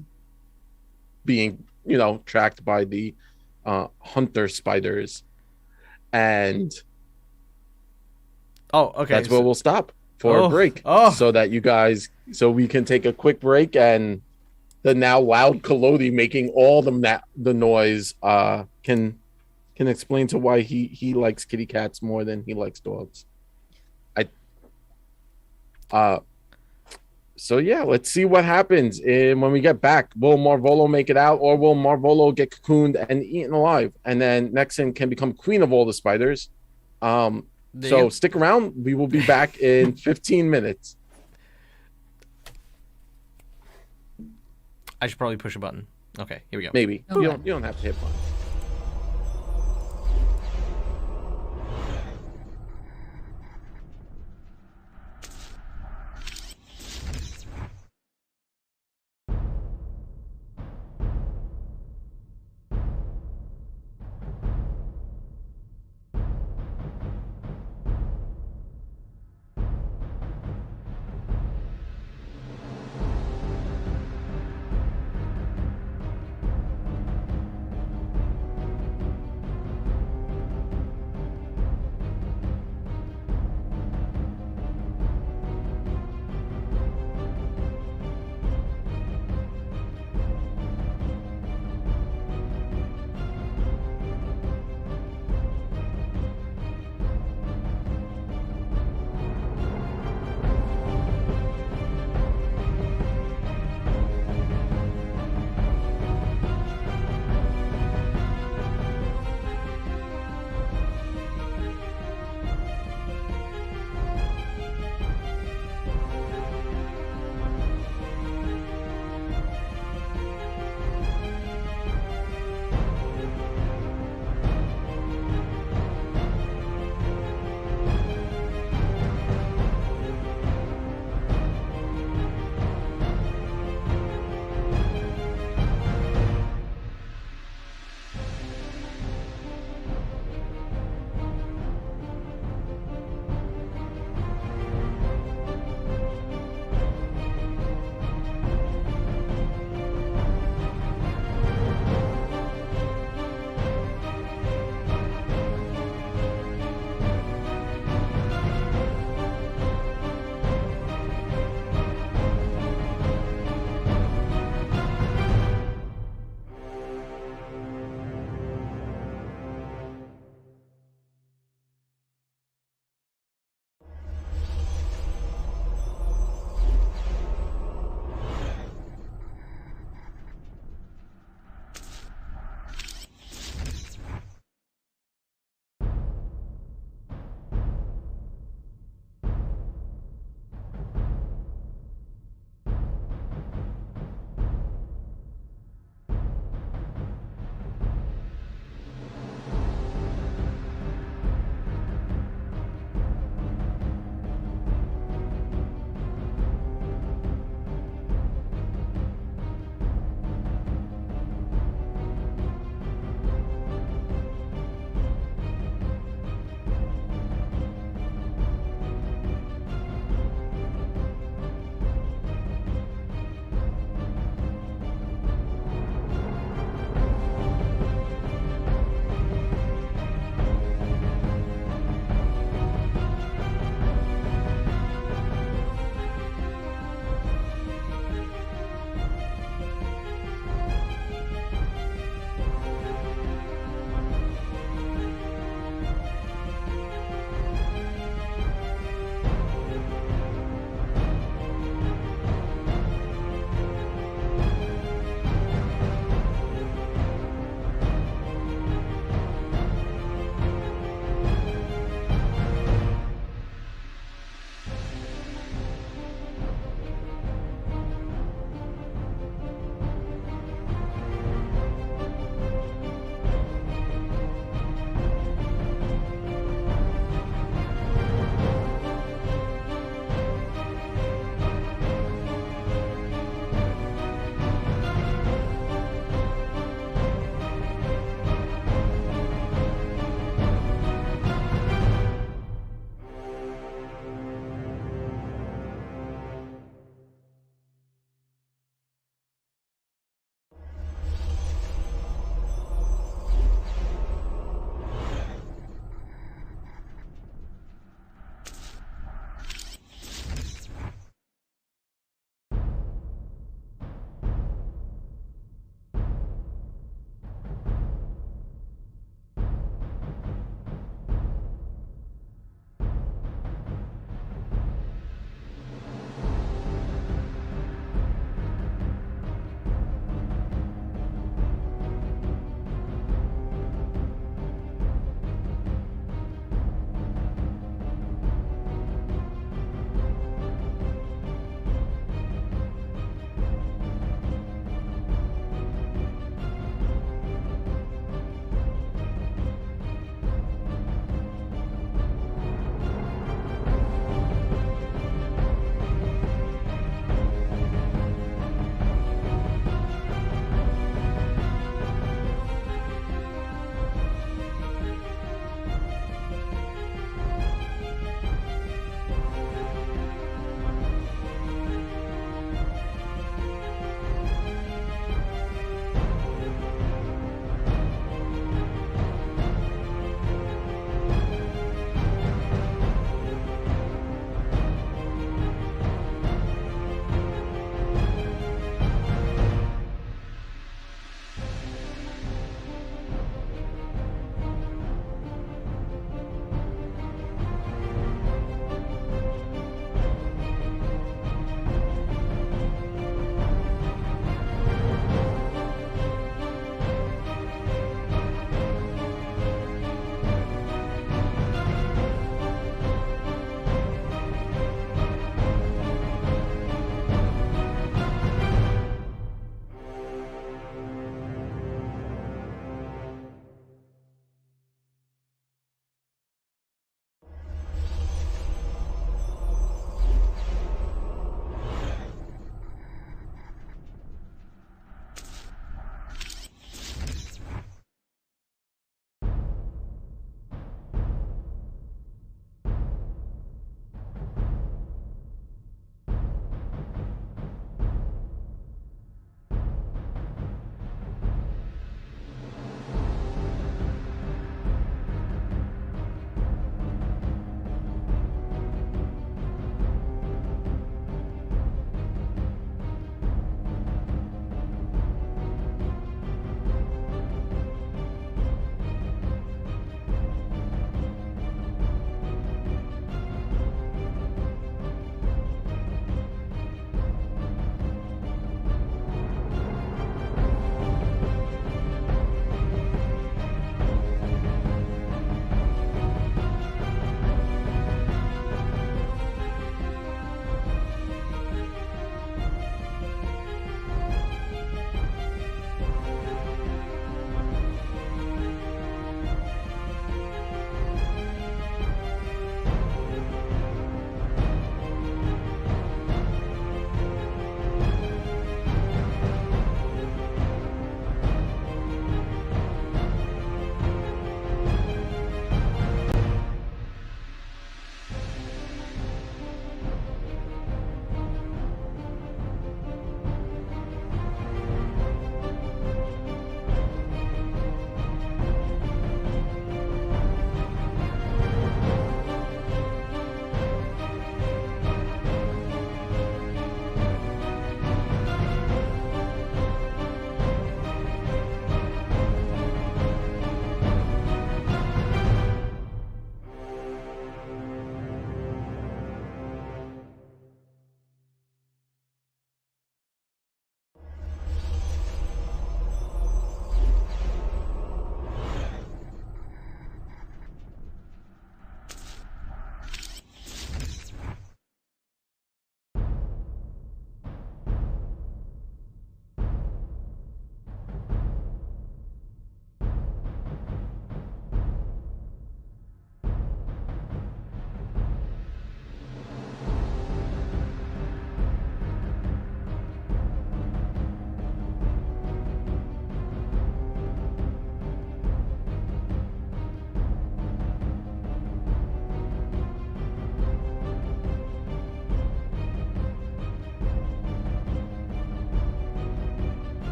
being, tracked by the hunter spiders. And okay, that's where we'll stop for a break, so that you guys, so we can take a quick break and the now loud Collodi making all the noise can explain to why he likes kitty cats more than he likes dogs. So yeah, let's see what happens when we get back. Will Marvolo make it out, or will Marvolo get cocooned and eaten alive? And then Nexen can become queen of all the spiders. So stick around. We will be back in 15 minutes. I should probably push a button. Okay, here we go. Maybe. Okay. You don't have to hit one.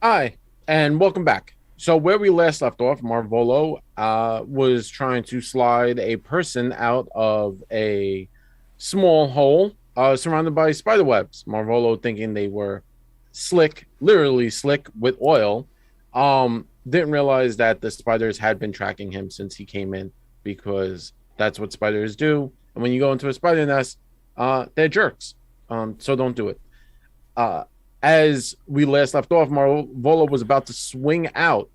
Hi, and welcome back. So where we last left off, Marvolo was trying to slide a person out of a small hole surrounded by spider webs. Marvolo, thinking they were slick, literally slick with oil, didn't realize that the spiders had been tracking him since he came in, because that's what spiders do. And when you go into a spider nest, they're jerks. So don't do it. As we last left off, Marvolo was about to swing out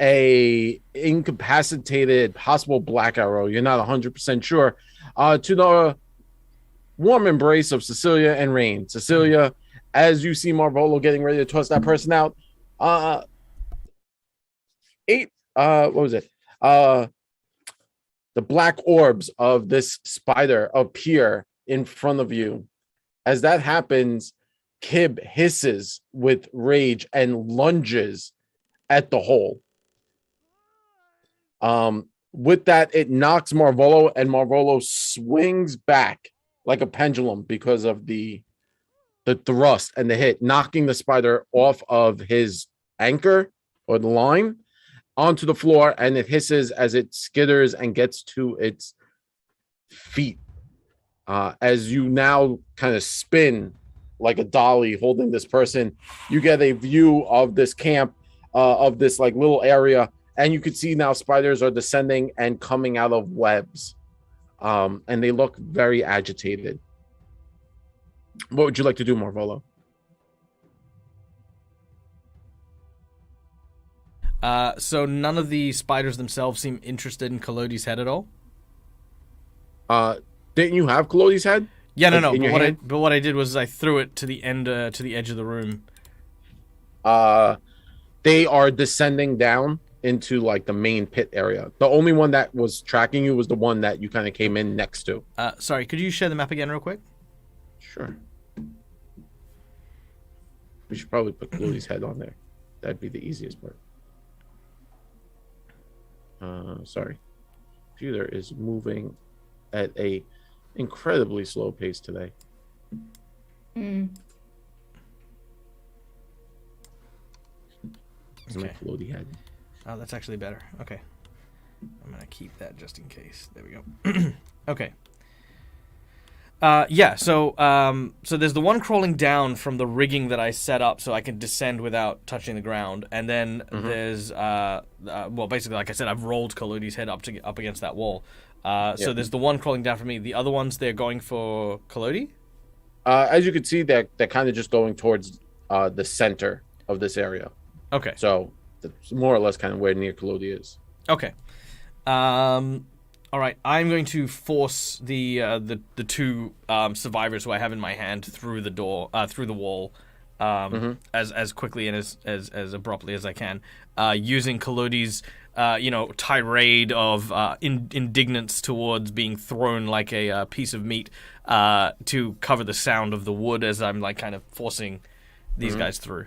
a incapacitated possible black arrow. You're not 100% sure. To the warm embrace of Cecilia and Rain. Cecilia, as you see Marvolo getting ready to toss that person out, what was it? The black orbs of this spider appear in front of you. As that happens, Kib hisses with rage and lunges at the hole. With that, it knocks Marvolo, and Marvolo swings back like a pendulum because of the thrust and the hit, knocking the spider off of his anchor or the line onto the floor, and it hisses as it skitters and gets to its feet. As you now kind of spin like a dolly holding this person, you get a view of this camp, of this like little area, and you can see now spiders are descending and coming out of webs, and they look very agitated. What would you like to do, Marvolo? So none of the spiders themselves seem interested in Collodi's head at all? Didn't you have Collodi's head? Yeah, no. But what I did was I threw it to the edge of the room. They are descending down into like the main pit area. The only one that was tracking you was the one that you kind of came in next to. Sorry, could you share the map again real quick? Sure. We should probably put Collodi's head on there. That'd be the easiest part. Sorry. Computer is moving at a incredibly slow pace today. Mm. My Collodi head. Oh, that's actually better. Okay. I'm going to keep that just in case. There we go. Okay. So there's the one crawling down from the rigging that I set up so I can descend without touching the ground, and then there's basically, like I said, I've rolled Collodi's head up against that wall. So there's the one crawling down for me. The other ones, they're going for Collodi? As you can see, they're kind of just going towards the center of this area. Okay. So that's more or less kind of where near Collodi is. Okay. All right, I'm going to force the two survivors who I have in my hand through the door, through the wall, as quickly and as abruptly as I can, using Collodi's tirade of indignance towards being thrown like a piece of meat to cover the sound of the wood as I'm like kind of forcing these guys through.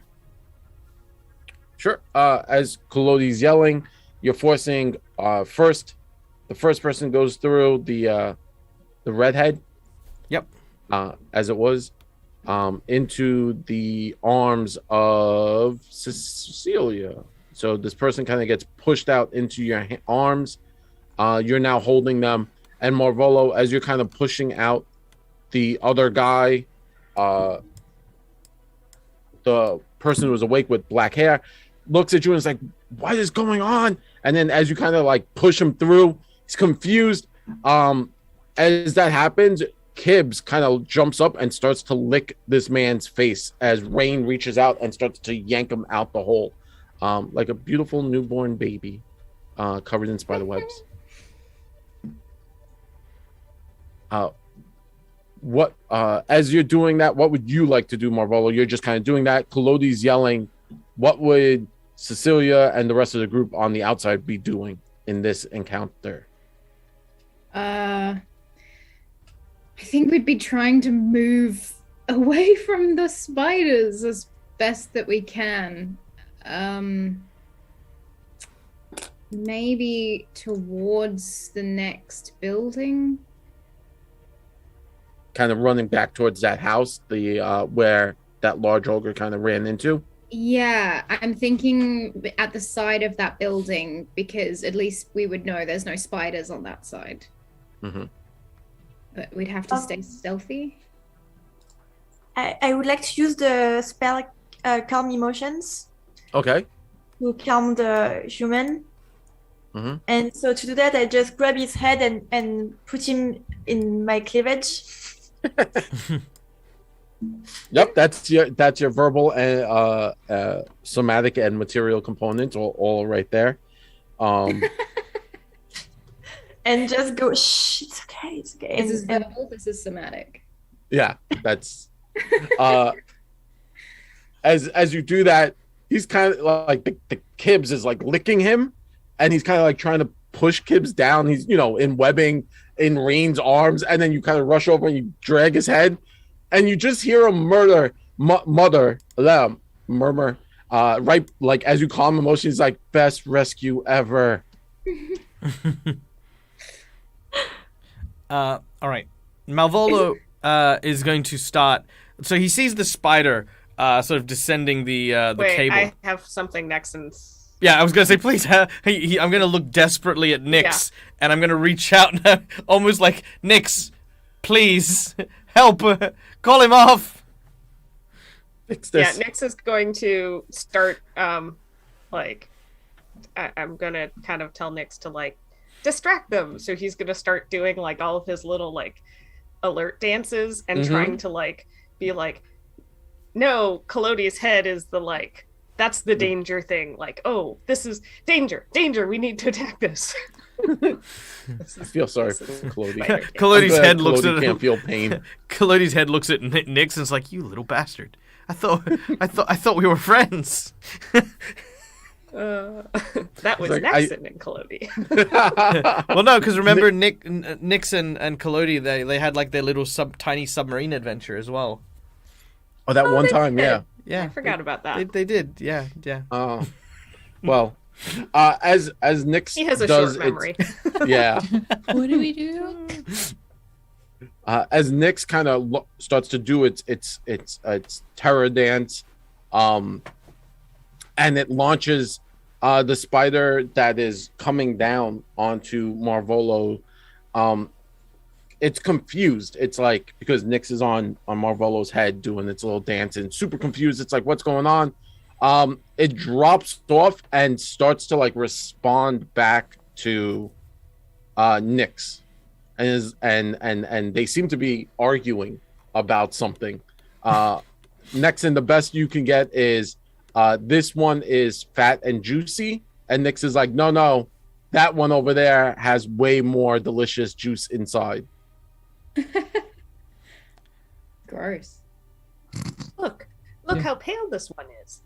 Sure. As Collodi's yelling, you're forcing first. The first person goes through the redhead. Yep. As it was, into the arms of Cecilia. So this person kind of gets pushed out into your arms. You're now holding them, and Marvolo, as you're kind of pushing out the other guy, the person who was awake with black hair, looks at you and is like, "What is going on?" And then as you kind of like push him through, he's confused. As that happens, Kibbs kind of jumps up and starts to lick this man's face as Rain reaches out and starts to yank him out the hole, like a beautiful newborn baby covered in spider webs. As you're doing that, what would you like to do, Marvolo? You're just kind of doing that. Collodi's yelling. What would Cecilia and the rest of the group on the outside be doing in this encounter? I think we'd be trying to move away from the spiders as best that we can. Maybe towards the next building. Kind of running back towards that house, the where that large ogre kind of ran into. Yeah, I'm thinking at the side of that building because at least we would know there's no spiders on that side. Mhm. But we'd have to stay stealthy. I would like to use the spell Calm Emotions Okay. to calm the human. Mm-hmm. And so to do that, I just grab his head and put him in my cleavage. Yep, that's your verbal and somatic and material components all right there. And just go, shh, it's okay, it's okay. This is verbal, this is somatic. Yeah, that's as you do that, he's kind of like the Kibbs is like licking him, and he's kind of like trying to push Kibbs down. He's in webbing in Rain's arms, and then you kind of rush over and you drag his head, and you just hear him murmur, right, like as you calm emotion, he's like, best rescue ever. All right. Malvolo is going to start. So he sees the spider sort of descending the Wait, cable. I have something next and Yeah, I was going to say, please. I'm going to look desperately at Nyx, and I'm going to reach out, almost like, Nyx, please, help, call him off. Fix this. Yeah, Nyx is going to start, I'm going to kind of tell Nyx to, like, distract them. So he's going to start doing, like, all of his little, like, alert dances and trying to, like, be like, no, Collodi's head is the, like, that's the danger thing. Like, oh, this is danger, we need to attack this. I feel sorry for Collodi. Collodi's head looks at can't feel pain. Collodi's head looks at Nyx and is like, "You little bastard! I thought we were friends." That was like, Nexon and Collodi. Well, no, because remember, Nyx and Collodi, they had like their little tiny submarine adventure as well. Oh, that one time, yeah. Yeah, I forgot about that. They did, yeah. Well, as Nyx He has a does short memory. Yeah. What do we do? As Nyx kind of starts to do its terror dance, and it launches the spider that is coming down onto Marvolo. It's confused. It's like, because Nyx is on Marvolo's head doing its little dance and super confused. It's like, what's going on? It drops off and starts to like respond back to Nyx, and they seem to be arguing about something. Next, and the best you can get is this one is fat and juicy, and Nyx is like, no, that one over there has way more delicious juice inside. Gross. Look how pale this one is.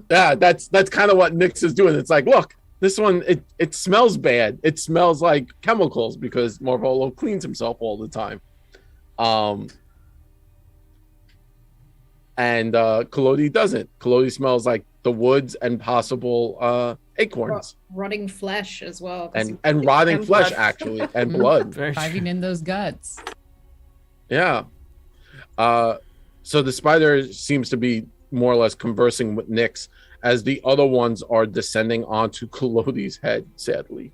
Yeah, that's kind of what Nyx is doing. It's like, look, this one, it smells bad. It smells like chemicals because Marvolo cleans himself all the time. And Collodi doesn't. Collodi smells like the woods and possible acorns. Rotting flesh as well. And rotting and flesh, blood. actually, and blood. Diving in those guts. Yeah. So the spider seems to be more or less conversing with Nyx as the other ones are descending onto Collodi's head, sadly.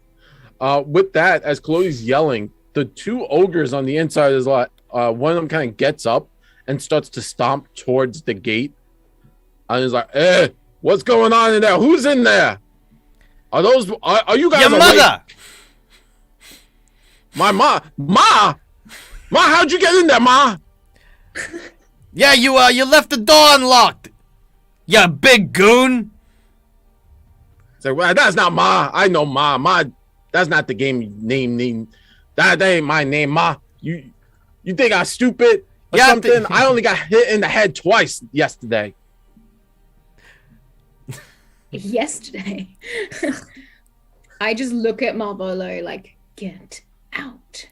With that, as Collodi's yelling, the two ogres on the inside is like, one of them kind of gets up and starts to stomp towards the gate. And he's like, what's going on in there? Who's in there? Are you guys Your awake? mother! My Ma, how'd you get in there, Ma? Yeah, you left the door unlocked. You big goon. So, well, that's not Ma. I know Ma. Ma, that's not the game name. That ain't my name, Ma. You think I'm stupid or something? I only got hit in the head twice yesterday. Yesterday. I just look at Marvolo like, get out.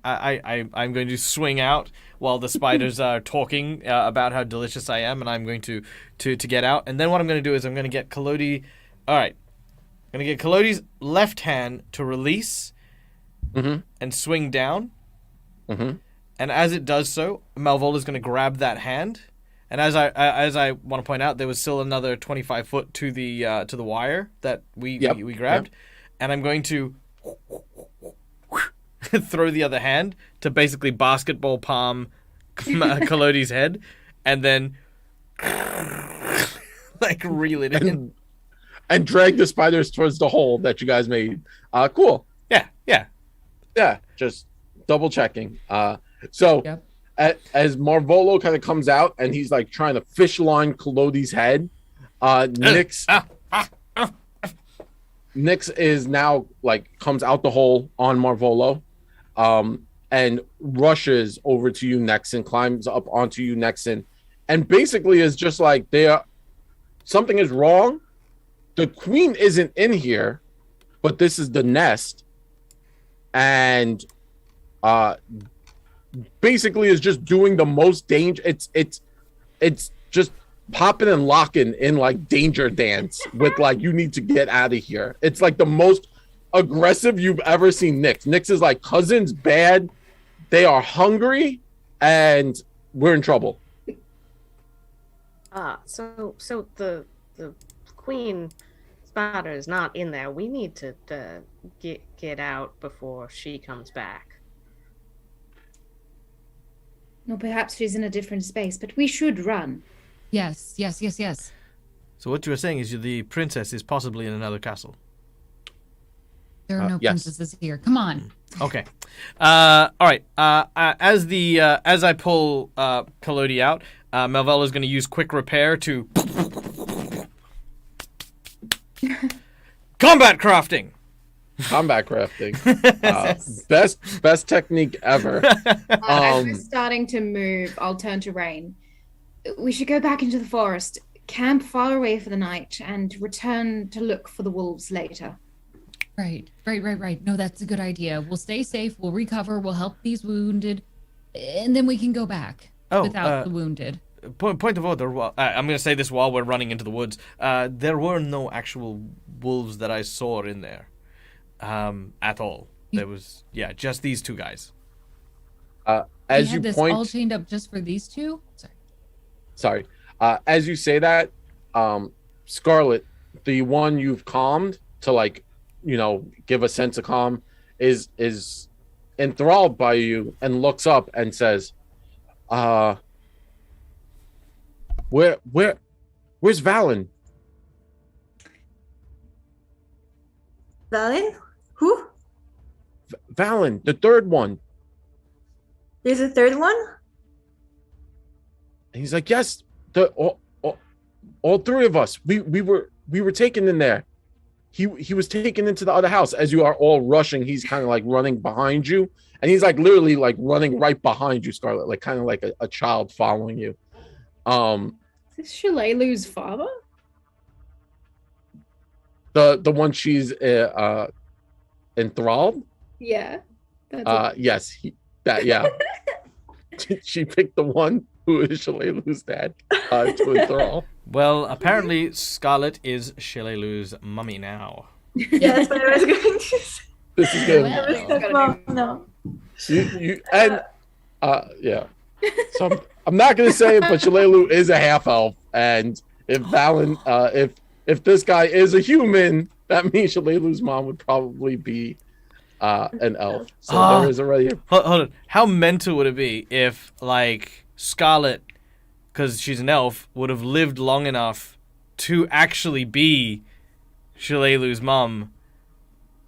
I'm going to swing out while the spiders are talking about how delicious I am, and I'm going to get out. And then what I'm going to do is I'm going to get Collodi. All right, I'm going to get Collodi's left hand to release and swing down. And as it does so, Malvola's going to grab that hand And as I want to point out, there was still another 25 foot to the wire that we grabbed, and I'm going to throw the other hand to basically basketball palm Kalodi's head, and then like reel it in and drag the spiders towards the hole that you guys made. Cool. Yeah. Just double checking. So. Yep. As Marvolo kind of comes out and he's like trying to fish line Kalodi's head, Nyx is now like comes out the hole on Marvolo, and rushes over to you, Nexon, climbs up onto you, Nexon, and basically is just like something is wrong. The queen isn't in here, but this is the nest, and basically is just doing the most danger. It's just popping and locking in like danger dance with like, you need to get out of here. It's like the most aggressive you've ever seen Nyx. Nyx is like, cousins bad, they are hungry, and we're in trouble. So the queen spider is not in there. We need to get out before she comes back. No, perhaps she's in a different space, but we should run. Yes. So what you are saying is the princess is possibly in another castle. There are no yes. princesses here. Come on. Okay. All right. As I pull Kalodi out, Malvolo is going to use quick repair to combat crafting. Combat crafting. Best technique ever. As we're starting to move, I'll turn to Rain. We should go back into the forest, camp far away for the night, and return to look for the wolves later. Right. No, that's a good idea. We'll stay safe, we'll recover, we'll help these wounded, and then we can go back without the wounded. Point of order. I'm going to say this while we're running into the woods. There were no actual wolves that I saw in there. At all. There was just these two guys. As you this point, all chained up just for these two. Sorry. As you say that, Scarlet, the one you've calmed to like, give a sense of calm, is enthralled by you and looks up and says, where's Valen? Valen? Who? Valen, the third one. There's a third one? And he's like, yes, all three of us. We were taken in there. He was taken into the other house. As you are all rushing, he's kind of like running behind you, and he's like literally like running right behind you, Scarlet, like kind of like a child following you. Is this Shalalu's father? The one she's enthralled. Yeah. Yes, yeah. She picked the one who is Shalalu's dad to enthrall. Well, apparently Scarlet is Shalalu's mummy now. Yeah, that's what I was going to say. This is good. Well, no. Yeah. So I'm not gonna say it, but Shalalu is a half elf, and if Valen, if this guy is a human, that means Shalalu's mom would probably be an elf. So there is already. Hold on. How mental would it be if like Scarlet, because she's an elf, would have lived long enough to actually be Shalalu's mom?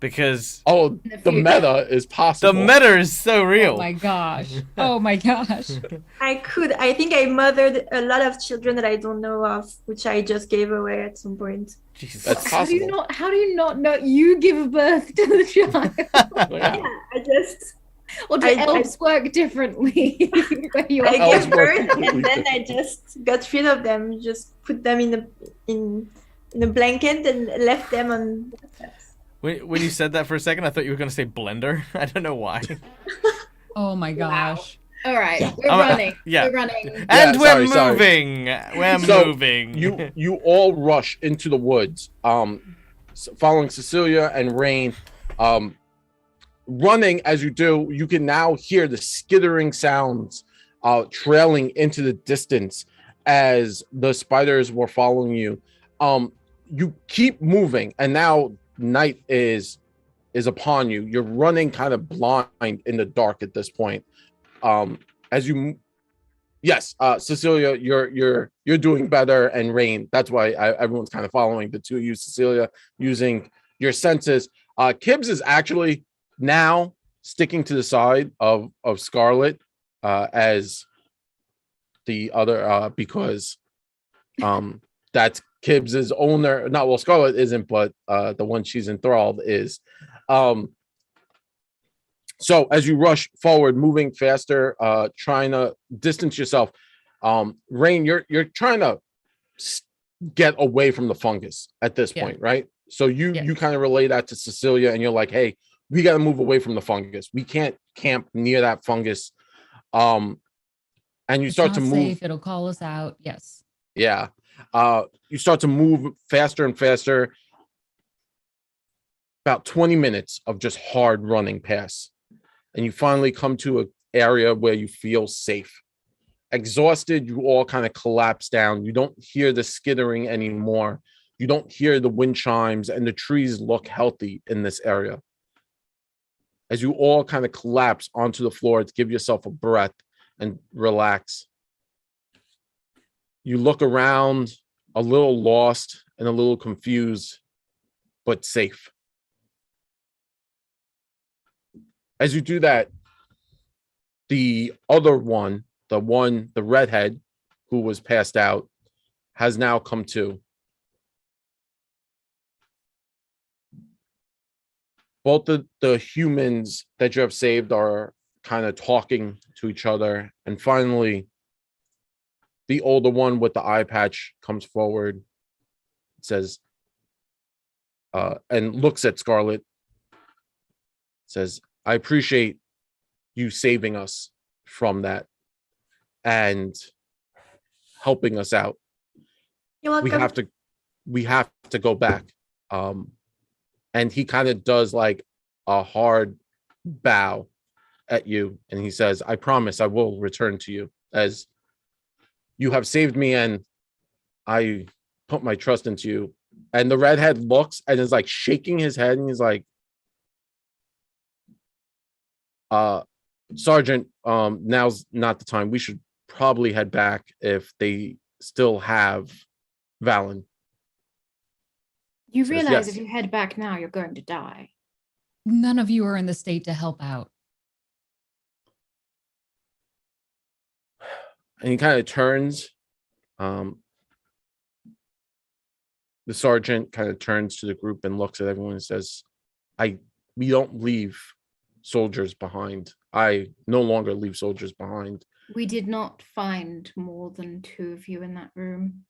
Because the meta is possible. The meta is so real. Oh my gosh. I think I mothered a lot of children that I don't know of, which I just gave away at some point. Jesus. That's possible. How do you not know you give birth to the child? Yeah, I just. Or do elves work differently? I gave birth and then I just got rid of them. Just put them in a blanket and left them on. When you said that for a second, I thought you were going to say blender. I don't know why. Oh my gosh. Wow. All right, we're running. Yeah. We're running. And we're sorry. moving. We're moving. You all rush into the woods, following Cecilia and Rain. Running as you do, you can now hear the skittering sounds trailing into the distance as the spiders were following you. You keep moving, and now night is upon you. You're running kind of blind in the dark at this point. As you Yes, Cecilia, you're doing better, and Rain. That's why everyone's kind of following the two of you, Cecilia, using your senses. Kibbs is actually now sticking to the side of Scarlet as the other because that's Kibbs's owner. Not well, Scarlet isn't, but the one she's enthralled is. So as you rush forward, moving faster, trying to distance yourself, Rain, you're trying to get away from the fungus at this point, right? So you kind of relay that to Cecilia, and you're like, hey, we got to move away from the fungus. We can't camp near that fungus. And you start to move. Safe. It'll call us out. Yes. Yeah. You start to move faster and faster. About 20 minutes of just hard running pass. And you finally come to an area where you feel safe. Exhausted, you all kind of collapse down. You don't hear the skittering anymore. You don't hear the wind chimes, and the trees look healthy in this area. As you all kind of collapse onto the floor to give yourself a breath and relax, you look around a little lost and a little confused, but safe. As you do that, the other one, the redhead who was passed out, has now come to. Both the humans that you have saved are kind of talking to each other. And finally, the older one with the eye patch comes forward, says, and looks at Scarlet, says, I appreciate you saving us from that and helping us out. You're welcome. We have to go back. And he kind of does like a hard bow at you, and he says, I promise I will return to you, as you have saved me and I put my trust into you. And the redhead looks and is like shaking his head, and he's like, Sergeant, now's not the time. We should probably head back if they still have Valen. You realize if you head back now, you're going to die. None of you are in the state to help out. And he kind of turns. The sergeant kind of turns to the group and looks at everyone and says, we don't leave soldiers behind. I no longer leave soldiers behind. We did not find more than 2 of you in that room.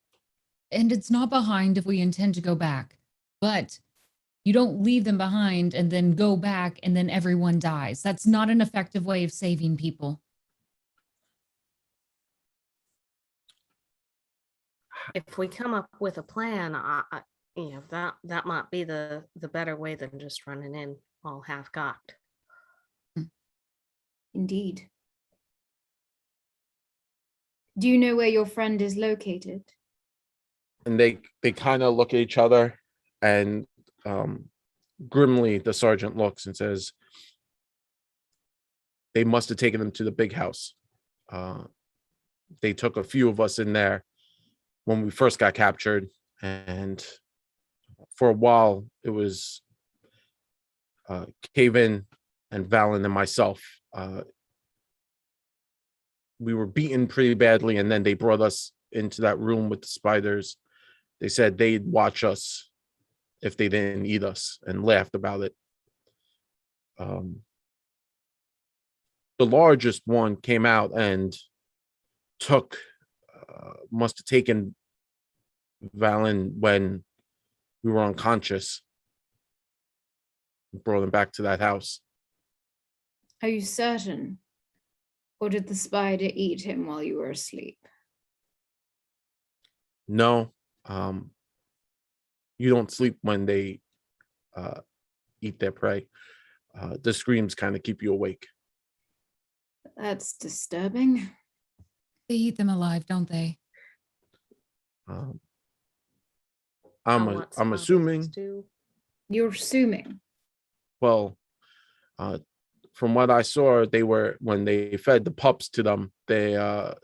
And it's not behind if we intend to go back. But you don't leave them behind and then go back and then everyone dies. That's not an effective way of saving people. If we come up with a plan, that might be the better way than just running in all half-cocked. Indeed. Do you know where your friend is located? And they kind of look at each other, and grimly the sergeant looks and says, they must have taken them to the big house. They took a few of us in there when we first got captured, and for a while it was Caven and Valen and myself. We were beaten pretty badly, and then they brought us into that room with the spiders. They said they'd watch us if they didn't eat us, and laughed about it. The largest one came out and must have taken Valen when we were unconscious, brought him back to that house. Are you certain? Or did the spider eat him while you were asleep? No. You don't sleep when they eat their prey. The screams kind of keep you awake. That's disturbing. They eat them alive, don't they? Um, On what I'm smells assuming. do. You're assuming. Well, from what I saw, they were when they fed the pups to them. The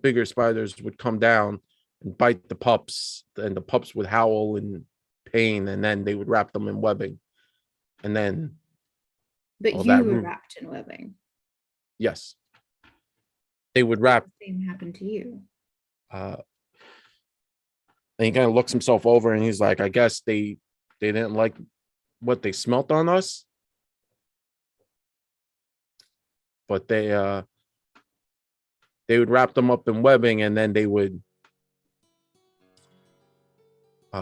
bigger spiders would come down and bite the pups, and the pups would howl in pain, and then they would wrap them in webbing, and then But all you that were root. wrapped in webbing. Yes, they would wrap. The same happened to you. And he kind of looks himself over, and he's like, "I guess they didn't like what they smelt on us, but they would wrap them up in webbing, and then they would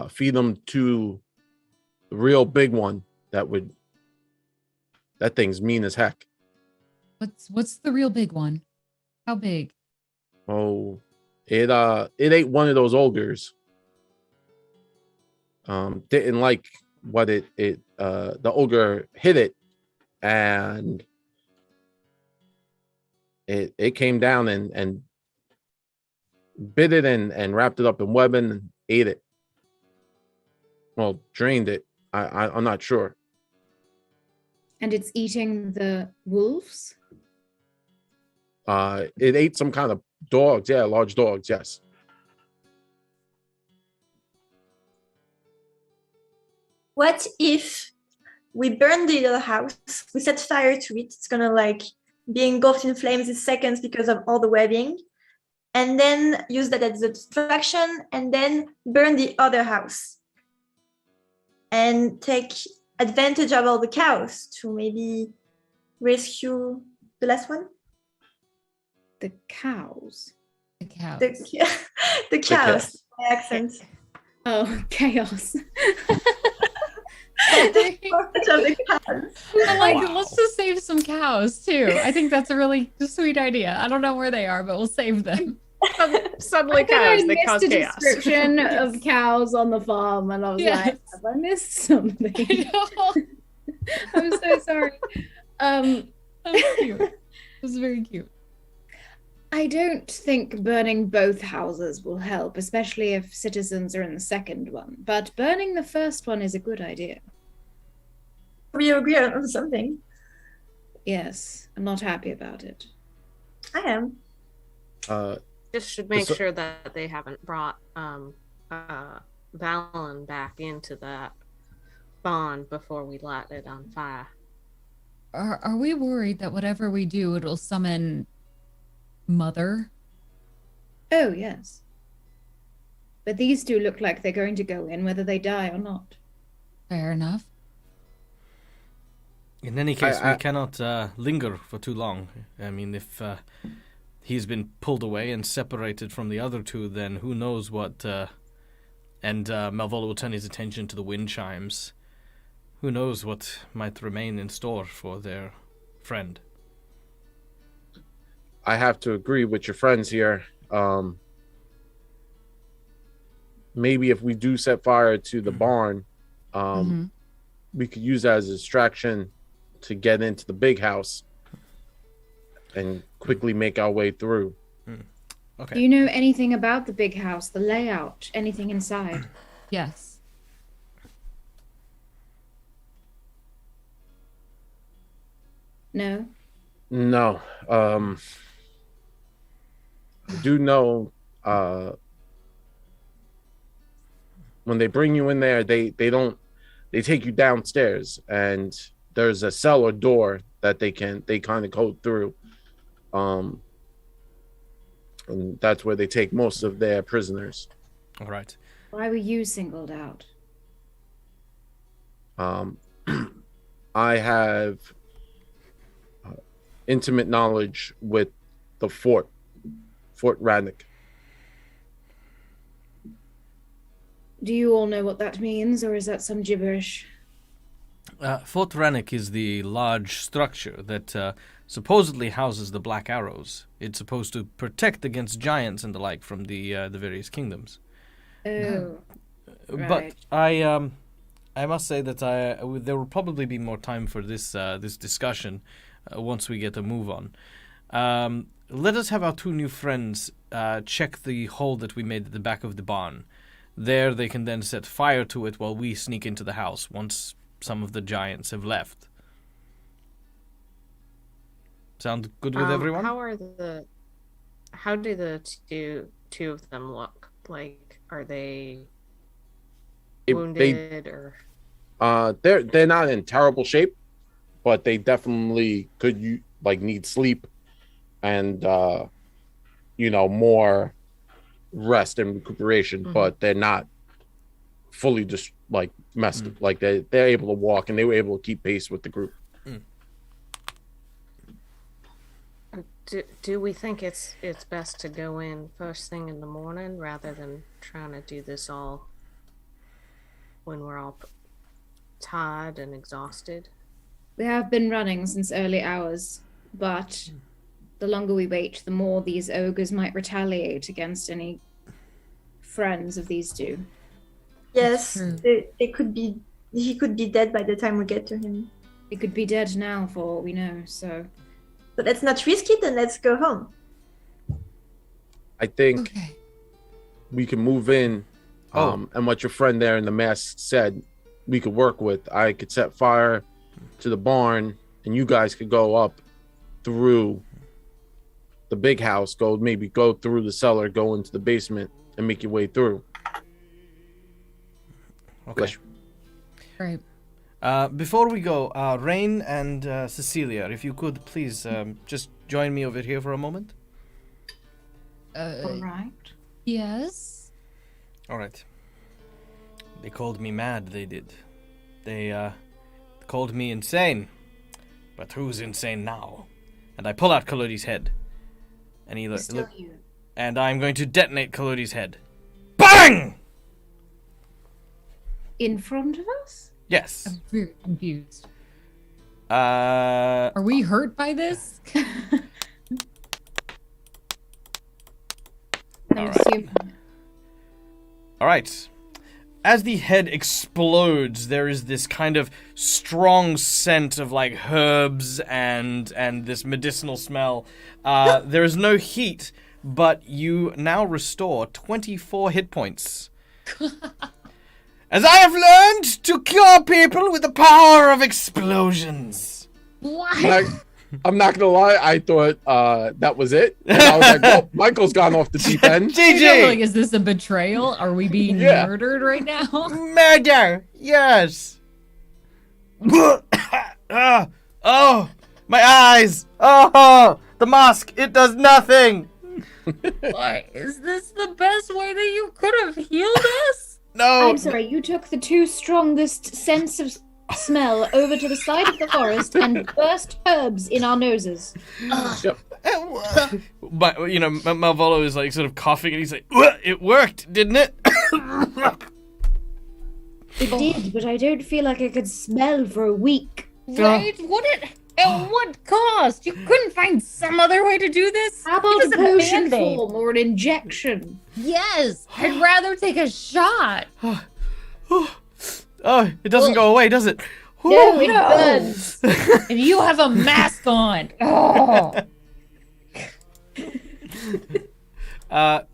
feed them to the real big one. That thing's mean as heck. What's the real big one? How big? Oh, it ate one of those ogres. Didn't like what the ogre hit it, and it came down and bit it and wrapped it up in webbing and ate it. Well, drained it. I'm not sure. And it's eating the wolves? It ate some kind of dogs. Yeah, large dogs. Yes. What if we burn the little house, we set fire to it, it's gonna like be engulfed in flames in seconds because of all the webbing, and then use that as a distraction, and then burn the other house and take advantage of all the cows to maybe rescue the last one? The cows. The cows. The cows. My accent. Oh, chaos. The cows. I like it. Let's just save some cows too. I think that's a really sweet idea. I don't know where they are, but we'll save them. Suddenly I think I cows, they cause missed a chaos. description of cows on the farm, and I was Yes. like, have I missed something? I'm so sorry. That was cute. It was very cute. I don't think burning both houses will help, especially if citizens are in the second one. But burning the first one is a good idea. We agree on something. Yes, I'm not happy about it. I am. Just should make So- sure that they haven't brought Valen back into that bond before we light it on fire. Are we worried that whatever we do, it'll summon Mother? Oh, yes. But these two look like they're going to go in, whether they die or not. Fair enough. In any case, I- we cannot linger for too long. I mean, if he's been pulled away and separated from the other two, then who knows what... and Malvolio will turn his attention to the wind chimes. Who knows what might remain in store for their friend. I have to agree with your friends here. Maybe if we do set fire to the barn, we could use that as a distraction to get into the big house and quickly make our way through. Okay. Do you know anything about the big house, the layout, anything inside? Yes. No? No. I do know when they bring you in there, they take you downstairs, and there's a cellar door that they kind of go through. And that's where they take most of their prisoners. All right. Why were you singled out? I have intimate knowledge with the Fort Radnick. Do you all know what that means, or is that some gibberish? Fort Rennick is the large structure that supposedly houses the Black Arrows. It's supposed to protect against giants and the like from the various kingdoms. Oh, But right. I must say that there will probably be more time for this discussion once we get a move on. let us have our two new friends check the hole that we made at the back of the barn. There they can then set fire to it while we sneak into the house once some of the giants have left. Sound good with everyone? How do the two of them look? Like, are they wounded or? They're not in terrible shape, but they definitely could need sleep and more rest and recuperation. Mhm. But they're not fully just messed. Like they're able to walk and they were able to keep pace with the group. Do we think it's best to go in first thing in the morning rather than trying to do this all when we're all tired and exhausted? We have been running since early hours, but the longer we wait, the more these ogres might retaliate against any friends of these two. Yes, they could be. He could be dead by the time we get to him. He could be dead now, for all we know. So let's not risk it and let's go home. I think we can move in. And what your friend there in the mask said, we could work with. I could set fire to the barn, and you guys could go up through the big house. Maybe go through the cellar, go into the basement, and make your way through. Okay. Right. Before we go, Rain and Cecilia, if you could please just join me over here for a moment. all right. Yes. All right. They called me mad, they did. They called me insane. But who's insane now? And I pull out Collodi's head. And he Still you. and I'm going to detonate Collodi's head. Bang! In front of us? Yes. I'm very confused. All Are we hurt by this? right. As the head explodes, there is this kind of strong scent of herbs and this medicinal smell. There is no heat, but you now restore 24 hit points. As I have learned to cure people with the power of explosions. What? I'm not gonna lie, I thought that was it. And I was like, well, Michael's gone off the deep end. GG! Is this a betrayal? Are we being murdered right now? Murder! Yes! Oh! My eyes! Oh! The mask! It does nothing! What? Is this the best way that you could have healed us? No! I'm sorry, you took the two strongest sense of smell over to the side of the forest and burst herbs in our noses. But, Malvolo is sort of coughing and he's like, it worked, didn't it? It did, but I don't feel like I could smell for a week. Right? At what cost? You couldn't find some other way to do this? How about Give a us potion Band-Aid. form or an injection? Yes, I'd rather take a shot. Oh, it doesn't go away, does it? No, it burns. And you have a mask on. Oh.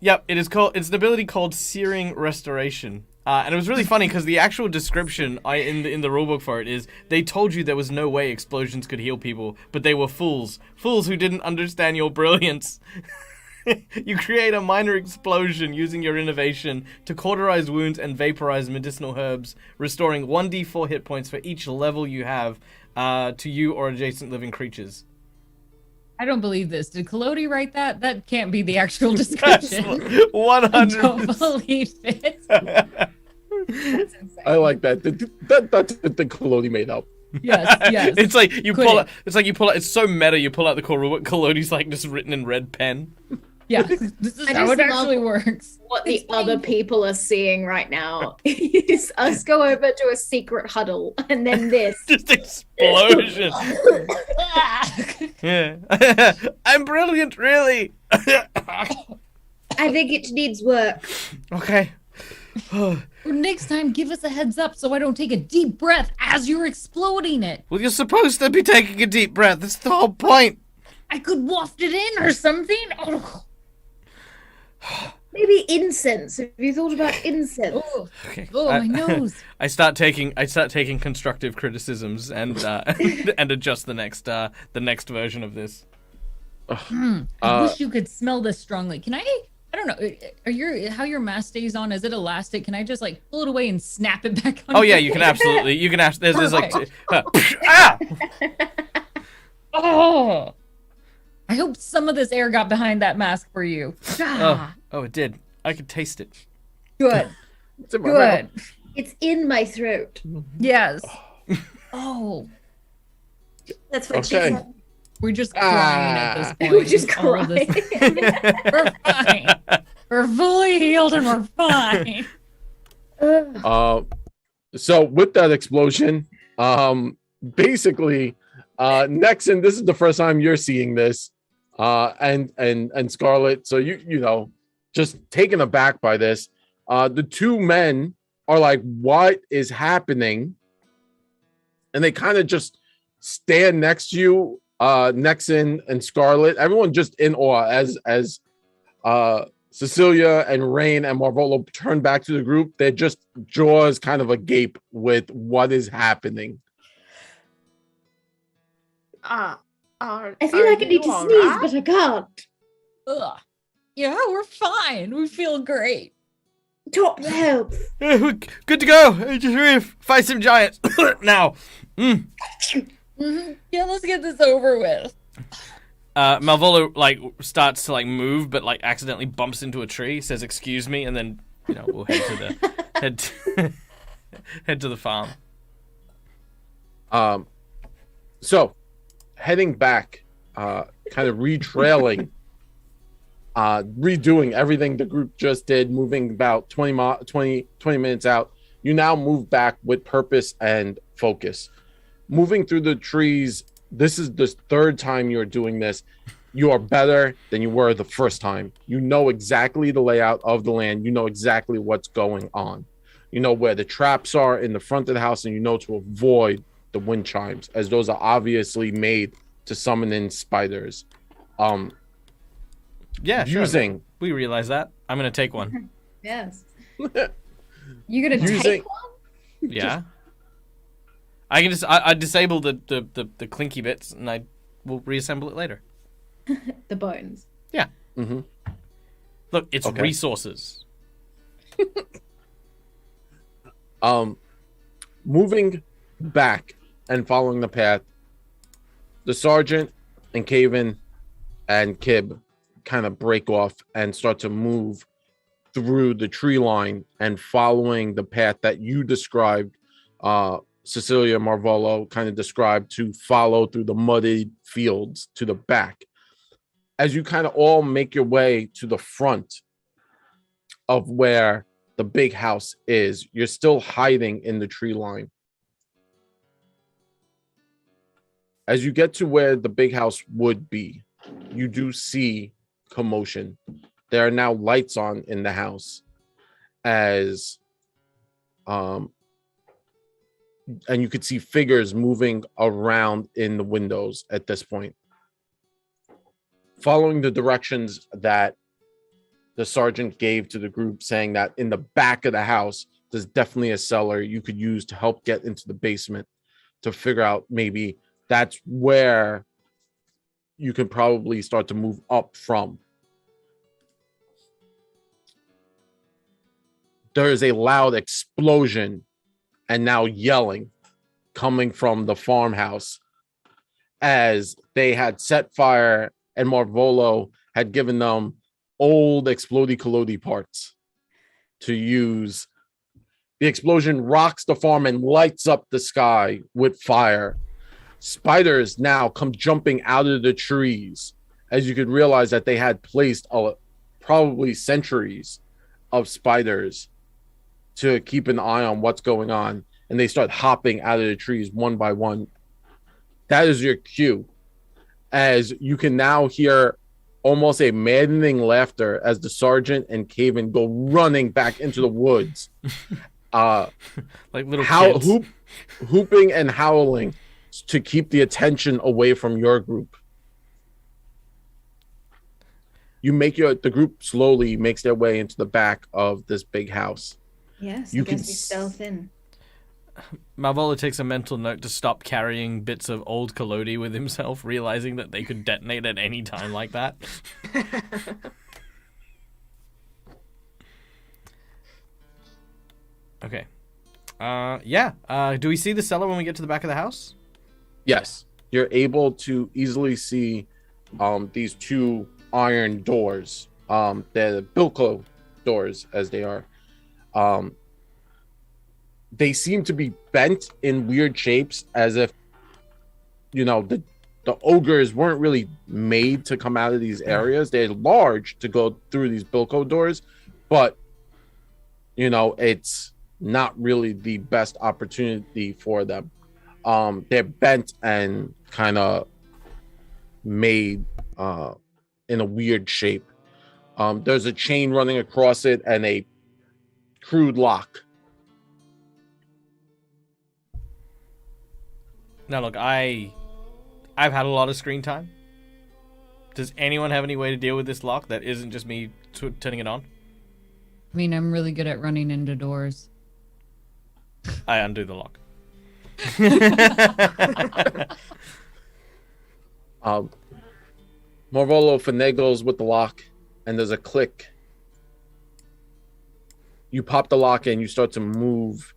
Yep, it's an ability called Searing Restoration. And it was really funny because the actual description in the rulebook for it is they told you there was no way explosions could heal people, but they were fools who didn't understand your brilliance. You create a minor explosion using your innovation to cauterize wounds and vaporize medicinal herbs, restoring 1d4 hit points for each level you have to you or adjacent living creatures. I don't believe this. Did Collodi write that? That can't be the actual description. 100%. I don't believe it. That's insane. I like that. That's the thing Coloni made up. Yes. It's like you pull out. It's so meta. You pull out the core rulebook. Collodi's just written in red pen. Yeah, this is I how just it actually love works. What the other people are seeing right now is us go over to a secret huddle and then this. Just explosion. Yeah. I'm brilliant, really. I think it needs work. Okay. Next time, give us a heads up so I don't take a deep breath as you're exploding it. Well, you're supposed to be taking a deep breath. That's the whole point. I could waft it in or something. Oh, Maybe incense. Have you thought about incense? oh, Okay. my nose. I start taking constructive criticisms and and adjust the next version of this. I wish you could smell this strongly. Can I don't know. How your mask stays on? Is it elastic? Can I just like pull it away and snap it back on? Oh yeah, you can absolutely. There's like. Ah! Oh. I hope some of this air got behind that mask for you. Oh, it did. I could taste it. Good. It's in my mouth. Good. It's in my throat. Yes. Oh. That's what she Okay. said. We're just crying at this point. We're just All of this- We're fine. We're fully healed and we're fine. So with that explosion, basically, Nexon, this is the first time you're seeing this, and Scarlet. So you know, just taken aback by this. The two men are like, "What is happening?" And they kind of just stand next to you, Nexon and Scarlet. Everyone just in awe as Cecilia and Rain and Marvolo turn back to the group. They're just jaws kind of agape with what is happening. I I feel like I need to sneeze, but I can't. Ugh. Yeah, we're fine. We feel great. Top health. We're good to go. Just ready to fight some giants now. Yeah, let's get this over with. Malvolo like starts to like move, but like accidentally bumps into a tree. Says "excuse me," and then we'll head to the head to the farm. So heading back, kind of retrailing, redoing everything the group just did, moving about 20 minutes out. You now move back with purpose and focus. Moving through the trees, this is the third time you're doing this. You are better than you were the first time. You know exactly the layout of the land. You know exactly what's going on. You know where the traps are in the front of the house, and you know to avoid the wind chimes, as those are obviously made to summon in spiders. Yeah, using sure. We realize that. I'm gonna take one. Yes. You gonna Using- take one? Yeah. I can just I disable the clinky bits and I will reassemble it later. The bones. Yeah. Mm-hmm. Look, it's Okay. resources. Moving back and following the path, the sergeant and Caven and Kib kind of break off and start to move through the tree line and following the path that you described, Cecilia Marvolo kind of described, to follow through the muddy fields to the back. As you kind of all make your way to the front of where the big house is, you're still hiding in the tree line. As you get to where the big house would be, you do see commotion. There are now lights on in the house, as and you could see figures moving around in the windows at this point. Following the directions that the sergeant gave to the group, saying that in the back of the house, there's definitely a cellar you could use to help get into the basement, to figure out maybe that's where you can probably start to move up from. There is a loud explosion and now yelling coming from the farmhouse, as they had set fire and Marvolo had given them old explodey-collody parts to use. The explosion rocks the farm and lights up the sky with fire. Spiders now come jumping out of the trees, as you could realize that they had placed probably centuries of spiders to keep an eye on what's going on, and they start hopping out of the trees one by one. That is your cue, as you can now hear almost a maddening laughter as the sergeant and Caven go running back into the woods, like little kids. Hooping and howling to keep the attention away from your group. The group slowly makes their way into the back of this big house. Yes, You I can guess we stealth in. Malvola takes a mental note to stop carrying bits of old collodi with himself, realizing that they could detonate at any time like that. Okay. Do we see the cellar when we get to the back of the house? Yes, you're able to easily see these two iron doors. They're Bilko doors, as they are. They seem to be bent in weird shapes, as if the ogres weren't really made to come out of these areas. They're large to go through these Bilko doors, but it's not really the best opportunity for them. They're bent and kind of made in a weird shape. There's a chain running across it and a crude lock. Now, look, I've had a lot of screen time. Does anyone have any way to deal with this lock that isn't just me turning it on? I mean, I'm really good at running into doors. I undo the lock. Marvolo finagles with the lock, and there's a click. You pop the lock and you start to move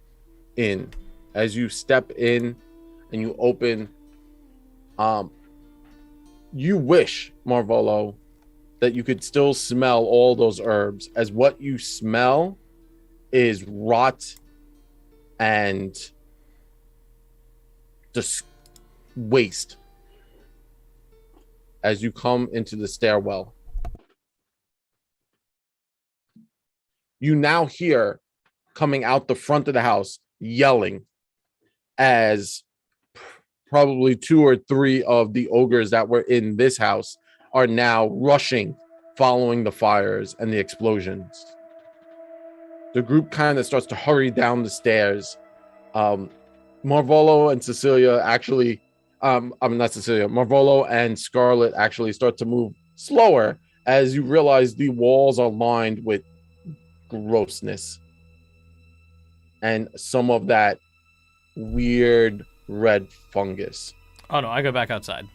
in. As you step in and you open, you wish, Marvolo, that you could still smell all those herbs, as what you smell is rot and just waste. As you come into the stairwell, you now hear, coming out the front of the house, yelling, as probably 2 or 3 of the ogres that were in this house are now rushing, following the fires and the explosions. The group kind of starts to hurry down the stairs. Marvolo and Cecilia actually, not Cecilia, Marvolo and Scarlet actually start to move slower, as you realize the walls are lined with grossness and some of that weird red fungus. Oh no, I go back outside.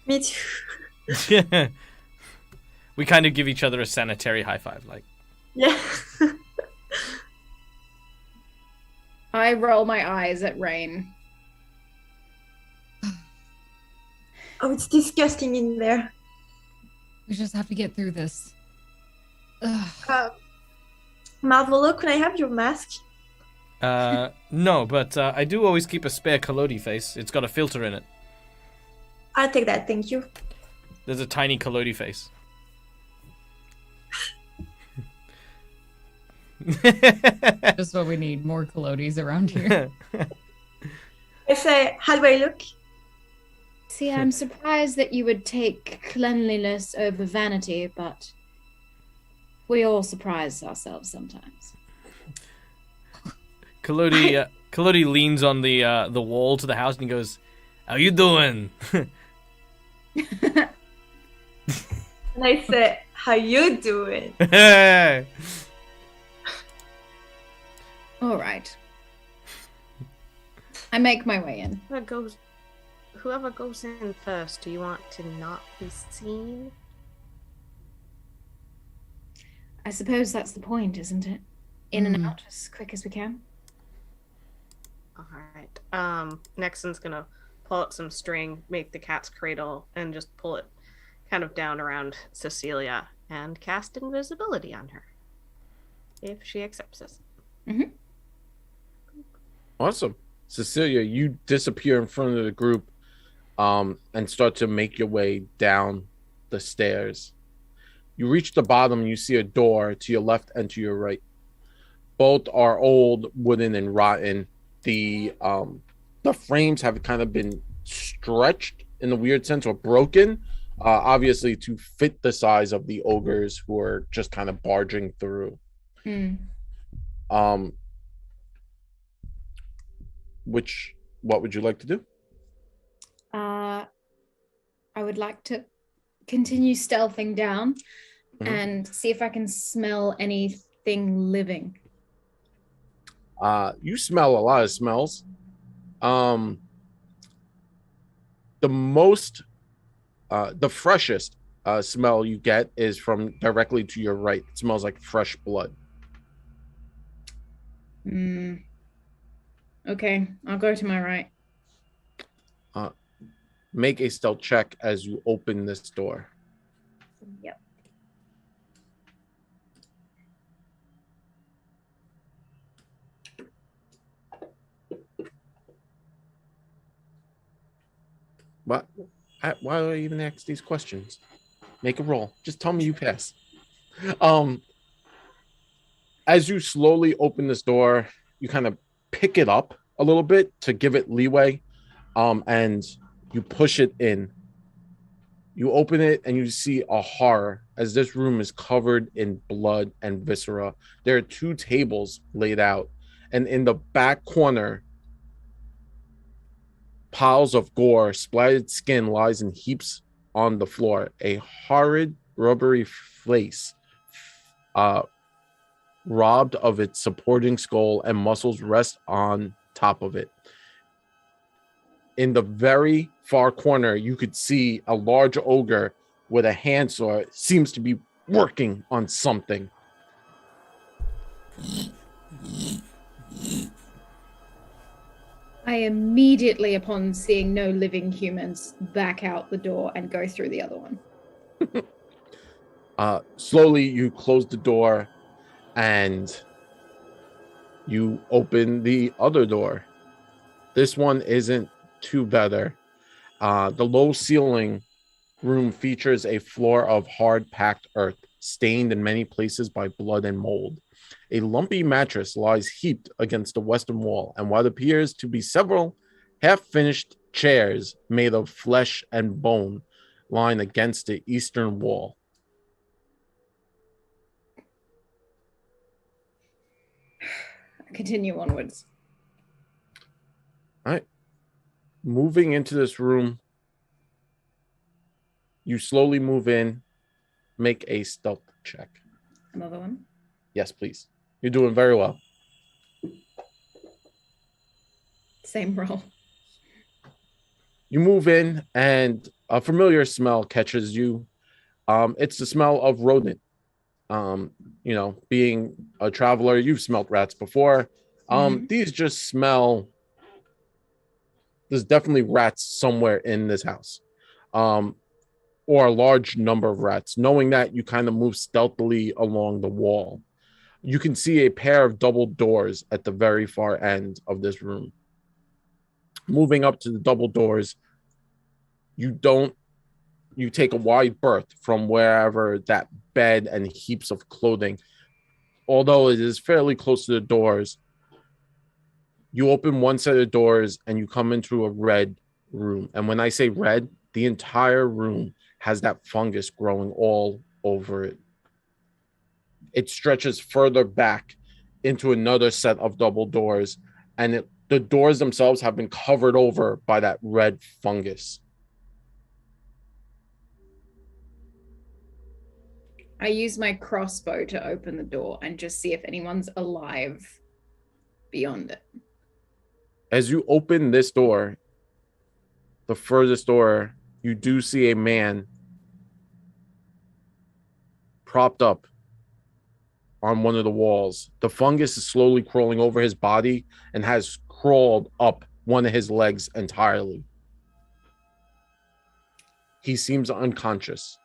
Me too. We kind of give each other a sanitary high five, like. Yeah. I roll my eyes at Rain. Oh, it's disgusting in there. We just have to get through this. Ugh. Marvolo, can I have your mask? No, but I do always keep a spare collodi face. It's got a filter in it. I'll take that, thank you. There's a tiny collodi face. Just what we need, more collodis around here. I say, how do I look? See, I'm surprised that you would take cleanliness over vanity, but we all surprise ourselves sometimes. Collodi leans on the wall to the house and he goes, "How you doing?" And I say, how you doing? All right. I make my way in. Whoever goes in first, do you want to not be seen? I suppose that's the point, isn't it? In and out as quick as we can. All right. Nexon's gonna pull out some string, make the cat's cradle, and just pull it kind of down around Cecilia and cast invisibility on her, if she accepts this. Mm-hmm. Awesome. Cecilia, you disappear in front of the group and start to make your way down the stairs. You reach the bottom and you see a door to your left and to your right. Both are old, wooden, and rotten. The frames have kind of been stretched in a weird sense, or broken, obviously to fit the size of the ogres who are just kind of barging through. What would you like to do? I would like to continue stealthing down Mhm. and see if I can smell anything living. You smell a lot of smells. The freshest smell you get is from directly to your right. It smells like fresh blood. Okay, I'll go to my right. Make a stealth check as you open this door. Yep. What? Why do I even ask these questions? Make a roll. Just tell me you pass. As you slowly open this door, you kind of pick it up a little bit to give it leeway, and you push it in. You open it and you see a horror as this room is covered in blood and viscera. There are 2 tables laid out, and in the back corner, piles of gore, splattered skin lies in heaps on the floor. A horrid, rubbery face, robbed of its supporting skull and muscles, rest on top of it. In the very far corner, you could see a large ogre with a handsaw. Seems to be working on something. I immediately, upon seeing no living humans, back out the door and go through the other one. Slowly, you close the door and you open the other door. This one isn't too better. The low ceiling room features a floor of hard packed earth, stained in many places by blood and mold. A lumpy mattress lies heaped against the western wall, and what appears to be several half-finished chairs made of flesh and bone line against the eastern wall. Continue onwards. All right. Moving into this room, you slowly move in. Make a stealth check. Another one? Yes, please. You're doing very well. Same roll. You move in, and a familiar smell catches you. It's the smell of rodent. Being a traveler, you've smelt rats before. These just smell. There's definitely rats somewhere in this house, or a large number of rats. Knowing that, you kind of move stealthily along the wall. You can see a pair of double doors at the very far end of this room. Moving up to the double doors, you take a wide berth from wherever that bed and heaps of clothing. Although it is fairly close to the doors, you open one set of doors and you come into a red room. And when I say red, the entire room has that fungus growing all over it. It stretches further back into another set of double doors, and the doors themselves have been covered over by that red fungus. I use my crossbow to open the door and just see if anyone's alive beyond it. As you open this door, the furthest door, you do see a man propped up on one of the walls. The fungus is slowly crawling over his body and has crawled up one of his legs entirely. He seems unconscious.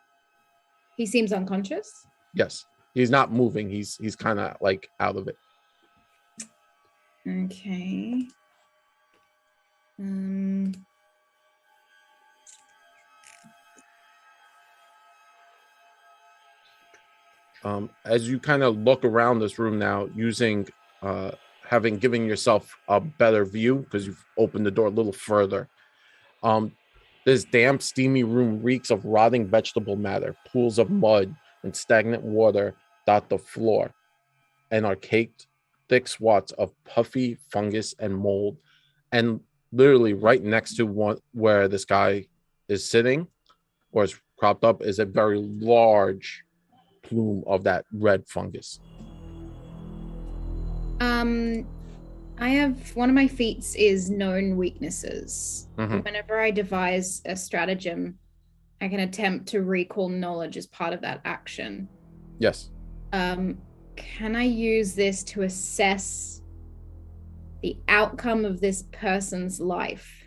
He seems unconscious? Yes. He's not moving. He's kind of like out of it. Okay. As you kind of look around this room now, using having given yourself a better view because you've opened the door a little further. This damp, steamy room reeks of rotting vegetable matter. Pools of mud and stagnant water dot the floor and are caked thick swaths of puffy fungus and mold. And literally right next to one where this guy is sitting or is cropped up is a very large plume of that red fungus. I have one of my feats is known weaknesses. Mhm. Whenever I devise a stratagem, I can attempt to recall knowledge as part of that action. Yes. Can I use this to assess the outcome of this person's life?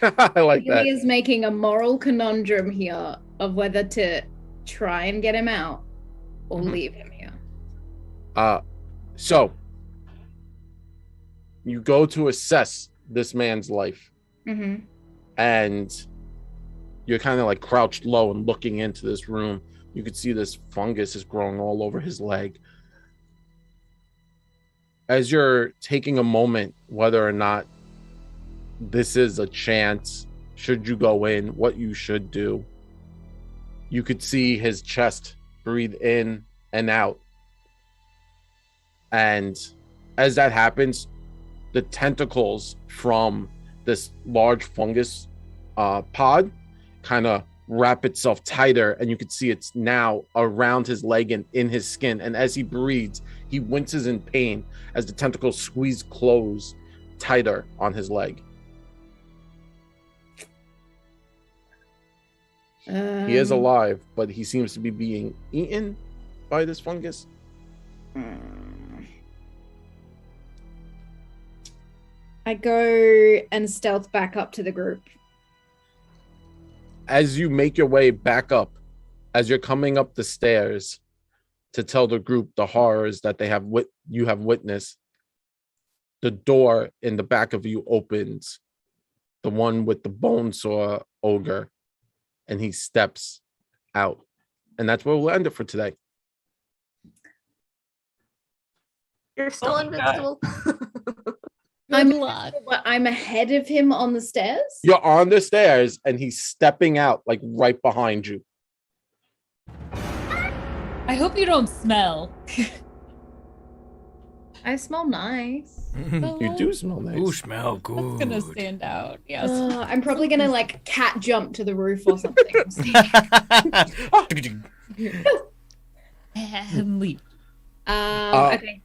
I like that. He is making a moral conundrum here of whether to try and get him out or leave him here. So you go to assess this man's life, and you're kind of like crouched low and looking into this room. You could see this fungus is growing all over his leg. As you're taking a moment, whether or not this is a chance, should you go in, what you should do, you could see his chest breathe in and out. And as that happens, the tentacles from this large fungus pod kind of wrap itself tighter, and you could see it's now around his leg and in his skin. And as he breathes, he winces in pain as the tentacles squeeze close tighter on his leg. He is alive, but he seems to be being eaten by this fungus. I go and stealth back up to the group. As you make your way back up, as you're coming up the stairs to tell the group the horrors that you have witnessed, the door in the back of you opens, the one with the bone saw ogre, and he steps out. And that's where we'll end it for today. You're still invincible. I'm ahead of him on the stairs? You're on the stairs, and he's stepping out, like right behind you. I hope you don't smell. I smell nice. You do smell nice. Ooh, smell good. That's gonna stand out. Yes. I'm probably gonna like cat jump to the roof or something. And leap. Okay.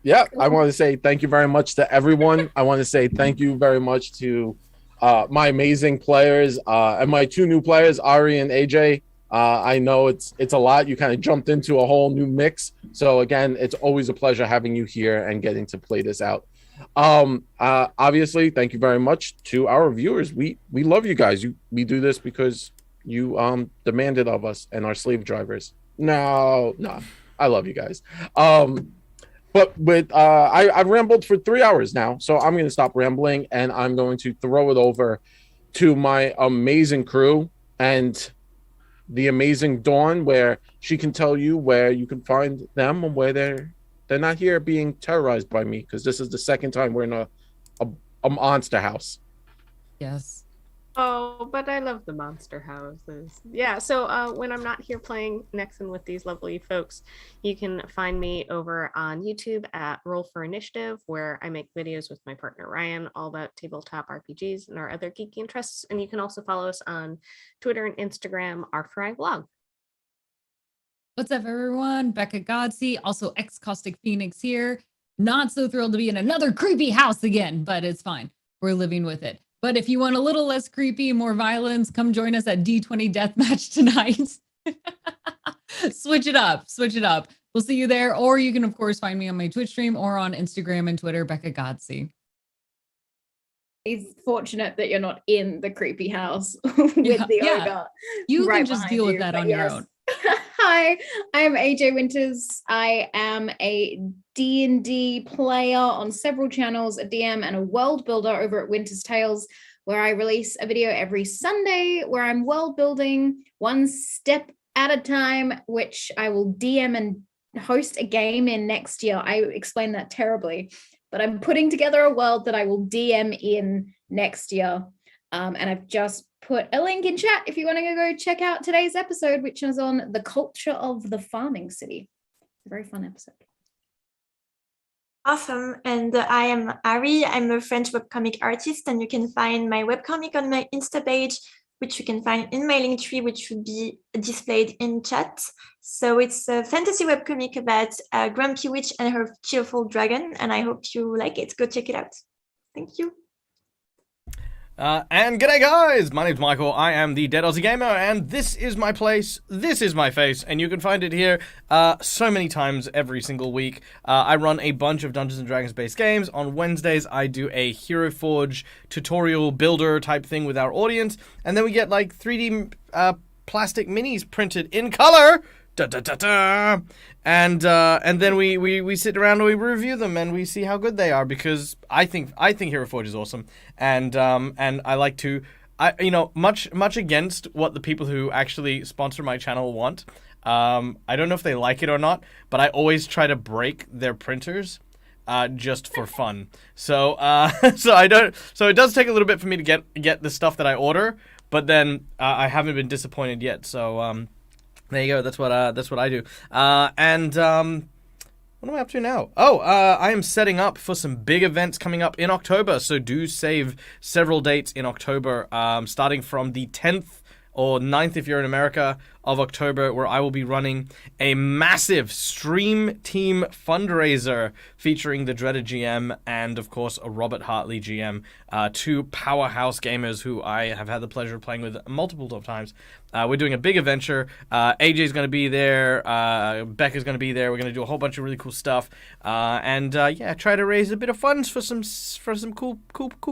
Yeah, I want to say thank you very much to everyone. I want to say thank you very much to my amazing players and my two new players, Ari and AJ. I know it's a lot. You kind of jumped into a whole new mix. So again, it's always a pleasure having you here and getting to play this out. Obviously, thank you very much to our viewers. We love you guys. We do this because you demanded of us and our slave drivers. No, I love you guys. But I've rambled for 3 hours now, so I'm going to stop rambling and I'm going to throw it over to my amazing crew and the amazing Dawn, where she can tell you where you can find them and where they're not here being terrorized by me, because this is the second time we're in a monster house. Yes. Oh, but I love the monster houses. Yeah, so when I'm not here playing Nexon with these lovely folks, you can find me over on YouTube at Roll for Initiative, where I make videos with my partner Ryan all about tabletop RPGs and our other geeky interests. And you can also follow us on Twitter and Instagram, our Fry Vlog. What's up, everyone? Becca Godsey, also ex Caustic Phoenix here. Not so thrilled to be in another creepy house again, but it's fine. We're living with it. But if you want a little less creepy, more violence, come join us at D20 Deathmatch tonight. Switch it up. We'll see you there. Or you can, of course, find me on my Twitch stream or on Instagram and Twitter, Becca Godsey. It's fortunate that you're not in the creepy house with the ogre. You right can just deal with that on your own. Hi, I am AJ Winters. I am a D&D player on several channels, a DM and a world builder over at Winter's Tales, where I release a video every Sunday where I'm world building one step at a time, which I will DM and host a game in next year. I explained that terribly, but I'm putting together a world that I will DM in next year. And I've just put a link in chat if you want to go check out today's episode, which is on the culture of the farming city. A very fun episode. Awesome. And I am Ari. I'm a French webcomic artist, and you can find my webcomic on my Insta page, which you can find in my link tree, which should be displayed in chat. So it's a fantasy webcomic about a grumpy witch and her cheerful dragon, and I hope you like it. Go check it out. Thank you. And g'day guys, my name's Michael, I am the Dead Aussie Gamer, and this is my place, this is my face, and you can find it here so many times every single week. I run a bunch of Dungeons & Dragons based games. On Wednesdays I do a Hero Forge tutorial builder type thing with our audience, and then we get like 3D plastic minis printed in color. Da, da, da, da. And then we sit around and we review them and we see how good they are, because I think Hero Forge is awesome, and I like to, much against what the people who actually sponsor my channel want. I don't know if they like it or not, but I always try to break their printers just for fun. So so it does take a little bit for me to get the stuff that I order, but then I haven't been disappointed yet. So there you go. That's what I do. What am I up to now? I am setting up for some big events coming up in October. So do save several dates in October, starting from the 10th or 9th if you're in America of October, where I will be running a massive Stream Team fundraiser featuring the dreaded GM and, of course, a Robert Hartley GM, two powerhouse gamers who I have had the pleasure of playing with multiple times. We're doing a big adventure. AJ's going to be there. Becca's going to be there. We're going to do a whole bunch of really cool stuff. Try to raise a bit of funds for some cool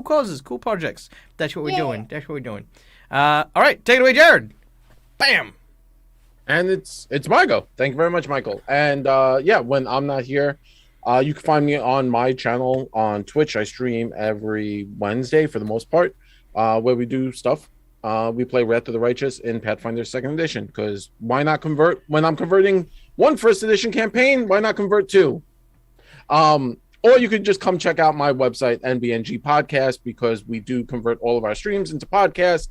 causes, cool projects. That's what we're doing. That's what we're doing. All right, take it away, Jared. Bam. And it's my go. Thank you very much, Michael. And when I'm not here, you can find me on my channel on Twitch. I stream every Wednesday for the most part, where we do stuff. We play Wrath of the Righteous in Pathfinder 2nd Edition, because why not convert? When I'm converting one first edition campaign, why not convert two? Or you could just come check out my website, NBNG Podcast, because we do convert all of our streams into podcast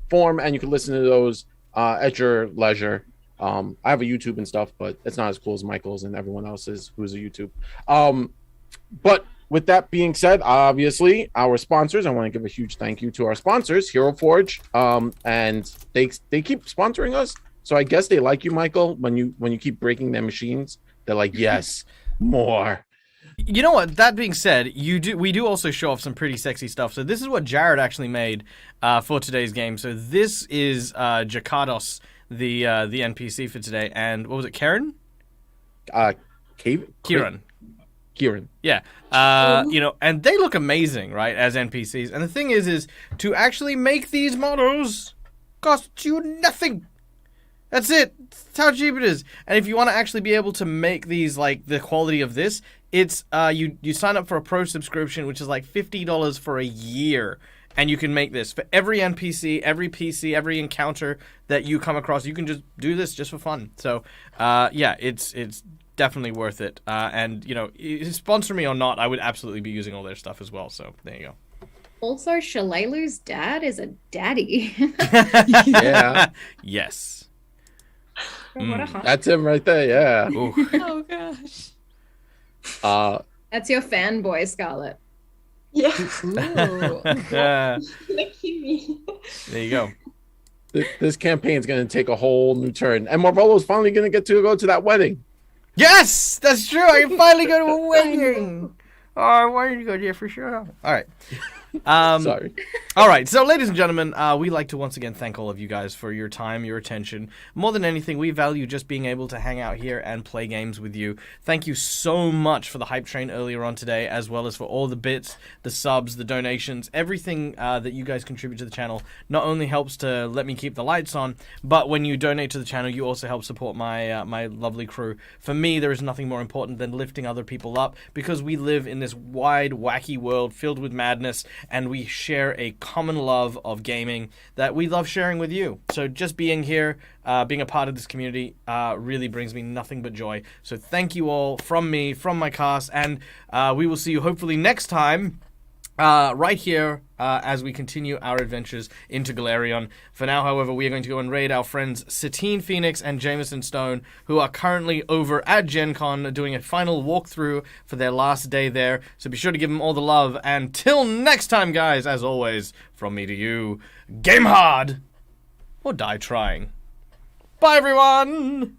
form, and you can listen to those at your leisure. I have a YouTube and stuff, but it's not as cool as Michael's and everyone else's who's a YouTube. But with that being said, obviously, our sponsors, I want to give a huge thank you to our sponsors, Hero Forge, and they keep sponsoring us. So I guess they like you, Michael, when you keep breaking their machines. They're like, yes, more. You know what? That being said, we do also show off some pretty sexy stuff. So this is what Jared actually made for today's game. So this is Jakados, the NPC for today, and what was it, Karen? Kieran. Yeah. And they look amazing, right, as NPCs. And the thing is to actually make these models costs you nothing. That's it. That's how cheap it is. And if you want to actually be able to make these like the quality of this, it's you sign up for a pro subscription, which is like $50 for a year, and you can make this for every NPC, every PC, every encounter that you come across. You can just do this just for fun. So it's definitely worth it. And sponsor me or not, I would absolutely be using all their stuff as well. So there you go. Also, Shalalu's dad is a daddy. Yeah. Yes. What a hot. That's him right there. Yeah. Oh gosh. That's your fanboy, Scarlett. Yeah. Lucky me. There you go. This campaign is going to take a whole new turn, and Marvolo's finally going to get to go to that wedding. Yes, that's true. I can finally go to a wedding. Oh, I wanted to go there for sure. All right. Sorry. All right, so ladies and gentlemen, we like to once again thank all of you guys for your time, your attention. More than anything, we value just being able to hang out here and play games with you. Thank you so much for the hype train earlier on today, as well as for all the bits, the subs, the donations, everything that you guys contribute to the channel. Not only helps to let me keep the lights on, but when you donate to the channel, you also help support my my lovely crew. For me, there is nothing more important than lifting other people up, because we live in this wide, wacky world filled with madness, and we share a common love of gaming that we love sharing with you. So just being here, being a part of this community, really brings me nothing but joy. So thank you all from me, from my cast, and we will see you hopefully next time right here as we continue our adventures into Galarion. For now, however, we are going to go and raid our friends Satine Phoenix and Jameson Stone, who are currently over at Gen Con doing a final walkthrough for their last day there. So be sure to give them all the love. And till next time, guys, as always, from me to you, game hard! or die trying. Bye, everyone!